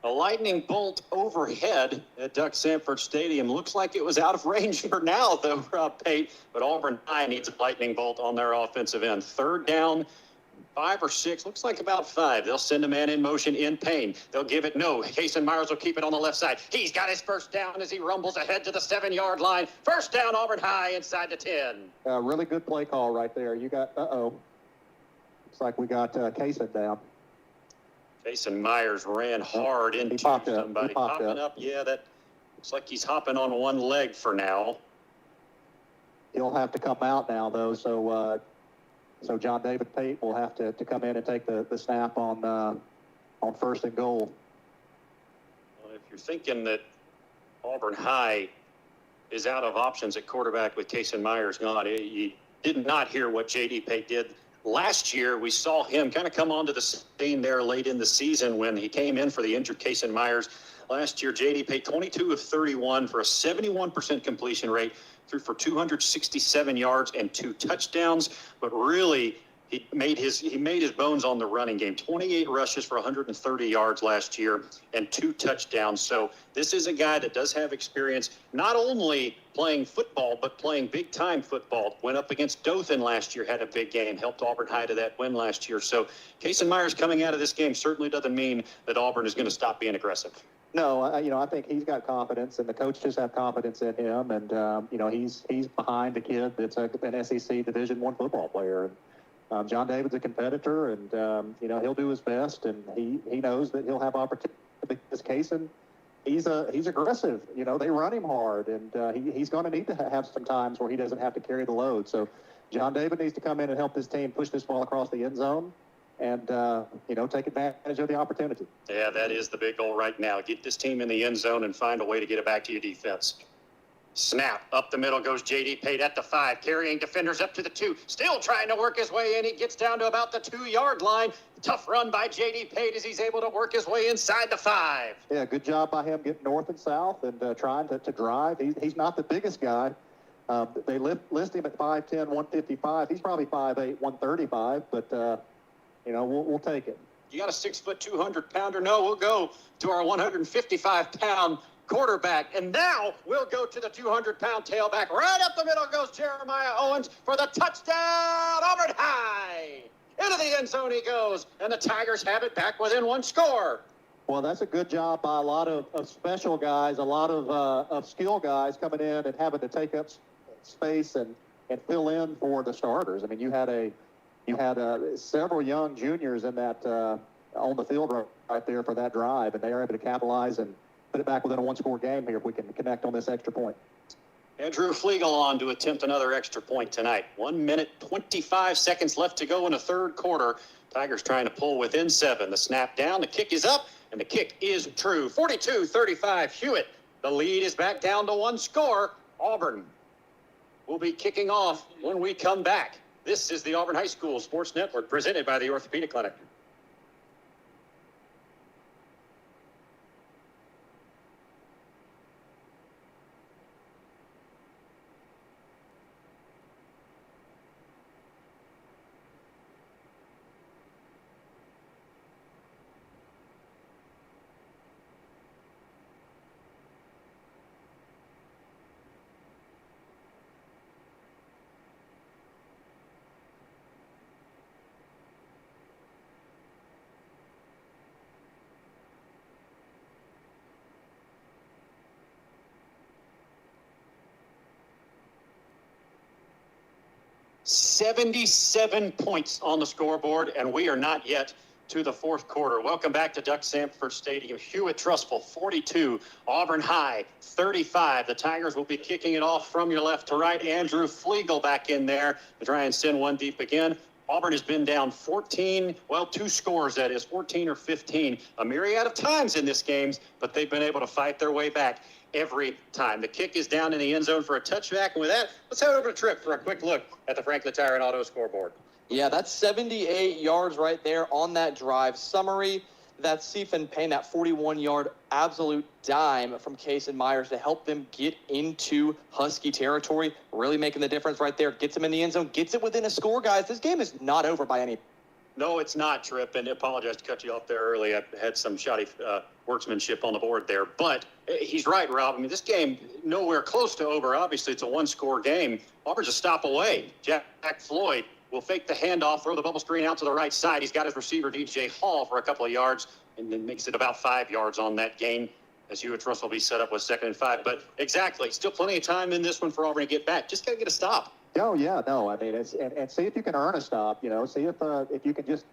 A lightning bolt overhead at Duck Sanford Stadium. Looks like it was out of range for now, though, Pate. But Auburn High needs a lightning bolt on their offensive end. 3rd down 5 or 6, looks like about 5. They'll send a man in motion in pain. They'll give it no. Kason Myers will keep it on the left side. He's got his first down as he rumbles ahead to the 7-yard line. First down, Auburn High inside the 10. Really good play call right there. You got, looks like we got Kason down. Kason Myers ran hard into somebody. Popping up. Yeah, that looks like he's hopping on one leg for now. He'll have to come out now, though, so John David Pate will have to come in and take the snap on first and goal. Well, if you're thinking that Auburn High is out of options at quarterback with Kason Myers gone, you did not hear what J.D. Pate did. Last year, we saw him kind of come onto the scene there late in the season when he came in for the injured Kason Myers. Last year, J.D. Pate 22 of 31 for a 71% completion rate, threw for 267 yards and 2 touchdowns, but really he made his bones on the running game. 28 rushes for 130 yards last year and 2 touchdowns. So this is a guy that does have experience not only playing football but playing big time football. Went up against Dothan last year, had a big game, helped Auburn High to that win last year. So Kason Myers coming out of this game certainly doesn't mean that Auburn is going to stop being aggressive. No, I think he's got confidence, and the coaches have confidence in him, and he's behind a kid that's an SEC Division I football player. John David's a competitor, and he'll do his best, and he knows that he'll have opportunity. This case, and he's aggressive. They run him hard, and he's going to need to have some times where he doesn't have to carry the load. So John David needs to come in and help this team push this ball across the end zone. And, take advantage of the opportunity. Yeah, that is the big goal right now. Get this team in the end zone and find a way to get it back to your defense. Snap. Up the middle goes J.D. Pate at the 5, carrying defenders up to the 2. Still trying to work his way in. He gets down to about the 2-yard line. Tough run by J.D. Pate as he's able to work his way inside the 5. Yeah, good job by him getting north and south and trying to drive. He's not the biggest guy. They list him at 5'10", 155. He's probably 5'8", 135, but... we'll take it. You got a 6', 200-pounder? No, we'll go to our 155-pound quarterback. And now we'll go to the 200-pound tailback. Right up the middle goes Jeremiah Owens for the touchdown, Auburn High. Into the end zone he goes, and the Tigers have it back within 1 score. Well, that's a good job by a lot of special guys, a lot of skill guys coming in and having to take up space and fill in for the starters. I mean, you had several young juniors in that on the field right there for that drive, and they are able to capitalize and put it back within a 1-score game here if we can connect on this extra point. Andrew Flegel on to attempt another extra point tonight. 1 minute, 25 seconds left to go in the third quarter. Tigers trying to pull within 7. The snap down, the kick is up, and the kick is true. 42-35, Hewitt. The lead is back down to 1 score. Auburn will be kicking off when we come back. This is the Auburn High School Sports Network presented by the Orthopedic Clinic. $77 points on the scoreboard, and we are not yet to the fourth quarter. Welcome back to Duck Sanford Stadium. Hewitt Trussville, 42. Auburn High, 35. The Tigers will be kicking it off from your left to right. Andrew Flegel back in there to try and send one deep again. Auburn has been down 14, 2 scores, that is, 14 or 15, a myriad of times in this game, but they've been able to fight their way back every time. The kick is down in the end zone for a touchback, and with that, let's head over to Tripp for a quick look at the Franklin Tire and Auto scoreboard. Yeah, that's 78 yards right there on that drive. Summary, that's Stephen Payne, that 41-yard absolute dime from Kason Myers to help them get into Husky territory, really making the difference right there. Gets them in the end zone, gets it within a score, guys. This game is not over by any. No, it's not, Tripp, and I apologize to cut you off there early. I had some shoddy workmanship on the board there, but he's right, Rob. I mean, this game nowhere close to over. Obviously, it's a 1-score game. Auburn's a stop away. Jack Floyd will fake the handoff, throw the bubble screen out to the right side. He's got his receiver, DJ Hall, for a couple of yards, and then makes it about 5 yards on that gain, as Hewitt Trussville will be set up with 2nd and 5. But exactly, still plenty of time in this one for Auburn to get back. Just got to get a stop. Oh, yeah, no, I mean, it's and see if you can earn a stop, you know, see if you can just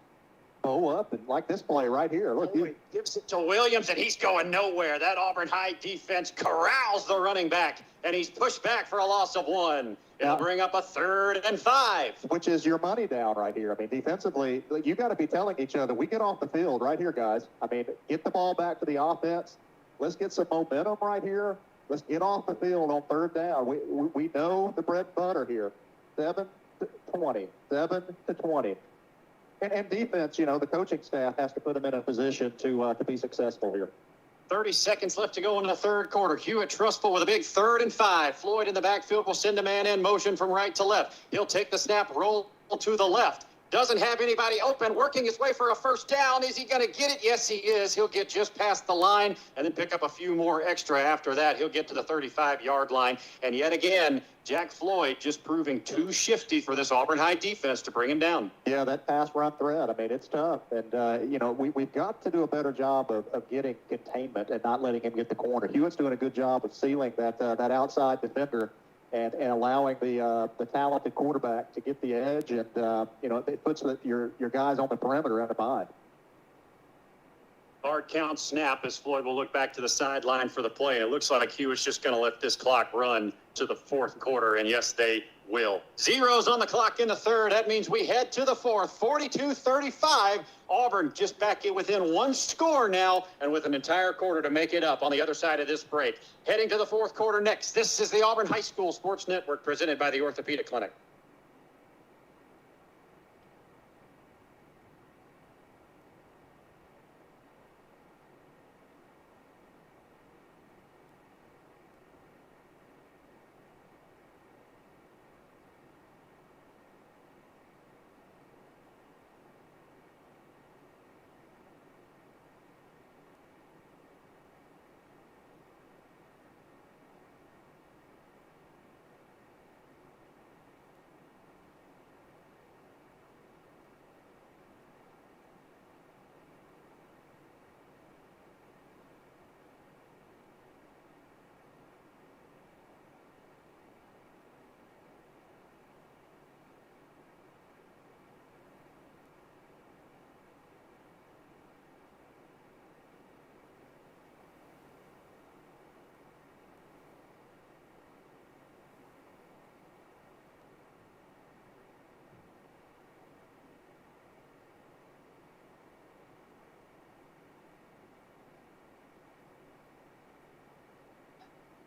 bow up, and like this play right here. Look, He gives it to Williams, and he's going nowhere. That Auburn High defense corrals the running back, and he's pushed back for a loss of 1. It'll bring up a 3rd and 5. which is your money down right here. I mean, defensively, you got to be telling each other, we get off the field right here, guys. I mean, get the ball back to the offense. Let's get some momentum right here. Let's get off the field on 3rd down. We know the bread and butter here. 7 to 20, 7 to 20. And defense, you know, the coaching staff has to put them in a position to be successful here. 30 seconds left to go in the 3rd quarter. Hewitt Trussville with a big 3rd and 5. Floyd in the backfield will send a man in motion from right to left. He'll take the snap, roll to the left. Doesn't have anybody open, working his way for a 1st down. Is he going to get it? Yes, he is. He'll get just past the line and then pick up a few more extra after that. He'll get to the 35-yard line. And yet again, Jack Floyd just proving too shifty for this Auburn High defense to bring him down. Yeah, that pass run threat, I mean, it's tough. And, you know, we've got to do a better job of getting containment and not letting him get the corner. Hewitt's doing a good job of sealing that outside defender and allowing the talented quarterback to get the edge. And, you know, it puts your guys on the perimeter in a bind. Hard count snap as Floyd will look back to the sideline for the play. And it looks like Hewitt's just going to let this clock run to the 4th quarter. And yes, they will. 0s on the clock in the 3rd. That means we head to the 4th. 42-35. Auburn just back in within 1 score now, and with an entire quarter to make it up on the other side of this break. Heading to the 4th quarter next. This is the Auburn High School Sports Network presented by the Orthopedic Clinic.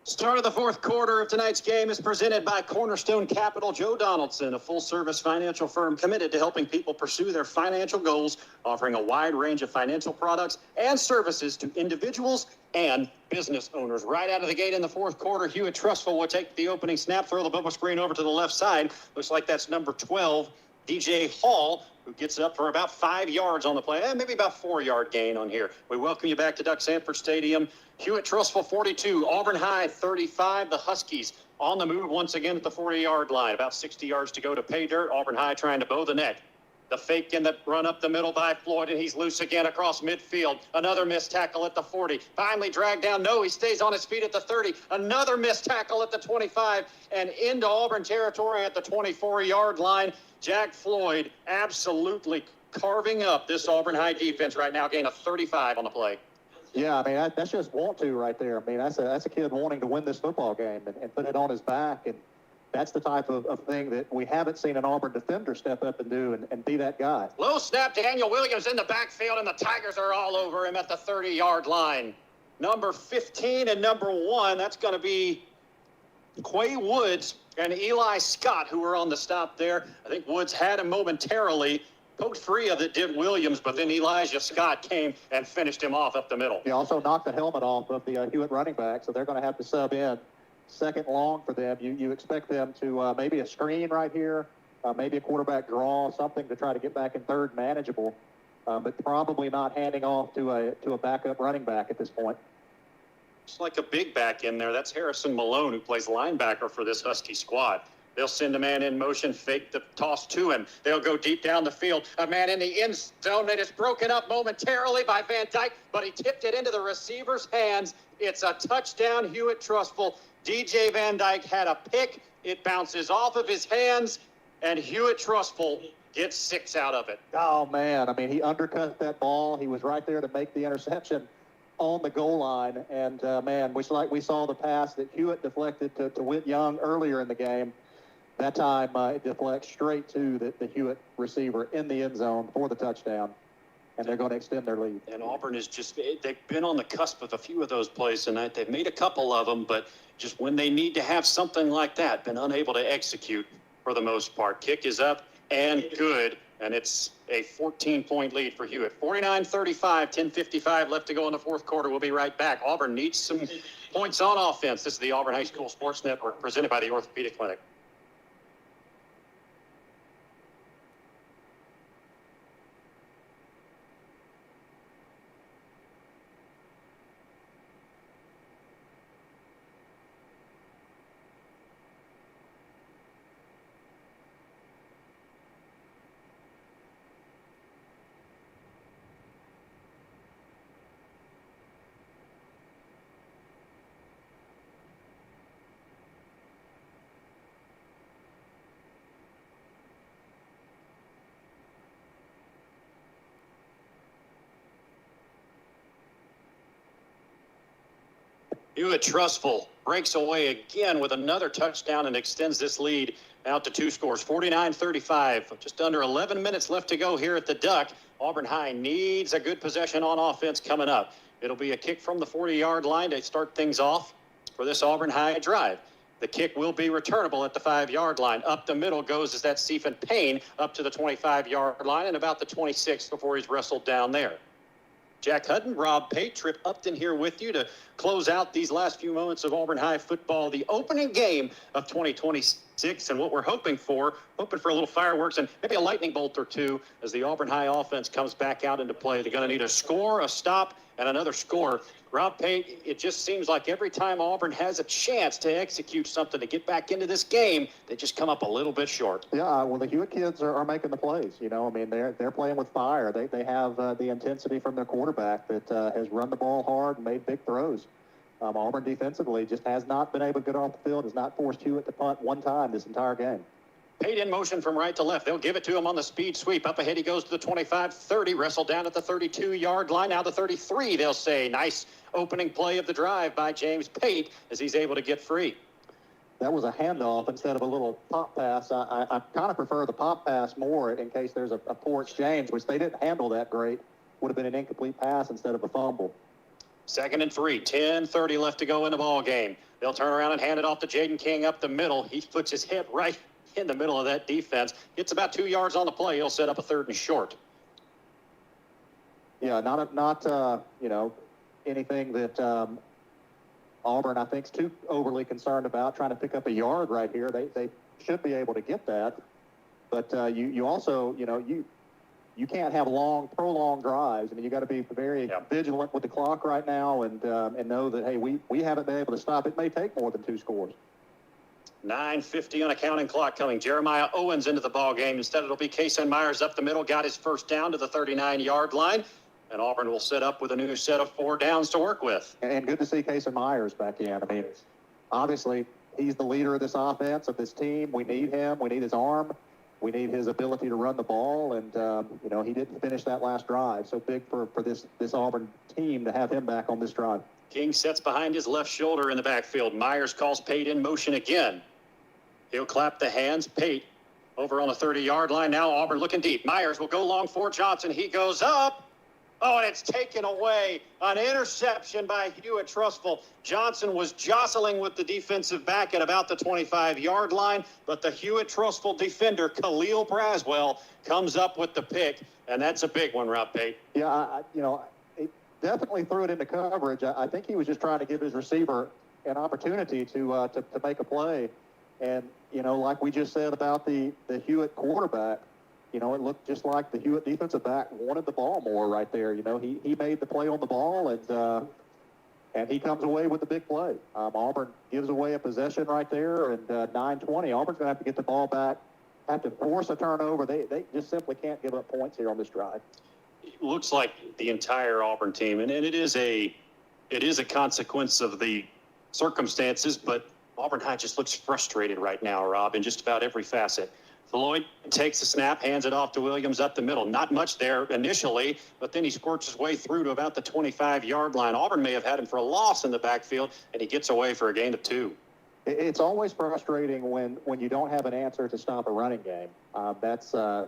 Start of the 4th quarter of tonight's game is presented by Cornerstone Capital. Joe Donaldson, a full-service financial firm committed to helping people pursue their financial goals, offering a wide range of financial products and services to individuals and business owners. Right out of the gate in the 4th quarter, Hewitt Trussville will take the opening snap, throw the bubble screen over to the left side. Looks like that's number 12, DJ Hall, who gets up for about 5 yards on the play, and maybe about 4-yard gain on here. We welcome you back to Duck Sanford Stadium. Hewitt Trussville 42, Auburn High 35. The Huskies on the move once again at the 40-yard line. About 60 yards to go to pay dirt. Auburn High trying to bow the net. The fake in the run up the middle by Floyd, and he's loose again across midfield. Another missed tackle at the 40. Finally dragged down. No, he stays on his feet at the 30. Another missed tackle at the 25, and into Auburn territory at the 24-yard line. Jack Floyd absolutely carving up this Auburn High defense right now. Gain of 35 on the play. Yeah, I mean, that's just want to right there. I mean, that's a kid wanting to win this football game and put it on his back. And that's the type of thing that we haven't seen an Auburn defender step up and do and be that guy. Low snap to Daniel Williams in the backfield, and the Tigers are all over him at the 30-yard line. Number 15 and number 1, that's going to be Quay Woods and Eli Scott, who were on the stop there. I think Woods had him momentarily. Poked free of it did Williams, but then Elijah Scott came and finished him off up the middle. He also knocked the helmet off of the Hewitt running back, so they're going to have to sub in 2nd long for them. You expect them to maybe a screen right here, maybe a quarterback draw, something to try to get back in 3rd manageable, but probably not handing off to a backup running back at this point. It's like a big back in there. That's Harrison Malone, who plays linebacker for this Husky squad. They'll send a man in motion, fake the toss to him. They'll go deep down the field. A man in the end zone that is broken up momentarily by Van Dyke, but he tipped it into the receiver's hands. It's a touchdown, Hewitt Trussville. DJ Van Dyke had a pick. It bounces off of his hands, and Hewitt Trussville gets 6 out of it. Oh, man. I mean, he undercut that ball. He was right there to make the interception on the goal line. And, man, we saw the pass that Hewitt deflected to Whit Young earlier in the game. That time, it deflects straight to the Hewitt receiver in the end zone for the touchdown, and they're going to extend their lead. And Auburn is they've been on the cusp of a few of those plays tonight. They've made a couple of them, but just when they need to have something like that, been unable to execute for the most part. Kick is up and good, and it's a 14-point lead for Hewitt. 49-35, 10:55 left to go in the fourth quarter. We'll be right back. Auburn needs some points on offense. This is the Auburn High School Sports Network presented by the Orthopedic Clinic. Hewitt Trussville breaks away again with another touchdown and extends this lead out to 2 scores. 49-35, just under 11 minutes left to go here at the Duck. Auburn High needs a good possession on offense coming up. It'll be a kick from the 40-yard line to start things off for this Auburn High drive. The kick will be returnable at the 5-yard line. Up the middle goes is that Stephen Payne up to the 25-yard line and about the 26 before he's wrestled down there. Jack Hutton, Rob Pate, Trip Upton here with you to close out these last few moments of Auburn High football, the opening game of 2026, and what we're hoping for a little fireworks and maybe a lightning bolt or two as the Auburn High offense comes back out into play. They're going to need a score, a stop, and another score. Rob Pate, it just seems like every time Auburn has a chance to execute something to get back into this game, they just come up a little bit short. Yeah, well, the Hewitt kids are making the plays. You know, I mean, they're playing with fire. They have the intensity from their quarterback that has run the ball hard and made big throws. Auburn defensively just has not been able to get off the field, has not forced Hewitt to punt one time this entire game. Pate in motion from right to left. They'll give it to him on the speed sweep. Up ahead he goes to the 25-30, wrestled down at the 32-yard line. Now the 33, they'll say. Nice opening play of the drive by James Pate as he's able to get free. That was a handoff instead of a little pop pass. I kind of prefer the pop pass more in case there's a poor exchange, which they didn't handle that great. Would have been an incomplete pass instead of a fumble. 2nd and 3, 10:30 left to go in the ball game. They'll turn around and hand it off to Jaden King up the middle. He puts his head right in the middle of that defense. Gets about 2 yards on the play. He'll set up a 3rd and short. Yeah, not anything that Auburn, I think, is too overly concerned about trying to pick up a yard right here. They should be able to get that. But you also, you can't have prolonged drives. I mean, you got to be very vigilant with the clock right now and know that, hey, we haven't been able to stop. It may take more than 2 scores. 9:50 on a counting clock coming. Jeremiah Owens into the ball game. Instead, it'll be Kason Myers up the middle. Got his first down to the 39-yard line. And Auburn will set up with a new set of 4 downs to work with. And good to see Kason Myers back in. I mean, obviously, he's the leader of this offense, of this team. We need him. We need his arm. We need his ability to run the ball. And, he didn't finish that last drive. So big for this Auburn team to have him back on this drive. King sets behind his left shoulder in the backfield. Myers calls Pate in motion again. He'll clap the hands. Pate over on the 30-yard line. Now Auburn looking deep. Myers will go long for Johnson. He goes up. Oh, and it's taken away. An interception by Hewitt Trussville. Johnson was jostling with the defensive back at about the 25-yard line, but the Hewitt Trussville defender, Khalil Braswell, comes up with the pick, and that's a big one, Rob Pate. Yeah, he definitely threw it into coverage. I think he was just trying to give his receiver an opportunity to make a play. And, like we just said about the Hewitt quarterback, it looked just like the Hewitt defensive back wanted the ball more right there. He made the play on the ball, and and he comes away with the big play. Auburn gives away a possession right there, and 9:20. Auburn's going to have to get the ball back, have to force a turnover. They just simply can't give up points here on this drive. It looks like the entire Auburn team, and it is a consequence of the circumstances, but Auburn High just looks frustrated right now, Rob, in just about every facet. Floyd takes the snap, hands it off to Williams up the middle. Not much there initially, but then he squirts his way through to about the 25-yard line. Auburn may have had him for a loss in the backfield, and he gets away for a gain of 2. It's always frustrating when you don't have an answer to stop a running game. That's a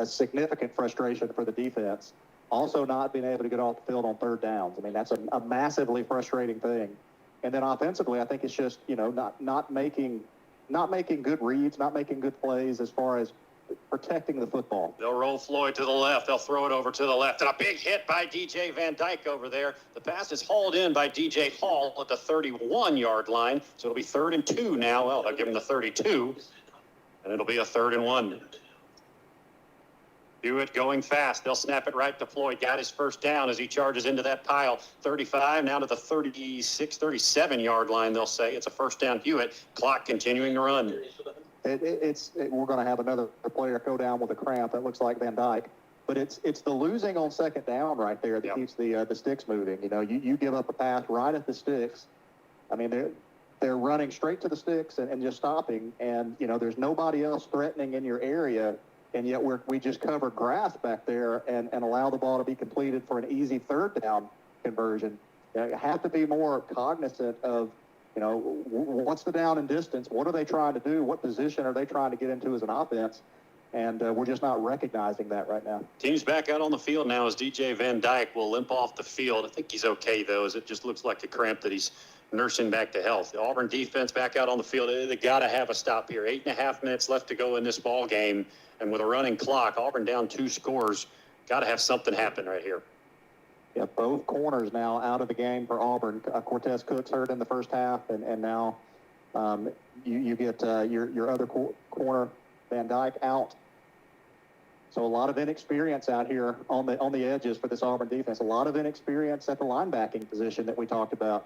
significant frustration for the defense. Also, not being able to get off the field on third downs. I mean, that's a massively frustrating thing. And then offensively, I think it's just, not making good reads, not making good plays as far as protecting the football. They'll roll Floyd to the left. They'll throw it over to the left. And a big hit by DJ Van Dyke over there. The pass is hauled in by DJ Hall at the 31-yard line. So it'll be 3rd and 2 now. Well, they'll give him the 32. And it'll be a 3rd and 1. Hewitt going fast. They'll snap it right to Floyd. Got his first down as he charges into that pile. 35 now to the 36, 37-yard line, they'll say. It's a first down Hewitt. Clock continuing to run. We're going to have another player go down with a cramp. That looks like Van Dyke. But it's the losing on second down right there that keeps the sticks moving. You give up a pass right at the sticks. I mean, they're running straight to the sticks and just stopping. And, there's nobody else threatening in your area. And yet we just cover grass back there and allow the ball to be completed for an easy third down conversion. You have to be more cognizant of, what's the down and distance? What are they trying to do? What position are they trying to get into as an offense? And we're just not recognizing that right now. Team's back out on the field now as DJ Van Dyke will limp off the field. I think he's okay, though, as it just looks like a cramp that he's nursing back to health. The Auburn defense back out on the field. They got to have a stop here. 8.5 minutes left to go in this ball game. And with a running clock, Auburn down 2 scores. Got to have something happen right here. Yeah, both corners now out of the game for Auburn. Cortez Cook's hurt in the first half, and now you get your other corner, Van Dyke, out. So a lot of inexperience out here on the edges for this Auburn defense. A lot of inexperience at the linebacking position that we talked about.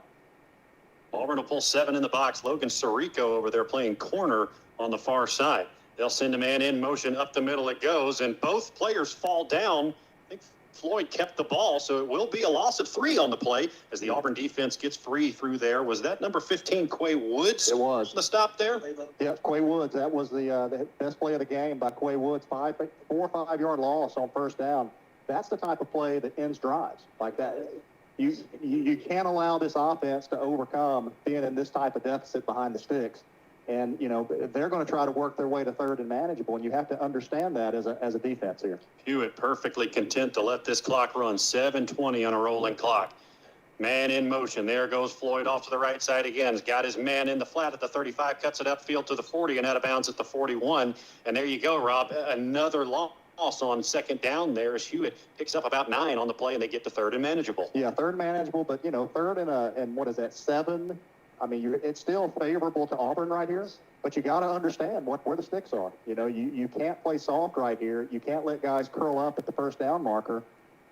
Auburn will pull 7 in the box. Logan Sirico over there playing corner on the far side. They'll send a man in motion up the middle. It goes, and both players fall down. I think Floyd kept the ball, so it will be a loss of 3 on the play as the Auburn defense gets free through there. Was that number 15, Quay Woods? It was. The stop there? Yeah, Quay Woods. That was the best play of the game by Quay Woods. 4 or 5 yard loss on first down. That's the type of play that ends drives like that. You can't allow this offense to overcome being in this type of deficit behind the sticks. And, they're going to try to work their way to third and manageable, and you have to understand that as a defense here. Hewitt perfectly content to let this clock run. 7:20 on a rolling clock. Man in motion. There goes Floyd off to the right side again. He's got his man in the flat at the 35, cuts it upfield to the 40 and out of bounds at the 41. And there you go, Rob. Another loss on second down there as Hewitt picks up about 9 on the play, and they get to third and manageable. Yeah, third manageable, but, third and what is that, 7? I mean, it's still favorable to Auburn right here, but you got to understand where the sticks are. You can't play soft right here. You can't let guys curl up at the first down marker.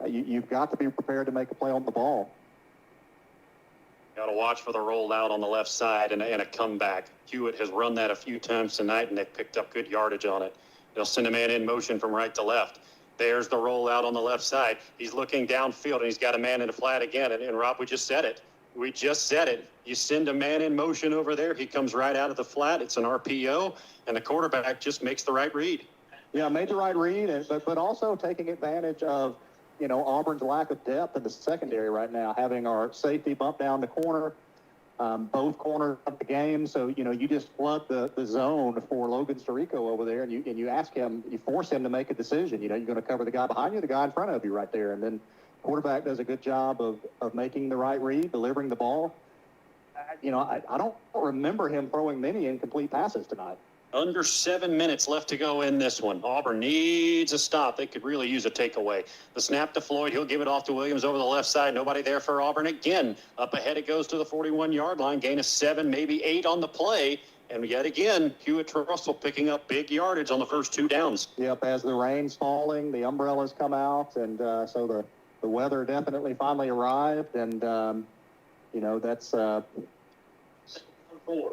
You've got to be prepared to make a play on the ball. Got to watch for the rollout on the left side and a comeback. Hewitt has run that a few times tonight, and they've picked up good yardage on it. They'll send a man in motion from right to left. There's the rollout on the left side. He's looking downfield, and he's got a man in the flat again. And Rob, we just said it. You send a man in motion over there. He comes right out of the flat. It's an RPO, and the quarterback just makes the right read. Yeah, made the right read, but also taking advantage of, Auburn's lack of depth in the secondary right now, having our safety bump down the corner, both corners of the game. So, you just flood the zone for Logan Sirico over there, and you force him to make a decision. You're going to cover the guy behind you, the guy in front of you right there, and then quarterback does a good job of making the right read, delivering the ball. I don't remember him throwing many incomplete passes tonight. Under 7 minutes left to go in this one. Auburn needs a stop. They could really use a takeaway. The snap to Floyd. He'll give it off to Williams over the left side. Nobody there for Auburn again. Up ahead it goes to the 41-yard line. Gain of 7, maybe 8 on the play. And yet again, Hewitt Trussville picking up big yardage on the first 2 downs. Yep, as the rain's falling, the umbrellas come out, and so the weather definitely finally arrived, and that's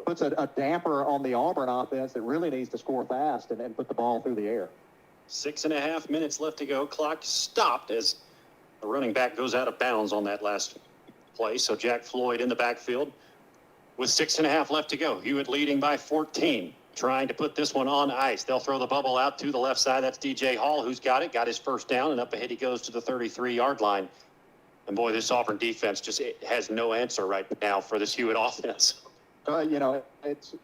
puts a damper on the Auburn offense that really needs to score fast and put the ball through the air. 6.5 minutes left to go. Clock stopped as the running back goes out of bounds on that last play. So Jack Floyd in the backfield with 6.5 left to go. Hewitt leading by 14, trying to put this one on ice. They'll throw the bubble out to the left side. That's DJ Hall who's got it, got his first down, and up ahead he goes to the 33-yard line. And boy, this Auburn defense just has no answer right now for this Hewitt offense. It's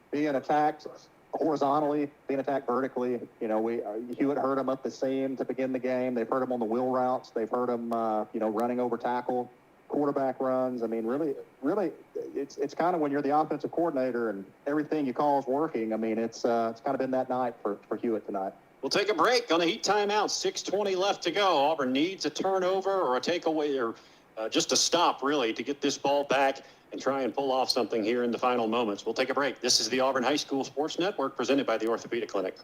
being attacked horizontally, being attacked vertically. Hewitt hurt him up the seam to begin the game. They've hurt him on the wheel routes. They've hurt him, running over tackle, quarterback runs. I mean, really, it's kind of when you're the offensive coordinator and everything you call is working. I mean, it's kind of been that night for Hewitt tonight. We'll take a break on the Heat timeout. 6:20 left to go. Auburn needs a turnover or a takeaway or just a stop, really, to get this ball back and try and pull off something here in the final moments. We'll take a break. This is the Auburn High School Sports Network presented by the Orthopedic Clinic.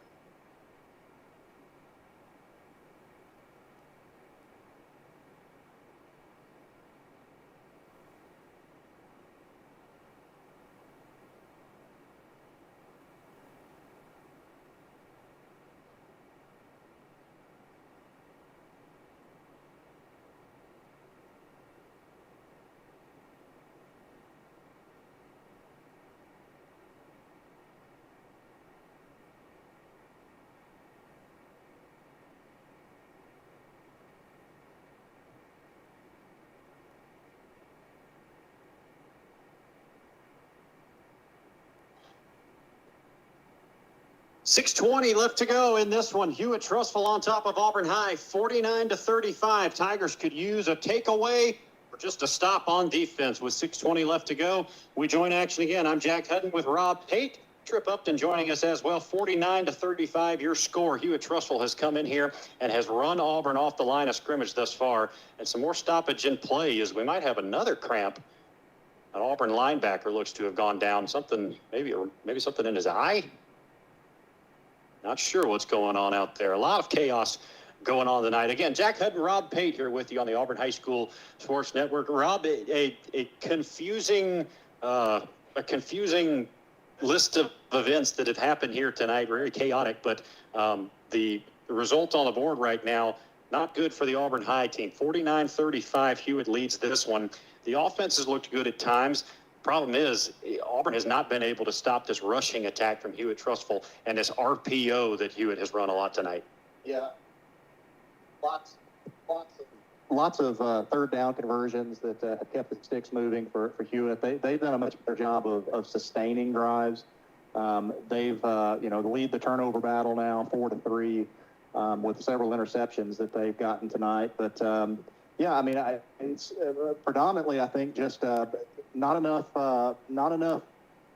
.620 left to go in this one. Hewitt Trussville on top of Auburn High, 49-35. Tigers could use a takeaway or just a stop on defense with 6:20 left to go. We join action again. I'm Jack Hutton with Rob Tate. Trip Upton joining us as well. 49-35 your score. Hewitt Trussville has come in here and has run Auburn off the line of scrimmage thus far. And some more stoppage in play as we might have another cramp. An Auburn linebacker looks to have gone down. Something, maybe something in his eye. Not sure what's going on out there. A lot of chaos going on tonight. Again, Jack Hutton, Rob Pate here with you on the Auburn High School Sports Network. Rob, a confusing list of events that have happened here tonight. Very chaotic, but the result on the board right now, not good for the Auburn High team. 49-35, Hewitt leads this one. The offense has looked good at times. Problem is, Auburn has not been able to stop this rushing attack from Hewitt Trussville and this RPO that Hewitt has run a lot tonight. Yeah, lots of third down conversions that have kept the sticks moving for Hewitt. They've done a much better job of sustaining drives. They've lead the turnover battle now 4-3 with several interceptions that they've gotten tonight. But it's predominantly, I think, just not enough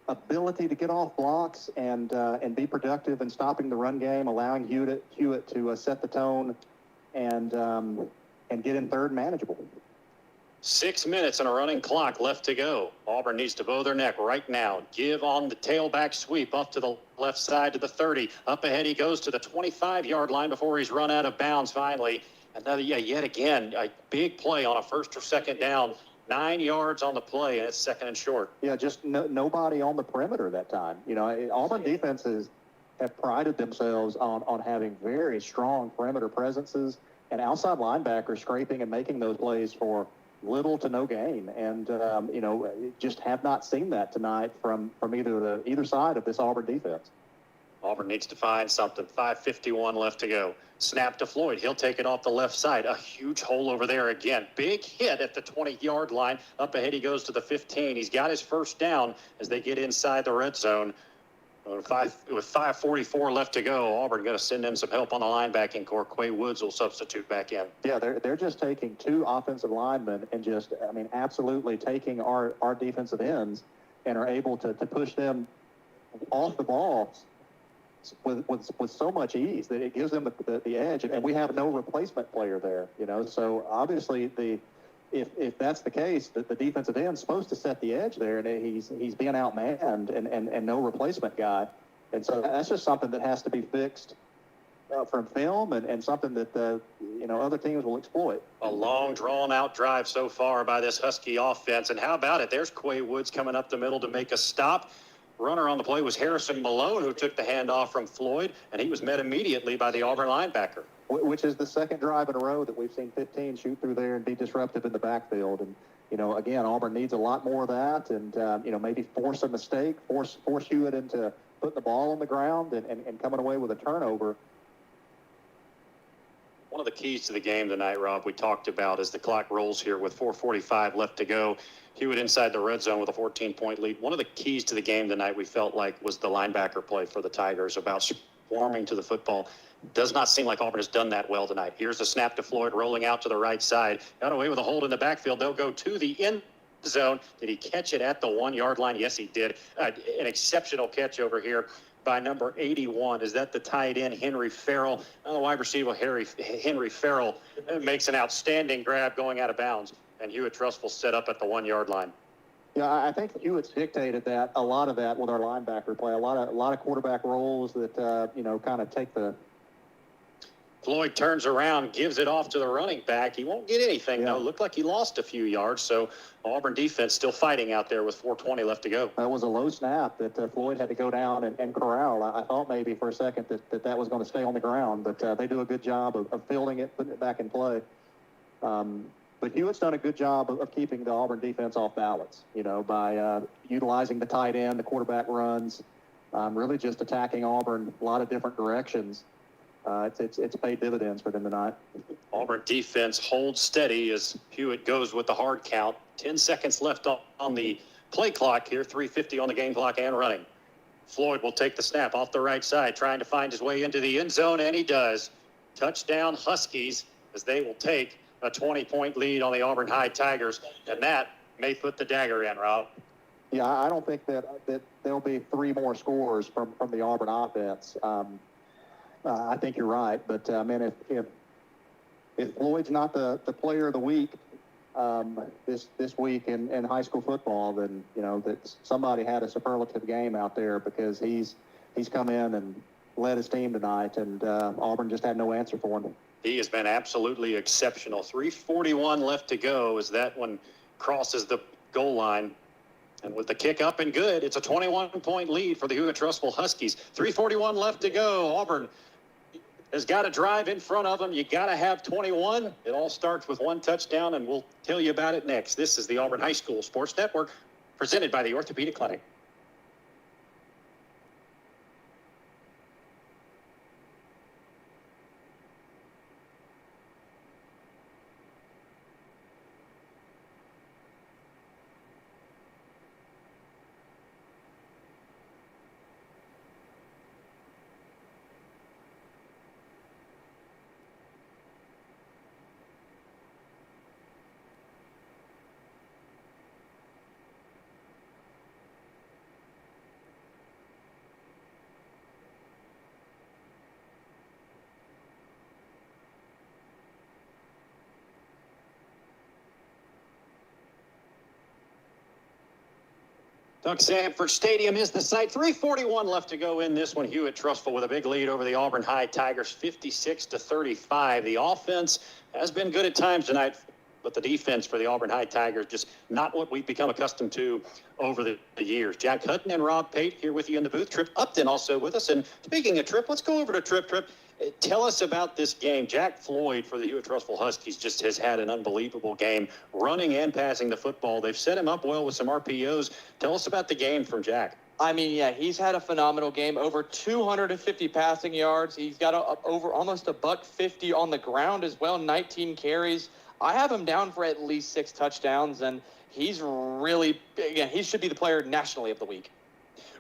ability to get off blocks and be productive in stopping the run game, allowing Hewitt to set the tone and get in third manageable. 6 minutes and a running clock left to go. Auburn needs to bow their neck right now. Give on the tailback sweep up to the left side to the 30. Up ahead he goes to the 25-yard line before he's run out of bounds finally. Yet again, a big play on a first or second down. 9 yards on the play, and it's second and short. Yeah, just nobody on the perimeter that time. Auburn defenses have prided themselves on having very strong perimeter presences and outside linebackers scraping and making those plays for little to no gain. And, just have not seen that tonight from either side of this Auburn defense. Auburn needs to find something. 5:51 left to go. Snap to Floyd. He'll take it off the left side. A huge hole over there again. Big hit at the 20-yard line. Up ahead he goes to the 15. He's got his first down as they get inside the red zone. With 5:44 left to go, Auburn going to send in some help on the linebacking core. Quay Woods will substitute back in. Yeah, they're just taking two offensive linemen and absolutely taking our defensive ends and are able to push them off the ball with so much ease that it gives them the edge, and we have no replacement player there, So obviously if that's the case, that the defensive end's supposed to set the edge there, and he's being outmanned and no replacement guy, and so that's just something that has to be fixed from film and something that, other teams will exploit. A long, drawn-out drive so far by this Husky offense. And how about it? There's Quay Woods coming up the middle to make a stop. Runner on the play was Harrison Malone, who took the handoff from Floyd, and he was met immediately by the Auburn linebacker. Which is the second drive in a row that we've seen 15 shoot through there and be disruptive in the backfield. And, again, Auburn needs a lot more of that and, maybe force a mistake, force Hewitt into putting the ball on the ground and coming away with a turnover. One of the keys to the game tonight, Rob, we talked about as the clock rolls here with 4:45 left to go. Hewitt inside the red zone with a 14-point lead. One of the keys to the game tonight we felt like was the linebacker play for the Tigers about swarming to the football. Does not seem like Auburn has done that well tonight. Here's the snap to Floyd rolling out to the right side. Got away with a hold in the backfield. They'll go to the end zone. Did he catch it at the 1-yard line? Yes, he did. An exceptional catch over here by number 81. Is that the tight end, Henry Farrell? The wide receiver, Henry Farrell, makes an outstanding grab going out of bounds. And Hewitt Trussville set up at the 1-yard line. Yeah, I think Hewitt's dictated that, a lot of that with our linebacker play. A lot of quarterback rolls that, kind of take the... Floyd turns around, gives it off to the running back. He won't get anything, though. Looked like he lost a few yards, so Auburn defense still fighting out there with 4:20 left to go. That was a low snap that Floyd had to go down and corral. I thought maybe for a second that was going to stay on the ground, but they do a good job of fielding it, putting it back in play. But Hewitt's done a good job of keeping the Auburn defense off balance, by utilizing the tight end, the quarterback runs, really just attacking Auburn a lot of different directions. It's paid dividends for them tonight. Auburn defense holds steady as Hewitt goes with the hard count. 10 seconds left on the play clock here, 3:50 on the game clock and running. Floyd will take the snap off the right side, trying to find his way into the end zone, and he does. Touchdown Huskies as they will take a 20-point lead on the Auburn High Tigers, and that may put the dagger in, Rob. Yeah, I don't think that there'll be 3 more scores from the Auburn offense. I think you're right, but if Floyd's not the player of the week this week in high school football, then that somebody had a superlative game out there because he's come in and led his team tonight, and Auburn just had no answer for him. He has been absolutely exceptional. 3:41 left to go as that one crosses the goal line. And with the kick up and good, it's a 21-point lead for the Hewitt Trussville Huskies. 3:41 left to go. Auburn has got a drive in front of them. You got to have 21. It all starts with one touchdown, and we'll tell you about it next. This is the Auburn High School Sports Network, presented by the Orthopedic Clinic. Doug Sanford Stadium is the site. 3:41 left to go in this one. Hewitt Trussville with a big lead over the Auburn High Tigers, 56-35. The offense has been good at times tonight, but the defense for the Auburn High Tigers just not what we've become accustomed to over the years. Jack Hutton and Rob Pate here with you in the booth. Trip Upton also with us. And speaking of Trip, let's go over to Trip. Tell us about this game. Jack Floyd for the Hewitt Trussville Huskies just has had an unbelievable game, running and passing the football. They've set him up well with some RPOs. Tell us about the game from Jack. I mean, yeah, he's had a phenomenal game. Over 250 passing yards. He's got over almost $150 on the ground as well. 19 carries. I have him down for at least 6 touchdowns, and he's really, again, he should be the player nationally of the week.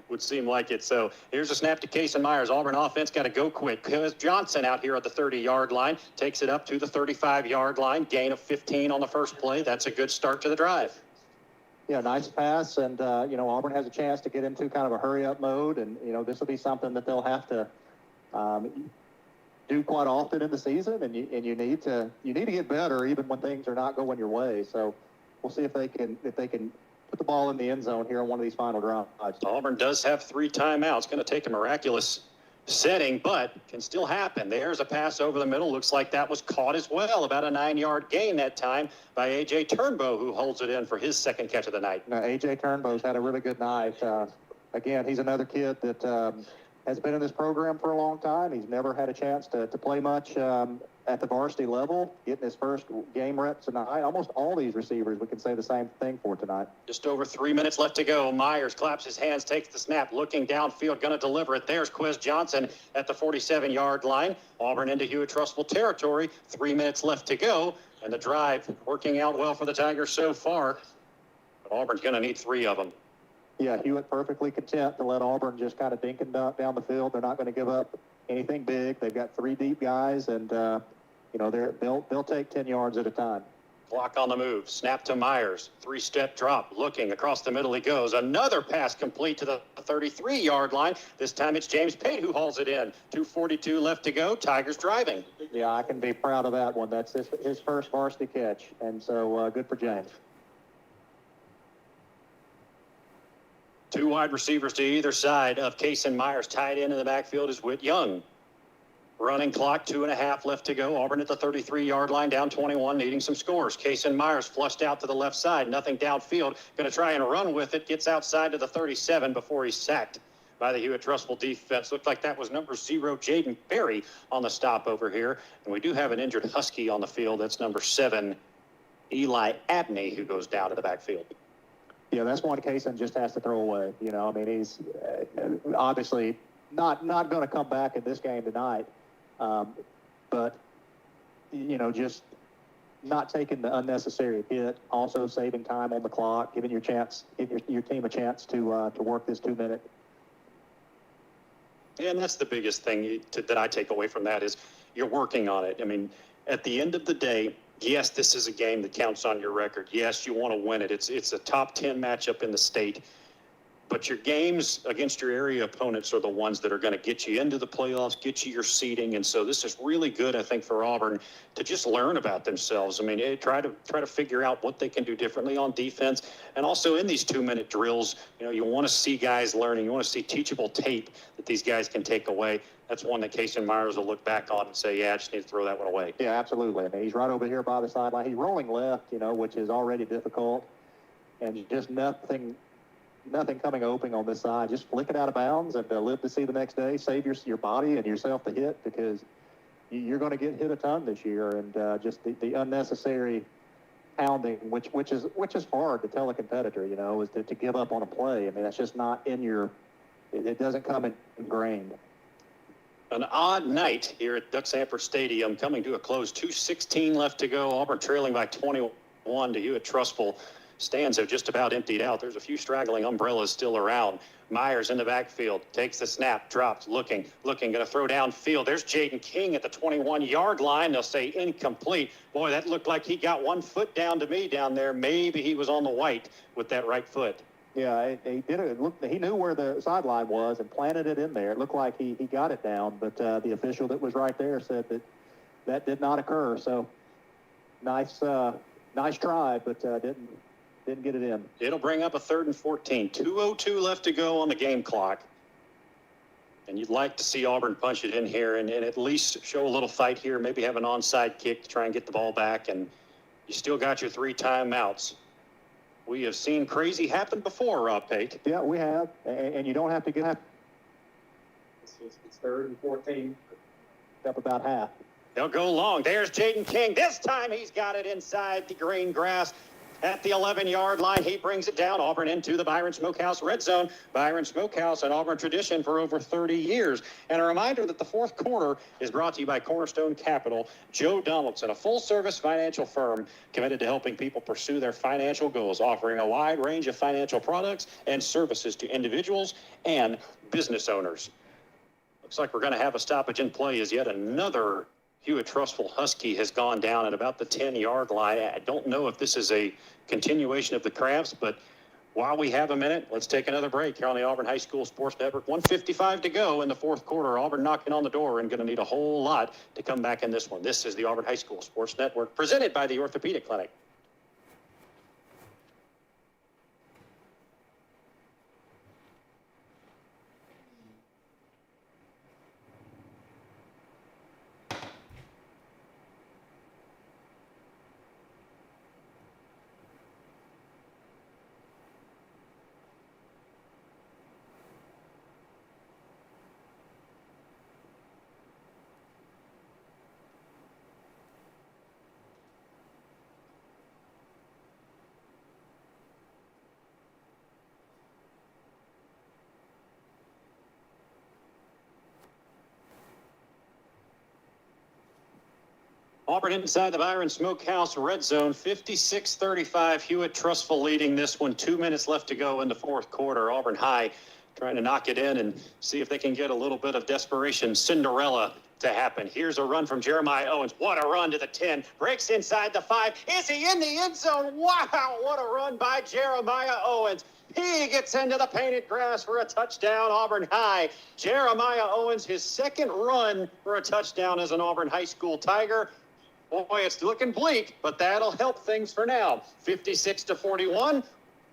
Would seem like it. So here's a snap to Kason Myers. Auburn offense got to go quick. Because Johnson out here at the 30-yard line takes it up to the 35-yard line. Gain of 15 on the first play. That's a good start to the drive. Yeah, nice pass. And, Auburn has a chance to get into kind of a hurry-up mode. And, this will be something that they'll have to do quite often in the season. And you need to get better even when things are not going your way. So we'll see if they can put the ball in the end zone here on one of these final drives. Auburn does have 3 timeouts. Going to take a miraculous setting, but can still happen. There's a pass over the middle. Looks like that was caught as well. About a 9-yard gain that time by A.J. Turnbow, who holds it in for his second catch of the night. Now, A.J. Turnbow's had a really good night. Again, he's another kid that has been in this program for a long time. He's never had a chance to play much at the varsity level, getting his first game reps tonight. Almost all these receivers, we can say the same thing for tonight. Just over 3 minutes left to go. Myers claps his hands, takes the snap, looking downfield, going to deliver it. There's Quiz Johnson at the 47-yard line. Auburn into Hewitt Trussville territory. 3 minutes left to go, and the drive working out well for the Tigers so far. But Auburn's going to need 3 of them. Yeah, Hewitt perfectly content to let Auburn just kind of dink and dunk down the field. They're not going to give up anything big. They've got 3 deep guys, and they'll take 10 yards at a time. Clock on the move. Snap to Myers. 3-step drop. Looking across the middle he goes. Another pass complete to the 33-yard line. This time it's James Pate who hauls it in. 2:42 left to go. Tigers driving. Yeah, I can be proud of that one. That's his first varsity catch, and so good for James. 2 wide receivers to either side of Case and Myers. Tied in the backfield is Whit Young. Running clock, 2.5 left to go. Auburn at the 33-yard line, down 21, needing some scores. Case and Myers flushed out to the left side, nothing downfield. Going to try and run with it. Gets outside to the 37 before he's sacked by the Hewitt Trussville defense. Looked like that was number 0, Jaden Berry, on the stop over here. And we do have an injured Husky on the field. That's number 7, Eli Abney, who goes down to the backfield. Yeah, that's one Kaysen just has to throw away. He's obviously not going to come back in this game tonight. But just not taking the unnecessary hit, also saving time on the clock, giving your team a chance to work this 2-minute. And that's the biggest thing that I take away from that is you're working on it. I mean, at the end of the day, yes, this is a game that counts on your record. Yes, you want to win it. It's a top 10 matchup in the state. But your games against your area opponents are the ones that are going to get you into the playoffs, get you your seeding. And so this is really good, I think, for Auburn to just learn about themselves. I mean, try to figure out what they can do differently on defense. And also in these 2-minute drills, you want to see guys learning. You want to see teachable tape that these guys can take away. That's one that Case and Myers will look back on and say, yeah, I just need to throw that one away. Yeah, absolutely. I mean, he's right over here by the sideline. He's rolling left, which is already difficult. And just nothing coming open on this side. Just flick it out of bounds and live to see the next day. Save your body and yourself the hit, because you're going to get hit a ton this year. And just the unnecessary pounding, which is hard to tell a competitor, is to give up on a play. I mean, that's just not in your. It doesn't come ingrained. An odd night here at Duck Sanford Stadium, coming to a close. 2:16 left to go. Auburn trailing by 21 to Hewitt Trussville. Stands have just about emptied out. There's a few straggling umbrellas still around. Myers in the backfield, takes the snap, drops, looking, going to throw downfield. There's Jaden King at the 21-yard line. They'll say incomplete. Boy, that looked like he got 1 foot down to me down there. Maybe he was on the white with that right foot. Yeah, he did it. He knew where the sideline was and planted it in there. It looked like he got it down, but the official that was right there said that did not occur. So nice try, but didn't get it in. It'll bring up a 3rd and 14. 2:02 left to go on the game clock. And you'd like to see Auburn punch it in here and at least show a little fight here, maybe have an onside kick to try and get the ball back. And you still got your 3 timeouts. We have seen crazy happen before, Rob Pate. Yeah, we have. And you don't have to get It's 3rd and 14. up about half. They'll go long. There's Jaden King. This time he's got it inside the green grass. At the 11-yard line, he brings it down. Auburn into the Byron Smokehouse red zone. Byron Smokehouse, an Auburn tradition for over 30 years. And a reminder that the fourth quarter is brought to you by Cornerstone Capital. Joe Donaldson, a full-service financial firm committed to helping people pursue their financial goals, offering a wide range of financial products and services to individuals and business owners. Looks like we're going to have a stoppage in play as yet another Hewitt Trussville Husky has gone down at about the 10-yard line. I don't know if this is a continuation of the cramps, but while we have a minute, let's take another break here on the Auburn High School Sports Network. 1:55 to go in the fourth quarter. Auburn knocking on the door and going to need a whole lot to come back in this one. This is the Auburn High School Sports Network, presented by the Orthopedic Clinic. Auburn inside the Byron Smokehouse red zone, 56-35. Hewitt Trussville leading this one. 2 minutes left to go in the fourth quarter. Auburn High trying to knock it in and see if they can get a little bit of desperation Cinderella to happen. Here's a run from Jeremiah Owens. What a run to the 10. Breaks inside the 5. Is he in the end zone? Wow, what a run by Jeremiah Owens. He gets into the painted grass for a touchdown, Auburn High. Jeremiah Owens, his second run for a touchdown as an Auburn High School Tiger. Boy, it's looking bleak, but that'll help things for now. 56-41,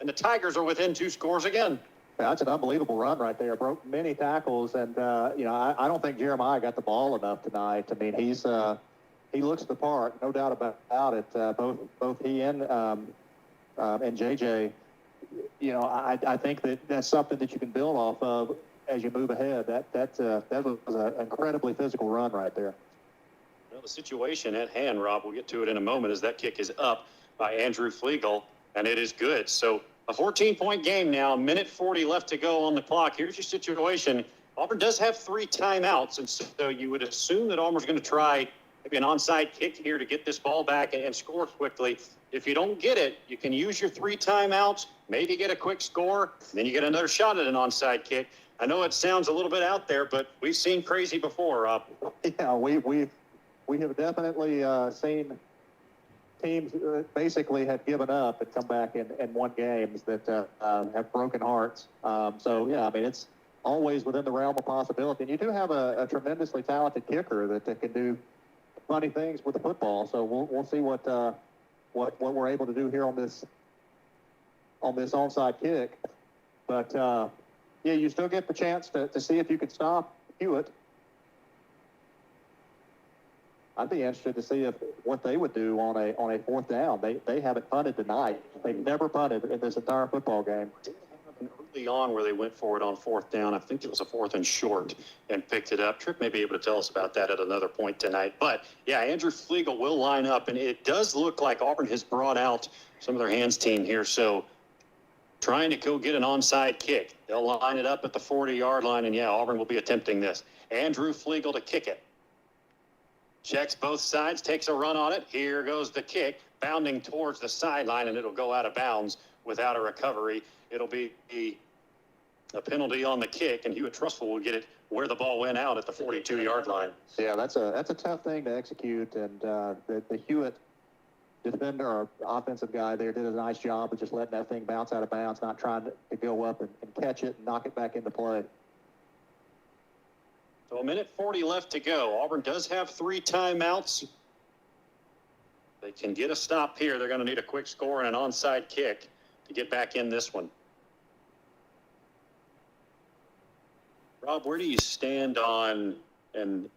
and the Tigers are within 2 scores again. That's an unbelievable run right there. Broke many tackles, and I don't think Jeremiah got the ball enough tonight. I mean, he looks the part, no doubt about it. Both he and JJ. I think that's something that you can build off of as you move ahead. That was an incredibly physical run right there. Well, the situation at hand, Rob, we'll get to it in a moment, as that kick is up by Andrew Flegel, and it is good. So a 14-point game now, minute 40 left to go on the clock. Here's your situation. Auburn does have 3 timeouts, and so you would assume that Auburn's going to try maybe an onside kick here to get this ball back and score quickly. If you don't get it, you can use your 3 timeouts, maybe get a quick score, and then you get another shot at an onside kick. I know it sounds a little bit out there, but we've seen crazy before, Rob. Yeah, we have definitely seen teams basically have given up and come back and won games that have broken hearts. So, yeah, I mean, it's always within the realm of possibility. And you do have a tremendously talented kicker that can do funny things with the football. So we'll see what we're able to do here on this onside kick. But, yeah, you still get the chance to see if you can stop Hewitt. I'd be interested to see what they would do on a fourth down. They haven't punted tonight. They've never punted in this entire football game. Early on where they went for it on fourth down, I think it was a 4th and short, and picked it up. Tripp may be able to tell us about that at another point tonight. But, yeah, Andrew Flegel will line up, and it does look like Auburn has brought out some of their hands team here. So trying to go get an onside kick. They'll line it up at the 40-yard line, and, yeah, Auburn will be attempting this. Andrew Flegel to kick it. Checks both sides, takes a run on it. Here goes the kick, bounding towards the sideline, and it'll go out of bounds without a recovery. It'll be a penalty on the kick, and Hewitt Trussville will get it where the ball went out at the 42-yard line. Yeah, that's a tough thing to execute, and the Hewitt defender or offensive guy there did a nice job of just letting that thing bounce out of bounds, not trying to go up and catch it and knock it back into play. So a minute 40 left to go. Auburn does have 3 timeouts. They can get a stop here. They're going to need a quick score and an onside kick to get back in this one. Rob, where do you stand on, and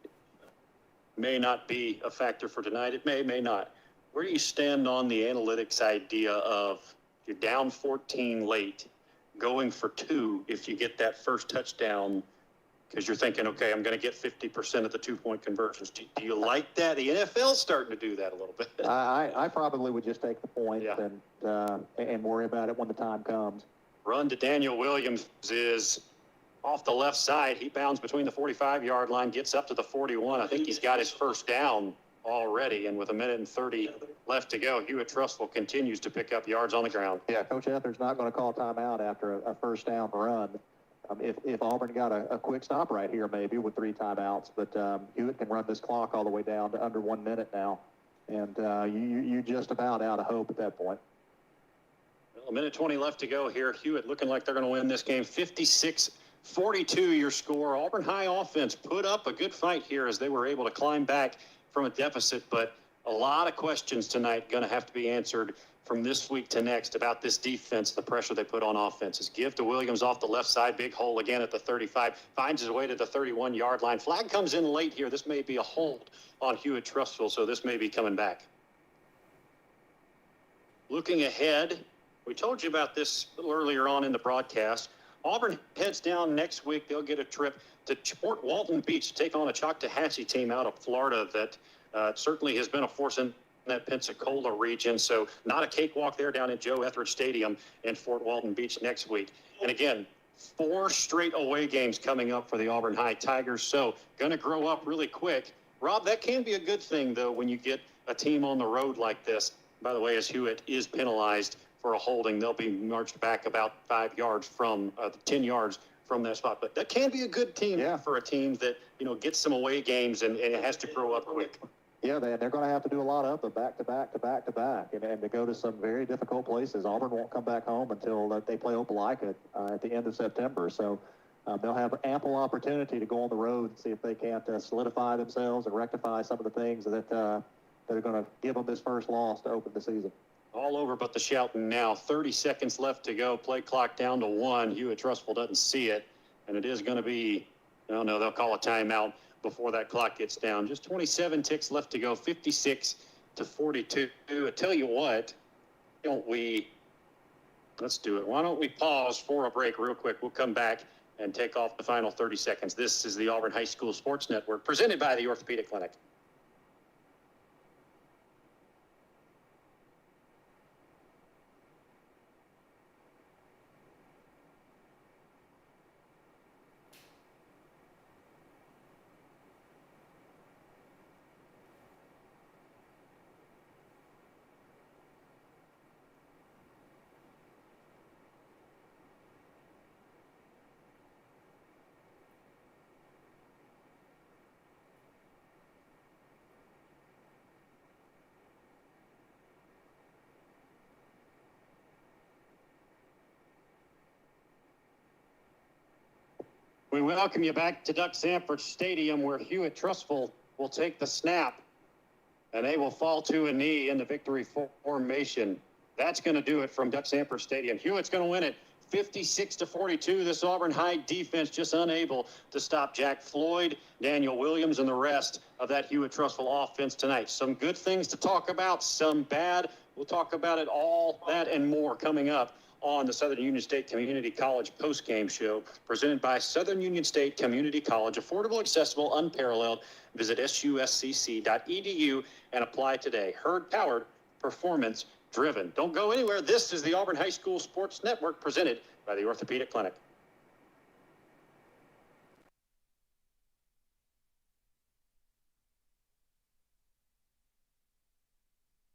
may not be a factor for tonight, it may not. Where do you stand on the analytics idea of you're down 14 late, going for 2 if you get that first touchdown, because you're thinking, okay, I'm going to get 50% of the 2-point conversions. Do you like that? The NFL's starting to do that a little bit. I probably would just take the point Yeah. and worry about it when the time comes. Run to Daniel Williams is off the left side. He bounds between the 45-yard line, gets up to the 41. I think he's got his first down already, and with a minute and 30 left to go, Hewitt Trussville continues to pick up yards on the ground. Yeah, Coach Ether's not going to call timeout after a first down run. If Auburn got a quick stop right here, maybe with 3 timeouts, but Hewitt can run this clock all the way down to under 1 minute now, and you're just about out of hope at that point. Well, a minute 20 left to go here. Hewitt looking like they're going to win this game. 56-42 your score. Auburn High offense put up a good fight here as they were able to climb back from a deficit, but a lot of questions tonight going to have to be answered from this week to next about this defense, the pressure they put on offenses. Give to Williams off the left side, big hole again at the 35, finds his way to the 31-yard line. Flag comes in late here. This may be a hold on Hewitt Trussville, so this may be coming back. Looking ahead, we told you about this a little earlier on in the broadcast. Auburn heads down next week. They'll get a trip to Fort Walton Beach to take on a Choctawhatchee team out of Florida that certainly has been a force in that Pensacola region. So not a cakewalk there down at Joe Etheridge Stadium in Fort Walton Beach next week. And again, 4 straight away games coming up for the Auburn High Tigers. So going to grow up really quick. Rob, that can be a good thing, though, when you get a team on the road like this. By the way, as Hewitt is penalized for a holding, they'll be marched back about 5 yards from 10 yards from that spot. But that can be a good team for a team that, gets some away games and it has to grow up quick. Yeah, they're going to have to do a lot of the back-to-back, and to go to some very difficult places. Auburn won't come back home until they play Opelika at the end of September. So they'll have ample opportunity to go on the road and see if they can't solidify themselves and rectify some of the things that are going to give them this first loss to open the season. All over but the shouting now. 30 seconds left to go. Play clock down to 1. Hewitt Trussville doesn't see it, and it is going to be, no, they'll call a timeout before that clock gets down. Just 27 ticks left to go, 56-42. I tell you what, let's do it. Why don't we pause for a break real quick? We'll come back and take off the final 30 seconds. This is the Auburn High School Sports Network, presented by the Orthopedic Clinic. We welcome you back to Duck Sanford Stadium, where Hewitt Trussville will take the snap, and they will fall to a knee in the victory formation. That's going to do it from Duck Sanford Stadium. Hewitt's going to win it 56-42. This Auburn High defense just unable to stop Jack Floyd, Daniel Williams, and the rest of that Hewitt Trussville offense tonight. Some good things to talk about, some bad. We'll talk about it all, that and more, coming up on the Southern Union State Community College postgame show, presented by Southern Union State Community College. Affordable, accessible, unparalleled. Visit suscc.edu and apply today. Herd powered, performance driven. Don't go anywhere. This is the Auburn High School Sports Network, presented by the Orthopedic Clinic.